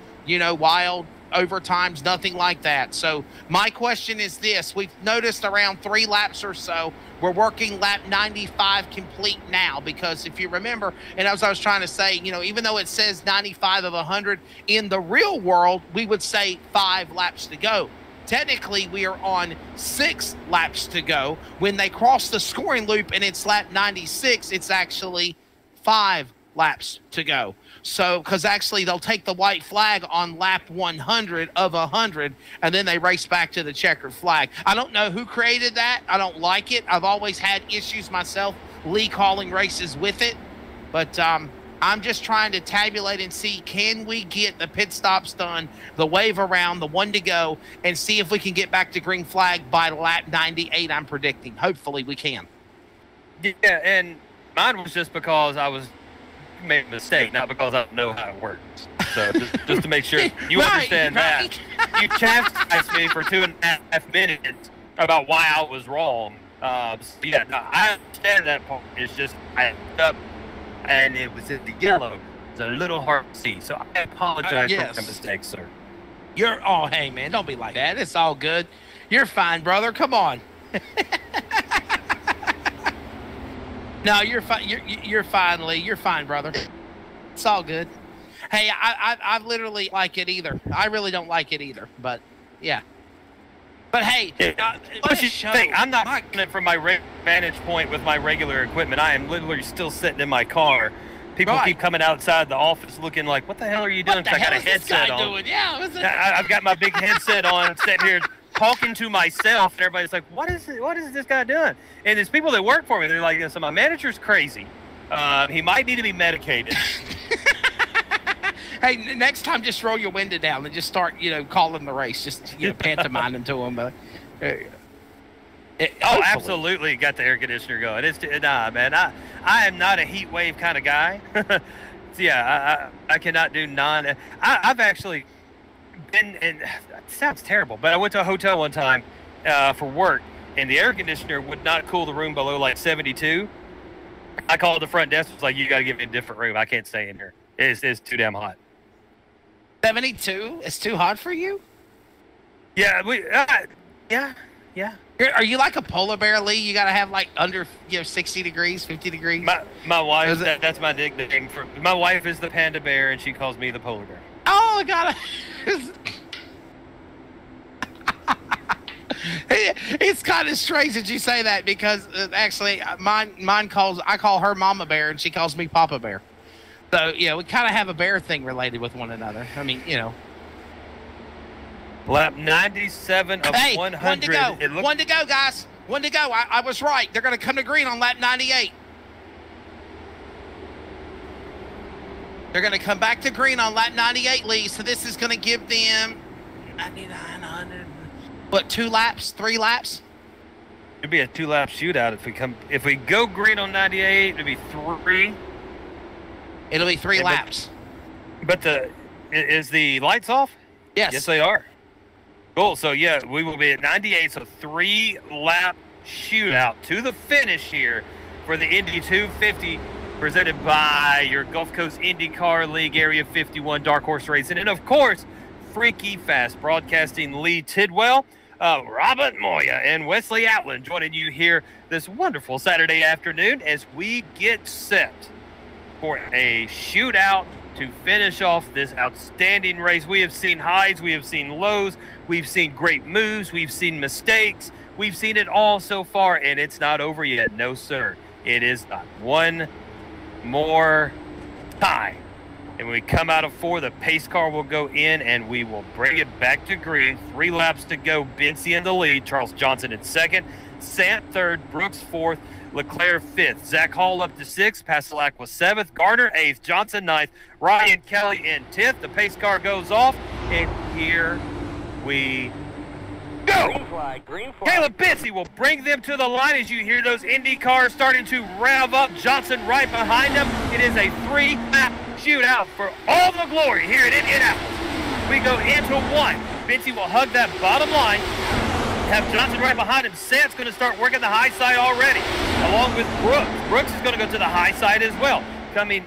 wild overtimes, nothing like that. So my question is this: we've noticed around 3 laps or so, we're working lap 95 complete now, because if you remember, and as I was trying to say, even though it says 95 of 100, in the real world, we would say 5 laps to go. Technically, we are on 6 laps to go. When they cross the scoring loop and it's lap 96, it's actually 5 laps to go. So, because actually they'll take the white flag on lap 100 of 100, and then they race back to the checkered flag. I don't know who created that. I don't like it. I've always had issues myself, Lee, calling races with it. But I'm just trying to tabulate and see, can we get the pit stops done, the wave around, the 1 to go, and see if we can get back to green flag by lap 98, I'm predicting. Hopefully we can. Yeah, and mine was just because I was made a mistake, not because I don't know how it works. So just to make sure you understand that. You chastised me for 2.5 minutes about why I was wrong. So yeah, no, I understand that part. It's just I ended up and it was in the yellow. It's a little hard to see. So I apologize for my mistake, sir. Hey man, don't be like that. It's all good. You're fine, brother. Come on. No, you're fine. You're fine, Lee. You're fine, brother. It's all good. Hey, I literally like it either. I really don't like it either. But yeah. But hey, I'm not coming it from my vantage point with my regular equipment. I am literally still sitting in my car. People keep coming outside the office looking like, "What the hell are you doing?" So I got a headset on. Doing? Yeah, I've got my big headset on, sitting here talking to myself, and everybody's like, what is this guy doing? And there's people that work for me, they're like, so my manager's crazy. He might need to be medicated. Hey, next time just roll your window down and just start, calling the race. Just, pantomiming to him. Absolutely got the air conditioner going. Man, I am not a heat wave kind of guy. So yeah, I cannot do I've actually been in, it sounds terrible, but I went to a hotel one time for work, and the air conditioner would not cool the room below like 72. I called the front desk, was like, you got to give me a different room. I can't stay in here. It's too damn hot. 72? It's too hot for you? Yeah, Yeah. Are you like a polar bear, Lee? You got to have like under 60 degrees, 50 degrees? My wife, that's my nickname. My wife is the panda bear, and she calls me the polar bear. Oh, I got it. It's kind of strange that you say that because actually I call her Mama Bear and she calls me Papa Bear. So, yeah, we kind of have a bear thing related with one another. I mean, you know. Lap 97 of 100. One to go. One to go, guys. One to go. I was right. They're going to come to green on lap 98. They're going to come back to green on lap 98, Lee. So this is going to give them 9,900. What, 2 laps? 3 laps? It'd be a 2-lap shootout if we go green on 98. It'd be 3. It'll be 3 laps. But is the lights off? Yes. Yes, they are. Cool. So yeah, we will be at 98. So 3-lap shootout to the finish here for the Indy 250, presented by your Gulf Coast IndyCar League Area 51 Dark Horse Racing, and of course, Freaky Fast Broadcasting. Lee Tidwell, Robert Moya, and Wesley Outland joining you here this wonderful Saturday afternoon as we get set for a shootout to finish off this outstanding race. We have seen highs, we have seen lows, we've seen great moves, we've seen mistakes, we've seen it all so far, and it's not over yet. No, sir. It is not. One more time. And when we come out of 4, the pace car will go in, and we will bring it back to green. 3 laps to go. Bensy in the lead. Charles Johnson in second. Sant third. Brooks fourth. Leclerc fifth. Zach Hall up to 6th. Pastelak was 7th. Garner 8th. Johnson 9th. Ryan Kelly in 10th. The pace car goes off, and here we go. Green flag. Caleb Bensy will bring them to the line as you hear those Indy cars starting to rev up. Johnson right behind them. It is a 3-lap shootout for all the glory here at Indianapolis. We go into 1. Bensy will hug that bottom line. Have Johnson right behind him. Sant's going to start working the high side already, along with Brooks. Brooks is going to go to the high side as well. Coming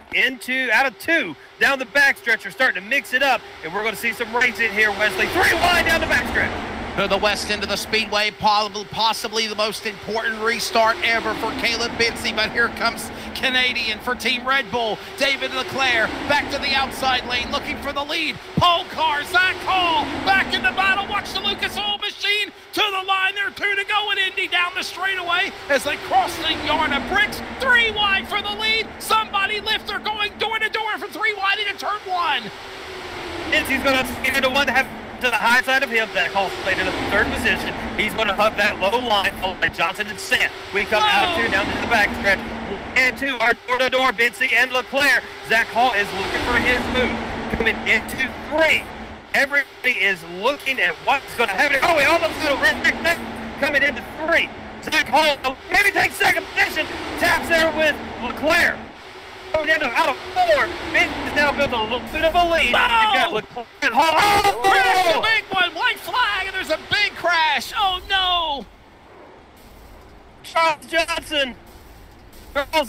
out of 2, down the backstretch, are starting to mix it up, and we're going to see some racing here, Wesley. 3 wide down the backstretch. To the west end of the speedway, possibly the most important restart ever for Caleb Bensy, but here comes Canadian for Team Red Bull, David Leclerc, back to the outside lane, looking for the lead. Pole car, Zach Hall, back in the battle. Watch the Lucas Oil machine to the line. There are 2 to go, and Indy down the straightaway as they cross the yard of bricks. 3 wide for the lead. Somebody lift. They're going door to door from 3 wide into turn 1. Bensy's going to get into 1 to have to the high side of him. That Hall's played in the 3rd position. He's going to hug that low line followed by Johnson and Sant. We come out of 2 down to the backstretch. And 2 are door-to-door, Bensy and Leclerc. Zach Hall is looking for his move. Coming into 3. Everybody is looking at what's going to happen. Oh, we almost got a red flag. Coming into 3. Zach Hall maybe takes 2nd position. Taps there with Leclerc. Out of 4, Bensy is now built a little bit of a lead. You've got Leclerc and Hall. There's a big one. White flag, and there's a big crash. Oh, no. Charles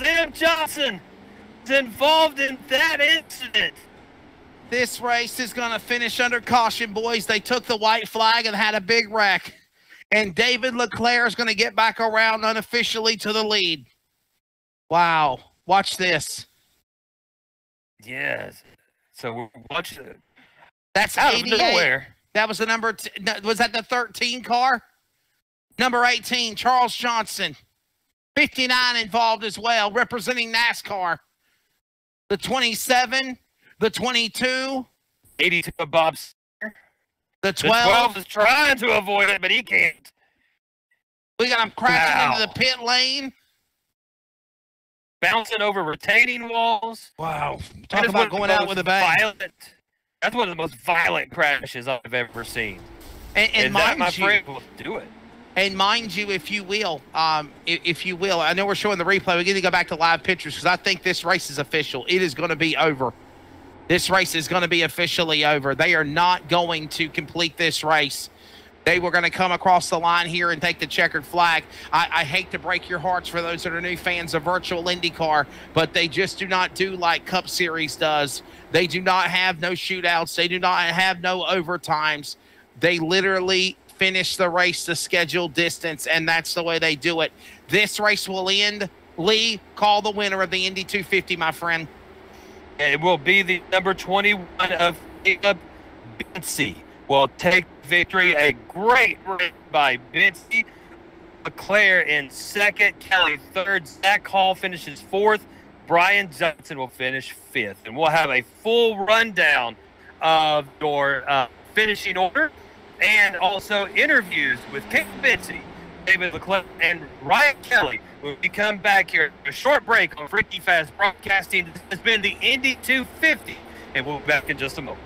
M. Johnson is involved in that incident. This race is going to finish under caution, boys. They took the white flag and had a big wreck. And David Leclerc is going to get back around unofficially to the lead. Wow. Watch this. Yes. So watch it. That's Out 88. of nowhere. That was the number. Was that the 13 car? Number 18, Charles Johnson. 59 involved as well, representing NASCAR. The 27, the 22. 82 of Bob Seger. The 12. The 12 is trying to avoid it, but he can't. We got him crashing Wow. into the pit lane. Bouncing over retaining walls. Wow. That Talk is about one of the going out most with a bang. That's one of the most violent crashes I've ever seen. And that, mind my you, friend, will do it. and mind you, if you will, I know we're showing the replay. We need to go back to live pictures because I think this race is official. It is going to be over. This race is going to be officially over. They are not going to complete this race. They were going to come across the line here and take the checkered flag. I hate to break your hearts for those that are new fans of virtual IndyCar, but they just do not do like Cup Series does. They do not have no shootouts. They do not have no overtimes. They literally finish the race the scheduled distance, and that's the way they do it. This race will end. Lee, call the winner of the Indy 250, my friend. It will be the number 21 of Caleb Bensey. Will take victory. A great race by Bensey. Leclerc in second, Kelly third, Zach Hall finishes fourth, Brian Johnson will finish fifth. And we'll have a full rundown of your finishing order and also interviews with Caleb Bensey, David Leclerc, and Ryan Kelly when we come back here. A short break on Freaky Fast Broadcasting. This has been the Indy 250, and we'll be back in just a moment.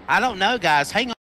I don't know, guys. Hang on.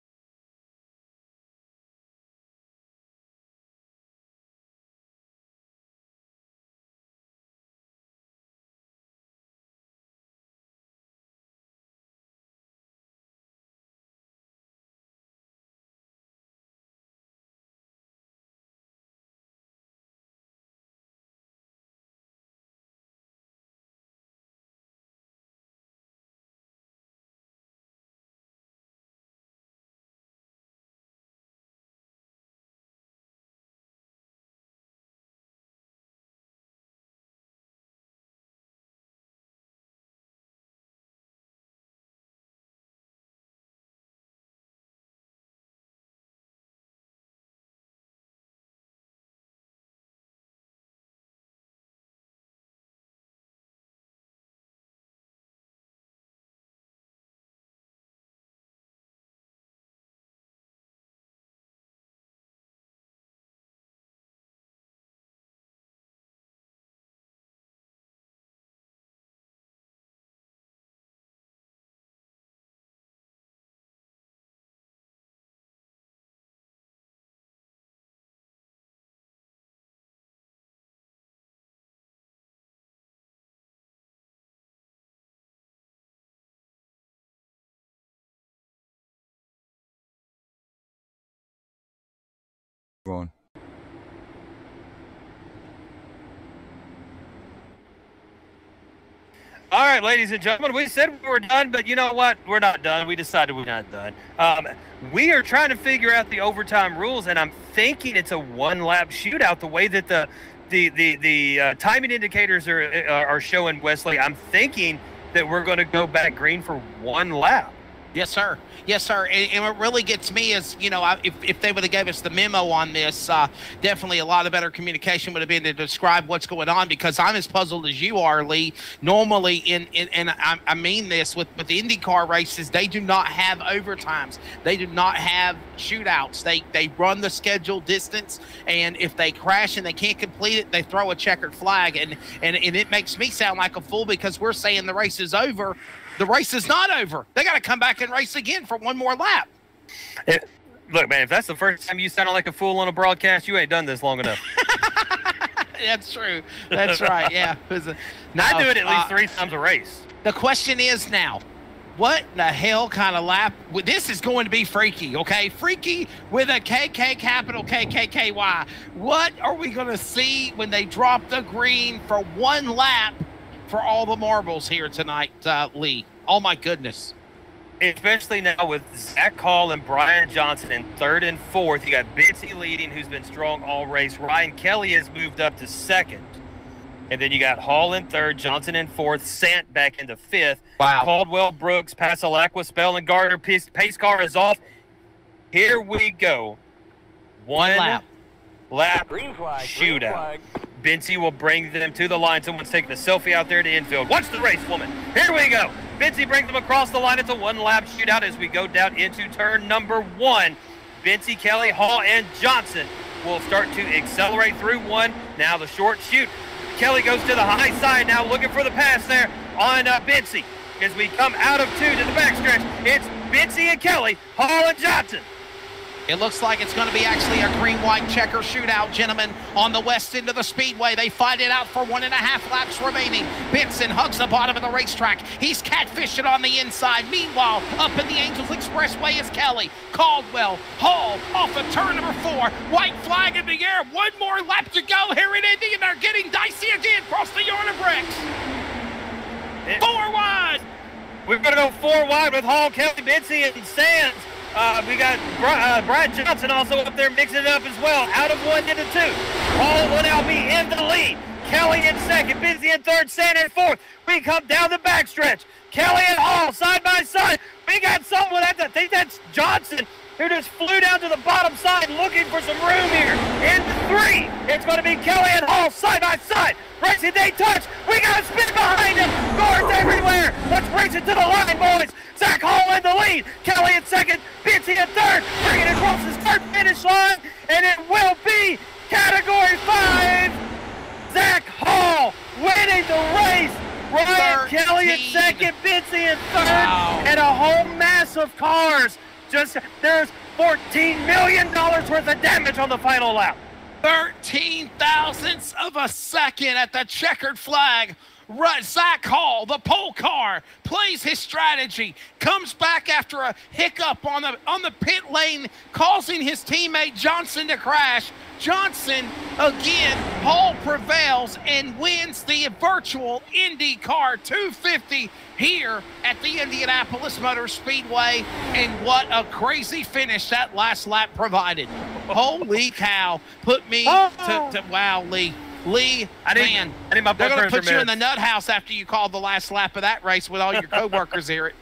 On. All right, ladies and gentlemen, we said we were done, but you know what? We're not done. We decided we're not done. We are trying to figure out the overtime rules, and I'm thinking it's a one-lap shootout. The way that the timing indicators are showing, Wesley, I'm thinking that we're going to go back green for one lap. Yes, sir. Yes, sir. And what really gets me is, you know, if they would have gave us the memo on this, definitely a lot of better communication would have been to describe what's going on, because I'm as puzzled as you are, Lee. Normally, and I mean this, with the IndyCar races, they do not have overtimes. They do not have shootouts. They run the scheduled distance, and if they crash and they can't complete it, they throw a checkered flag. And it makes me sound like a fool, because we're saying the race is over. The race is not over. They got to come back and race again for one more lap. Look, man, if that's the first time you sounded like a fool on a broadcast, you ain't done this long enough. That's true. That's right, yeah. I do it at least 3 times a race. The question is now, what the hell kind of lap? This is going to be freaky, okay? Freaky with a KK, capital KKKY. What are we going to see when they drop the green for one lap for all the marbles here tonight, Lee? Oh, my goodness. Especially now with Zach Hall and Brian Johnson in third and fourth. You got Bensey leading, who's been strong all race. Ryan Kelly has moved up to second. And then you got Hall in third, Johnson in fourth, Sant back into fifth. Wow. Caldwell, Brooks, Pasalacqua, Spell, and Gardner. Pace car is off. Here we go. One lap shootout. Bensey will bring them to the line. Someone's taking a selfie out there to infield. Watch the race, woman. Here we go. Bensey brings them across the line. It's a one-lap shootout as we go down into turn number 1. Bensey, Kelly, Hall, and Johnson will start to accelerate through one. Now the short shoot. Kelly goes to the high side now, looking for the pass there on Bensey. As we come out of 2 to the backstretch, it's Bensey and Kelly, Hall and Johnson. It looks like it's going to be actually a green-white checker shootout, gentlemen, on the west end of the speedway. They fight it out for 1.5 laps remaining. Benson hugs the bottom of the racetrack. He's catfishing on the inside. Meanwhile, up in the Angels Expressway is Kelly. Caldwell, Hall off of turn number 4. White flag in the air. One more lap to go here in Indy, and they're getting dicey again across the yard of bricks. 4 wide. We're going to go 4 wide with Hall, Kelly, Bensey, and Sands. We got Brad Johnson also up there mixing it up as well. Out of 1 into 2. Hall will now be in the lead. Kelly in second, Busy in third, Santa in fourth. We come down the backstretch. Kelly and Hall side by side. We got someone I think that's Johnson, who just flew down to the bottom side looking for some room here. In 3, it's going to be Kelly and Hall side by side. Racing, they touch. We got a spin behind him. Guards everywhere. Let's race it to the line, boys. Zach Hall in the lead. Kelly in second. Bitsy in third. Bringing it across the start finish line. And it will be Category 5. Zach Hall winning the race. Ryan Kelly in second. Bitsy in third. Wow. And a whole mass of cars. There's $14 million worth of damage on the final lap. 13 thousandths of a second at the checkered flag. Zach Hall, the pole car, plays his strategy, comes back after a hiccup on the pit lane, causing his teammate Johnson to crash. Johnson, again, Hall prevails and wins the virtual IndyCar 250 here at the Indianapolis Motor Speedway. And what a crazy finish that last lap provided. Holy cow. Put me to wow, Lee. Lee, I need my they're going to put you in the minutes. nut house after you called the last lap of that race with all your co-workers here.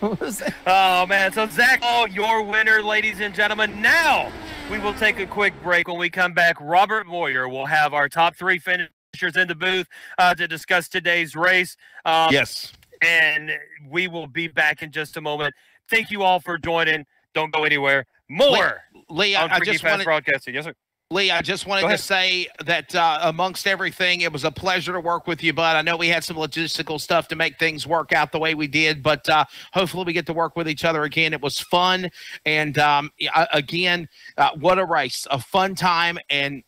Oh, man. So, Zach Hall, your winner, ladies and gentlemen. Now, we will take a quick break. When we come back, Robert Moyer will have our top 3 finishers in the booth to discuss today's race. Yes. And we will be back in just a moment. Thank you all for joining. Don't go anywhere. More Lee, on I Freaky just Fast wanted... Broadcasting. Yes, sir. Lee, I just wanted to say that amongst everything, it was a pleasure to work with you, bud. I know we had some logistical stuff to make things work out the way we did, but hopefully we get to work with each other again. It was fun. And again, what a race, a fun time. And,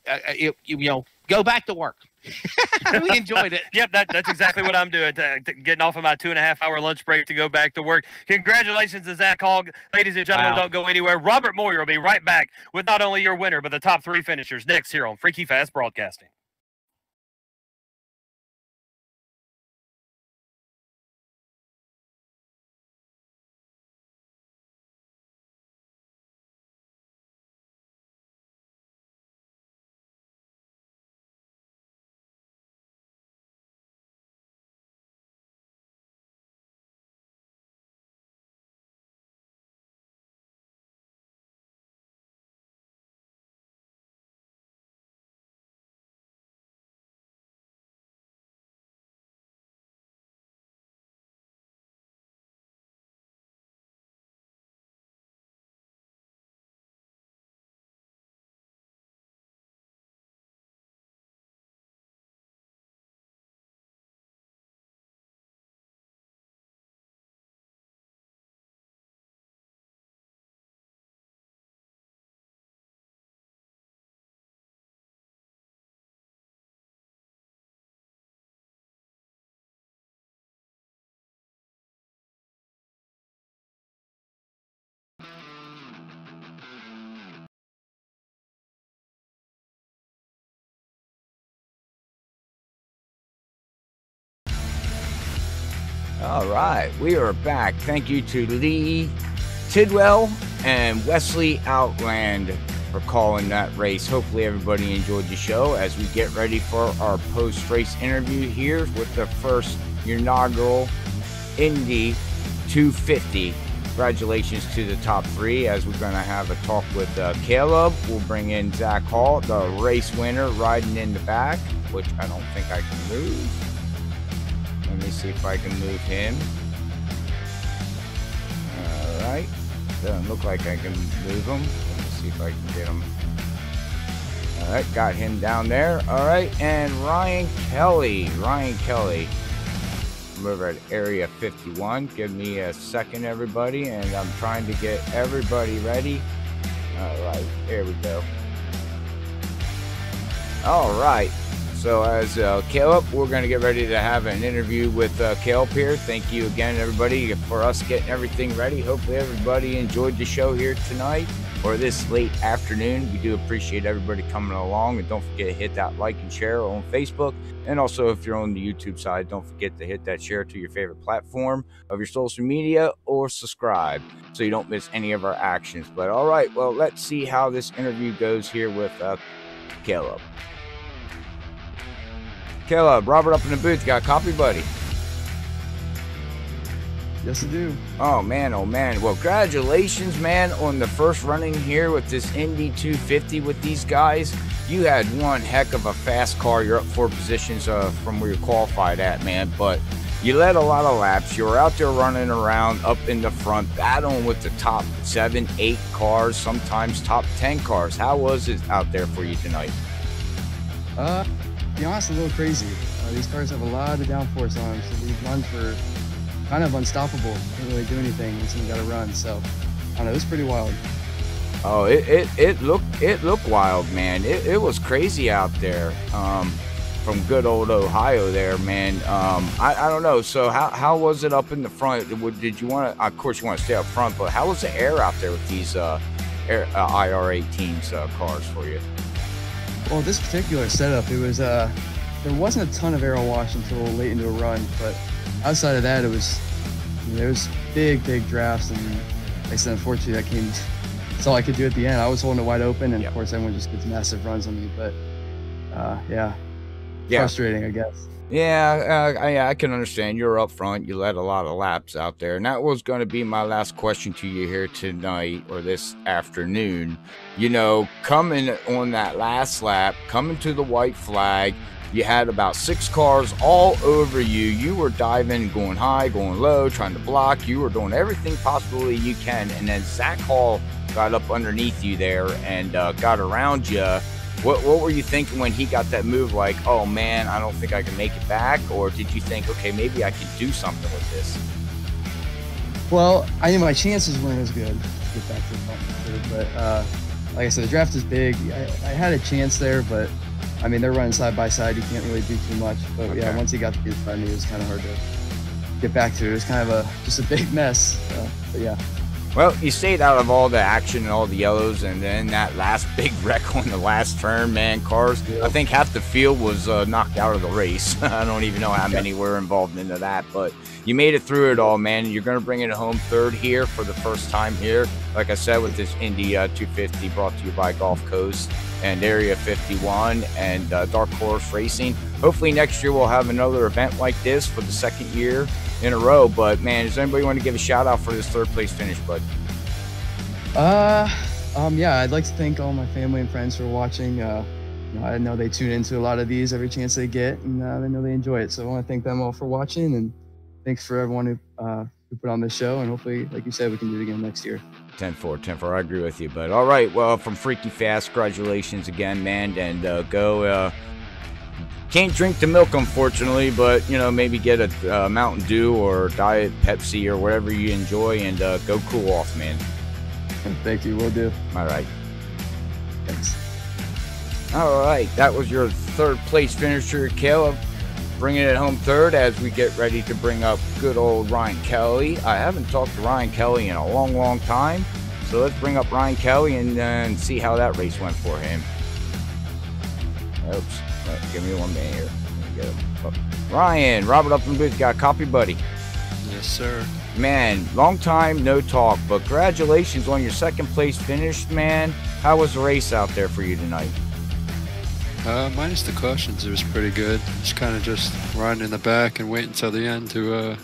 go back to work. We enjoyed it. Yep, that's exactly what I'm doing. Getting off of my 2.5-hour lunch break to go back to work. Congratulations to Zach Hall. Ladies and gentlemen, Don't go anywhere. Robert Moyer will be right back with not only your winner, but the top 3 finishers next here on Freaky Fast Broadcasting. All right, we are back. Thank you to Lee Tidwell and Wesley Outland for calling that race. Hopefully everybody enjoyed the show as we get ready for our post-race interview here with the first inaugural Indy 250. Congratulations to the top 3 as we're going to have a talk with Caleb. We'll bring in Zach Hall, the race winner, riding in the back, which I don't think I can move. Let me see if I can move him. All right. Doesn't look like I can move him. Let me see if I can get him. All right. Got him down there. All right. And Ryan Kelly. I'm over at Area 51. Give me a second, everybody. And I'm trying to get everybody ready. All right. There we go. All right. So as Caleb, we're going to get ready to have an interview with Caleb here. Thank you again, everybody, for us getting everything ready. Hopefully everybody enjoyed the show here tonight. or this late afternoon. We do appreciate everybody coming along, and don't forget to hit that like and share on Facebook. And also, if you're on the YouTube side, don't forget to hit that share to your favorite platform of your social media, or subscribe so you don't miss any of our actions. But all right, well, let's see how this interview goes here with Caleb. Caleb, Robert up in the booth. Got a copy, buddy? Yes, I do. Oh, man. Well, congratulations, man, on the first running here with this Indy 250 with these guys. You had one heck of a fast car. You're up 4 positions from where you qualified at, man. But you led a lot of laps. You were out there running around up in the front, battling with the top 7, 8 cars, sometimes top 10 cars. How was it out there for you tonight? To be honest, a little crazy. These cars have a lot of downforce on them, so these runs were kind of unstoppable. Couldn't really do anything when someone got a run. So I don't know, it was pretty wild. Oh, it looked wild, man. It was crazy out there. From good old Ohio there, man. I don't know. So how was it up in the front? Did you want to? Of course, you want to stay up front, but how was the air out there with these IR18s cars for you? Well, this particular setup, it was there wasn't a ton of aero wash until late into a run, but outside of that, there was big drafts, and like I said, unfortunately, that's all I could do at the end. I was holding it wide open, and of course, everyone just gets massive runs on me. But yeah, frustrating, I guess. Yeah, I can understand. You're up front. You led a lot of laps out there. And that was going to be my last question to you here tonight, or this afternoon. You know, coming on that last lap, coming to the white flag, you had about 6 cars all over you. You were diving, going high, going low, trying to block. You were doing everything possibly you can. And then Zach Hall got up underneath you there and got around you. What were you thinking when he got that move, like, oh, man, I don't think I can make it back? Or did you think, okay, maybe I can do something with this? Well, I knew my chances weren't as good to get back to the front. But like I said, the draft is big. I had a chance there, but, I mean, they're running side by side. You can't really do too much. But, okay. Yeah, once he got to be in front of me, it was kind of hard to get back to. It was kind of just a big mess. But, yeah. Well, you stayed out of all the action and all the yellows, and then that last big wreck on the last turn, man, cars, I think half the field was knocked out of the race. I don't even know how many were involved into that, but you made it through it all, man. You're going to bring it home third here for the first time here, like I said, with this Indy 250 brought to you by Gulf Coast and Area 51 and Dark Horse Racing. Hopefully next year we'll have another event like this for the 2nd year in a row. But man, does anybody want to give a shout out for this 3rd place finish, bud? Yeah, I'd like to thank all my family and friends for watching. I know they tune into a lot of these every chance they get, and I know they enjoy it. So I want to thank them all for watching, and thanks for everyone who put on this show. And hopefully, like you said, we can do it again next year. 10-4. I agree with you. But all right, well, from Freaky Fast, congratulations again, man, and go. Can't drink the milk, unfortunately, but, you know, maybe get a Mountain Dew or Diet Pepsi or whatever you enjoy, and go cool off, man. Thank you. Will do. All right. Thanks. All right. That was your 3rd place finisher, Caleb, bringing it home 3rd as we get ready to bring up good old Ryan Kelly. I haven't talked to Ryan Kelly in a long time, so let's bring up Ryan Kelly and see how that race went for him. Oops. Give me 1 minute here. Get him. Ryan, Robert up in the booth, got a copy, buddy? Yes, sir. Man, long time no talk, but congratulations on your 2nd place finish, man. How was the race out there for you tonight? Minus the cautions, it was pretty good. Just riding in the back and waiting until the end to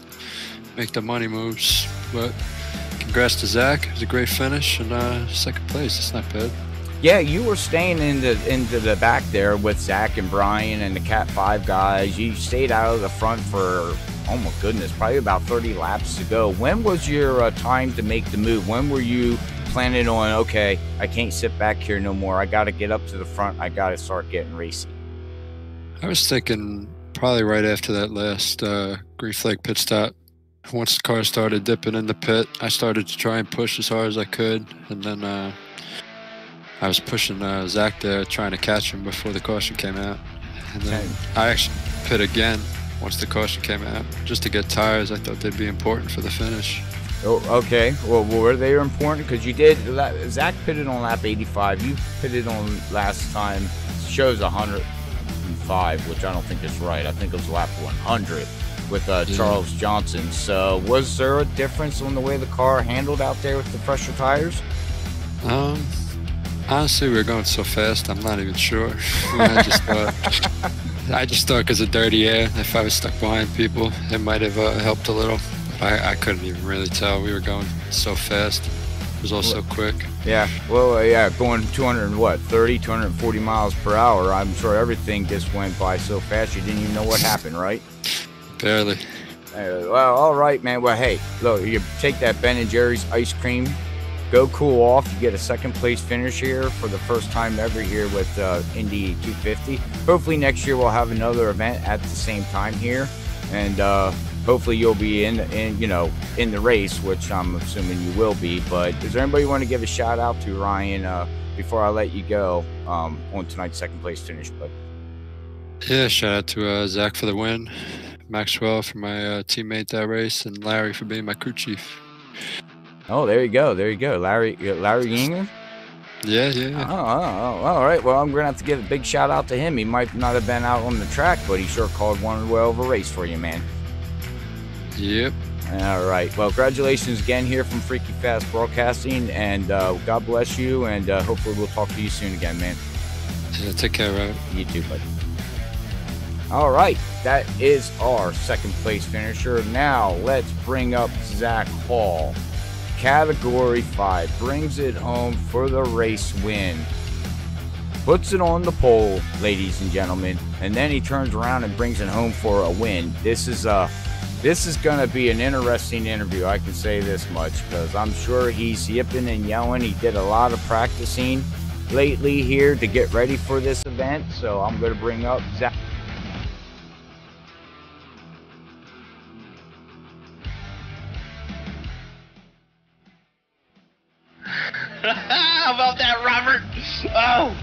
make the money moves. But congrats to Zach. It was a great finish, and 2nd place. It's not bad. Yeah, you were staying into the back there with Zach and Brian and the Cat 5 guys. You stayed out of the front for, oh my goodness, probably about 30 laps to go. When was your time to make the move? When were you planning on, okay, I can't sit back here no more. I got to get up to the front. I got to start getting racy? I was thinking probably right after that last green flag pit stop. Once the car started dipping in the pit, I started to try and push as hard as I could, and then I was pushing Zach there, trying to catch him before the caution came out. And then I actually pit again once the caution came out, just to get tires. I thought they'd be important for the finish. Oh, okay. Well, were they important? Because you did. Zach pitted on lap 85. You pitted on last time. Shows 105, which I don't think is right. I think it was lap 100 with Charles Johnson. So was there a difference on the way the car handled out there with the fresher tires? Honestly, we were going so fast, I'm not even sure. I just thought because of dirty air, if I was stuck behind people, it might have helped a little. I couldn't even really tell. We were going so fast. It was all so quick. Yeah. Well, yeah, going 240 miles per hour. I'm sure everything just went by so fast you didn't even know what happened, right? Barely. Well, all right, man. Well, hey, look, you take that Ben & Jerry's ice cream, go cool off. You get a second place finish here for the first time ever here with Indy 250. Hopefully next year we'll have another event at the same time here, and hopefully you'll be in the race, which I'm assuming you will be. But is there anybody you want to give a shout out to, Ryan, before I let you go on tonight's second place finish? But yeah, shout out to Zach for the win, Maxwell for my teammate that race, and Larry for being my crew chief. Oh, there you go. Larry Yinger? Yeah. Oh, all right. Well, I'm going to have to give a big shout out to him. He might not have been out on the track, but he sure called one well of a race for you, man. Yep. All right. Well, congratulations again here from Freaky Fast Broadcasting, and God bless you, and hopefully we'll talk to you soon again, man. Yeah, take care, Ryan. You too, buddy. All right. That is our second place finisher. Now let's bring up Zach Hall. Category 5, brings it home for the race win. Puts it on the pole, ladies and gentlemen, and then he turns around and brings it home for a win. This is going to be an interesting interview, I can say this much, because I'm sure he's yipping and yelling. He did a lot of practicing lately here to get ready for this event, so I'm going to bring up Zach. How about that, Robert? Oh!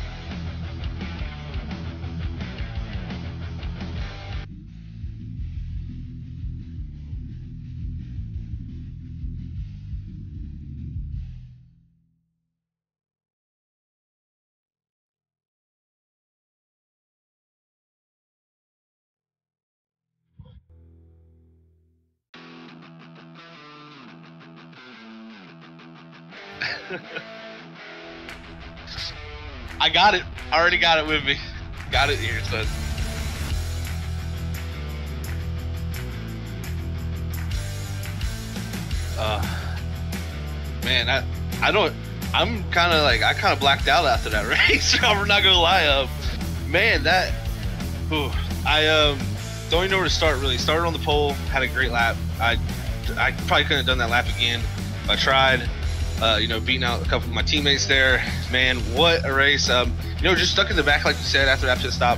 I got it. I already got it with me. Got it here, son. Man, I'm kind of blacked out after that race. I'm not gonna lie. Man, I don't even know where to start. Really, started on the pole, had a great lap. I probably couldn't have done that lap again. I tried. Beating out a couple of my teammates there. Man, what a race. Just stuck in the back, like you said, after that pit stop,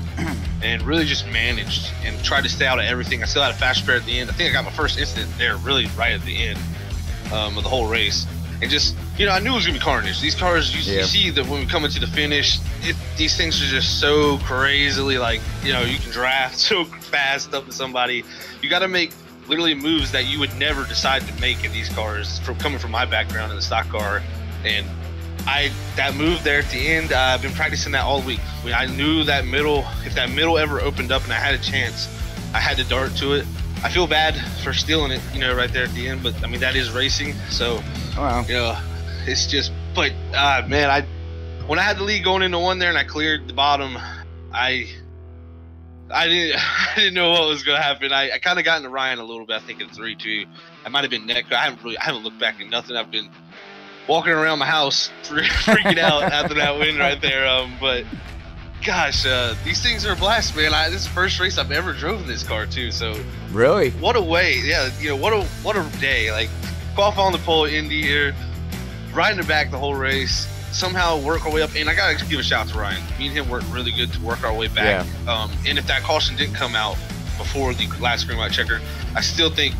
and really just managed and tried to stay out of everything. I still had a fast spare at the end. I think I got my first incident there really right at the end of the whole race. And just, I knew it was going to be carnage. These cars, you see that when we come into the finish, these things are just so crazily, you can draft so fast up to somebody. You got to make literally moves that you would never decide to make in these cars, coming from my background in the stock car. And that move there at the end, I've been practicing that all week. I knew that middle, if that middle ever opened up and I had a chance, I had to dart to it. I feel bad for stealing it, right there at the end, but I mean, that is racing. So, it's just, but man, when I had the lead going into one there and I cleared the bottom, I didn't know what was gonna happen. I kind of got into Ryan a little bit. I think in 3-2, I might have been neck. I haven't looked back at nothing. I've been walking around my house freaking out after that win right there. But gosh, these things are a blast, man. This is the first race I've ever driven this car too. So really, what a way! Yeah, what a day. Like, qualify on the pole at Indy here, riding the back the whole race. Somehow work our way up, and I gotta give a shout out to Ryan. Me and him worked really good to work our way back. Yeah. And if that caution didn't come out before the last green light checker, I still think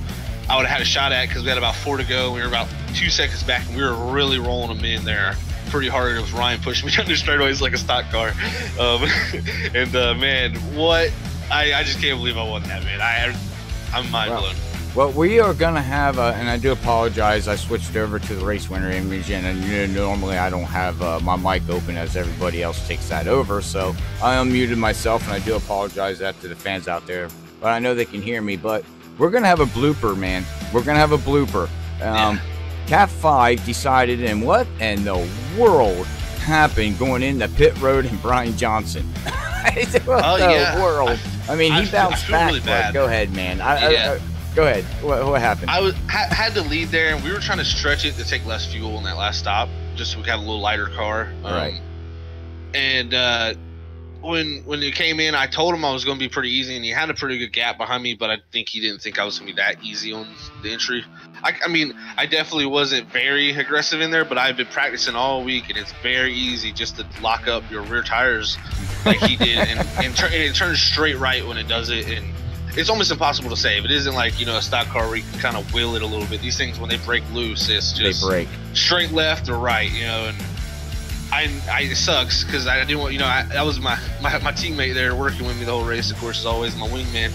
I would have had a shot at it, because we had about 4 to go. We were about 2 seconds back, and we were really rolling them in there pretty hard. It was Ryan pushing me down the straightaways like a stock car. Man, what I just can't believe I won that, man. I'm mind blown. Well, we are going to have, and I do apologize, I switched over to the race winner image, and normally I don't have my mic open as everybody else takes that over, so I unmuted myself, and I do apologize that to the fans out there, but I know they can hear me. But we're going to have a blooper, man. We're going to have a blooper. Cat 5 decided, and what in the world happened going into pit road and Brian Johnson? What the world? I mean, he bounced back. Really bad. Go ahead, man. Go ahead. What happened? I had to lead there, and we were trying to stretch it to take less fuel in that last stop, just so we could have a little lighter car. Right. And when he came in, I told him I was going to be pretty easy, and he had a pretty good gap behind me, but I think he didn't think I was going to be that easy on the entry. I mean, I definitely wasn't very aggressive in there, but I've been practicing all week, and it's very easy just to lock up your rear tires like he did, and it turns straight right when it does it, and it's almost impossible to save. It isn't like, a stock car where you can kind of will it a little bit. These things, when they break loose, it's just straight left or right, and it sucks because I didn't want, that was my teammate there working with me the whole race, of course, is always my wingman.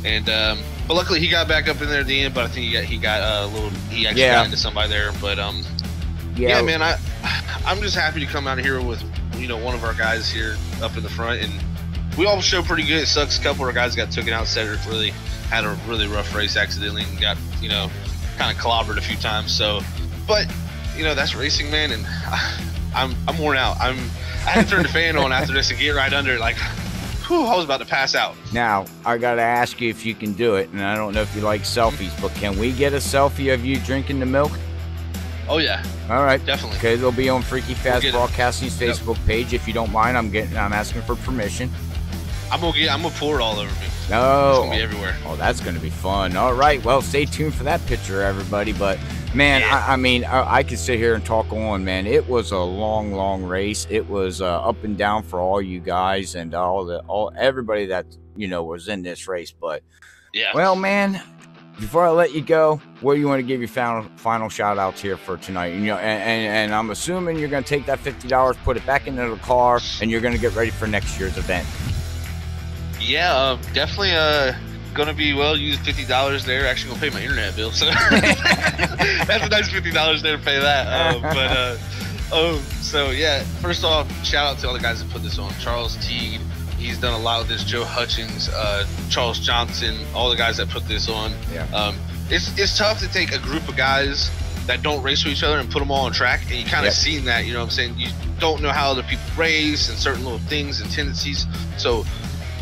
And but luckily he got back up in there at the end, but I think he actually got into somebody there. But yeah, man, I'm just happy to come out here with one of our guys here up in the front, and we all show pretty good. It sucks a couple of our guys got taken out. Cedric really had a really rough race accidentally and got kind of clobbered a few times. So, but that's racing, man, and I'm worn out. I had to turn the fan on after this and get right under it, like. Whew, I was about to pass out. Now, I got to ask you if you can do it, and I don't know if you like selfies, but can we get a selfie of you drinking the milk? Oh, yeah. All right. Definitely. Okay, they'll be on Freaky Fast Broadcasting's Facebook page. If you don't mind, I'm asking for permission. I'm gonna pour it all over me. No. It's gonna be everywhere. Oh, that's gonna be fun. All right. Well, stay tuned for that picture, everybody. But man, yeah. I could sit here and talk on, man. It was a long race. It was up and down for all you guys and everybody that was in this race. But yeah. Well, man, before I let you go, what do you want to give your final shout outs here for tonight? And I'm assuming you're gonna take that $50, put it back into the car, and you're gonna get ready for next year's event. Yeah, definitely gonna be used $50 there. Actually gonna pay my internet bill, so that's a nice $50 there to pay that. So yeah, first off, shout out to all the guys that put this on. Charles Teague, he's done a lot with this. Joe Hutchins, Charles Johnson, all the guys that put this on. Yeah. It's tough to take a group of guys that don't race with each other and put them all on track, and you kind of seen that. You know what I'm saying? You don't know how other people race and certain little things and tendencies. So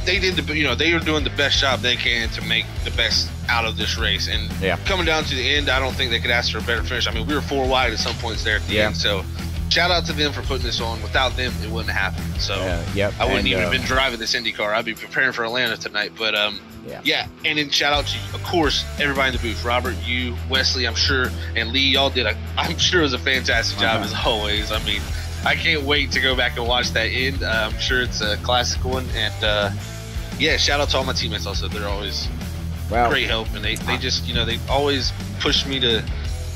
they did they were doing the best job they can to make the best out of this race. And coming down to the end, I don't think they could ask for a better finish. I mean, we were 4 wide at some points there at the end. So shout out to them for putting this on. Without them, it wouldn't have happened. So I wouldn't even have been driving this Indy car. I'd be preparing for Atlanta tonight. But and then shout out to, of course, everybody in the booth. Robert, you, Wesley, I'm sure, and Lee, y'all did I'm sure it was a fantastic job as always. I mean, I can't wait to go back and watch that end. I'm sure it's a classic one. And shout out to all my teammates also. They're always great help, and they just they always push me to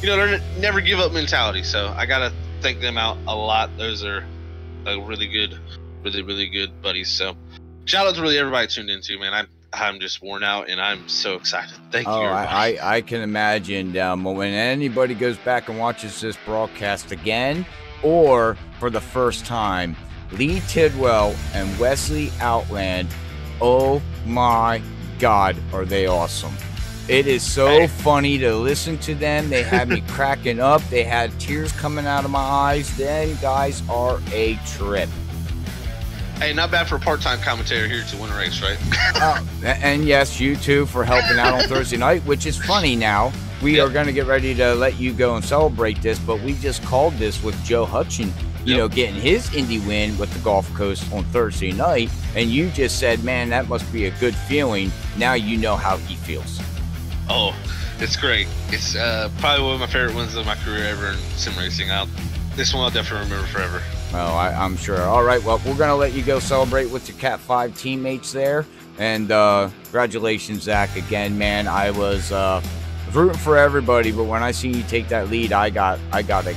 they're never give up mentality. So I gotta thank them out a lot. Those are really good buddies. So shout out to really everybody tuned in too, man. I'm just worn out and I'm so excited. Thank you. I can imagine when anybody goes back and watches this broadcast again or for the first time, Lee Tidwell and Wesley Outland, oh my God, are they awesome. It is so funny to listen to them. They had me cracking up. They had tears coming out of my eyes. Them guys are a trip. Hey, not bad for a part-time commentator here to win a race, right? And yes, you too for helping out on Thursday night, which is funny now. We are going to get ready to let you go and celebrate this, but we just called this with Joe Hutchins, getting his Indy win with the Gulf Coast on Thursday night, and you just said, man, that must be a good feeling. Now you know how he feels. Oh, it's great. It's probably one of my favorite wins of my career ever in sim racing. This one I'll definitely remember forever. Oh, I'm sure. All right, well, we're going to let you go celebrate with your Cat 5 teammates there. And congratulations, Zach, again, man. I was rooting for everybody, but when I seen you take that lead, I got happy.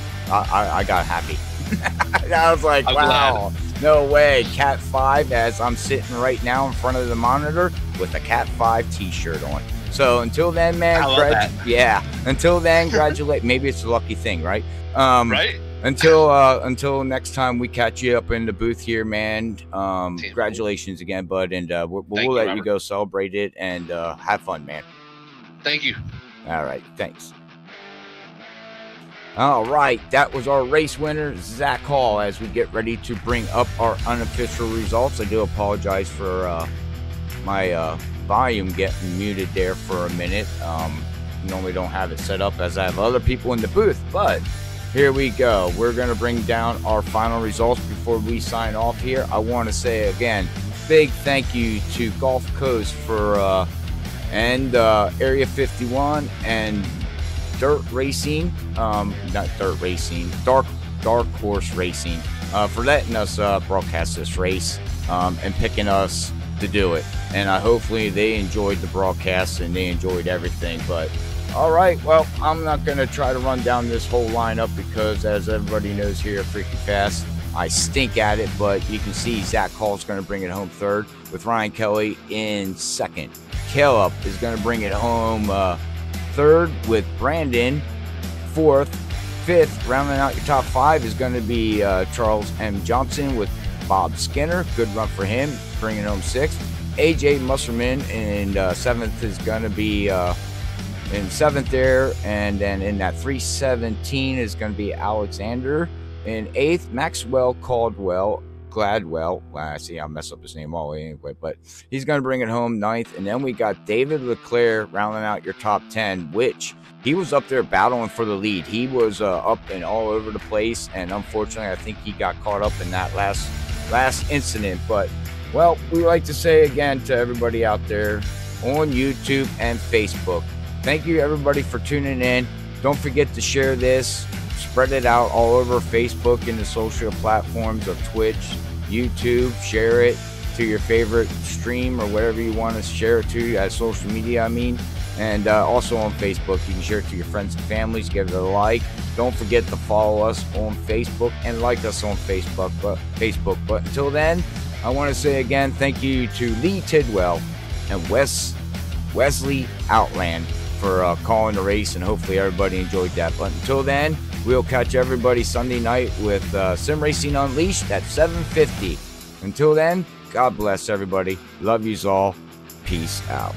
I was like, wow, no way. Cat 5, as I'm sitting right now in front of the monitor, with a Cat 5 t-shirt on. So until then, man, I love that. yeah. Until then, congratulate. Maybe it's a lucky thing, right? Right? Until next time we catch you up in the booth here, man. Congratulations again, bud, and we'll let you go celebrate it and have fun, man. Thank you. All right, thanks. All right, that was our race winner, Zach Hall. As we get ready to bring up our unofficial results, I do apologize for my volume getting muted there for a minute. Normally don't have it set up as I have other people in the booth, but here we go. We're going to bring down our final results before we sign off here. I want to say again, big thank you to Gulf Coast for and Area 51 and Dark Horse Racing for letting us broadcast this race and picking us to do it. And hopefully they enjoyed the broadcast and they enjoyed everything. But all right, well, I'm not going to try to run down this whole lineup because, as everybody knows here at Freaky Fast, I stink at it. But you can see Zach Hall's going to bring it home third with Ryan Kelly in second. Caleb is going to bring it home third with Brandon fourth. Fifth, rounding out your top five, is going to be Charles M. Johnson with Bob Skinner. Good run for him, bringing home sixth. AJ Musserman in seventh is going to be in seventh there, and then in that 317 is going to be Alexander. In eighth, Maxwell Gladwell. I see I'll mess up his name all anyway, but he's going to bring it home ninth. And then we got David Leclerc rounding out your top 10, which he was up there battling for the lead. He was up and all over the place, and unfortunately, I think he got caught up in that last incident. But, well, we like to say again to everybody out there on YouTube and Facebook, thank you, everybody, for tuning in. Don't forget to share this. Spread it out all over Facebook and the social platforms of Twitch, YouTube. Share it to your favorite stream or whatever you want to share it to as social media, And also on Facebook, you can share it to your friends and families. Give it a like. Don't forget to follow us on Facebook and like us on Facebook. But until then, I want to say again, thank you to Lee Tidwell and Wesley Outland for calling the race, and hopefully everybody enjoyed that. But until then, we'll catch everybody Sunday night with Sim Racing Unleashed at 7:50. Until then, God bless everybody. Love yous all. Peace out.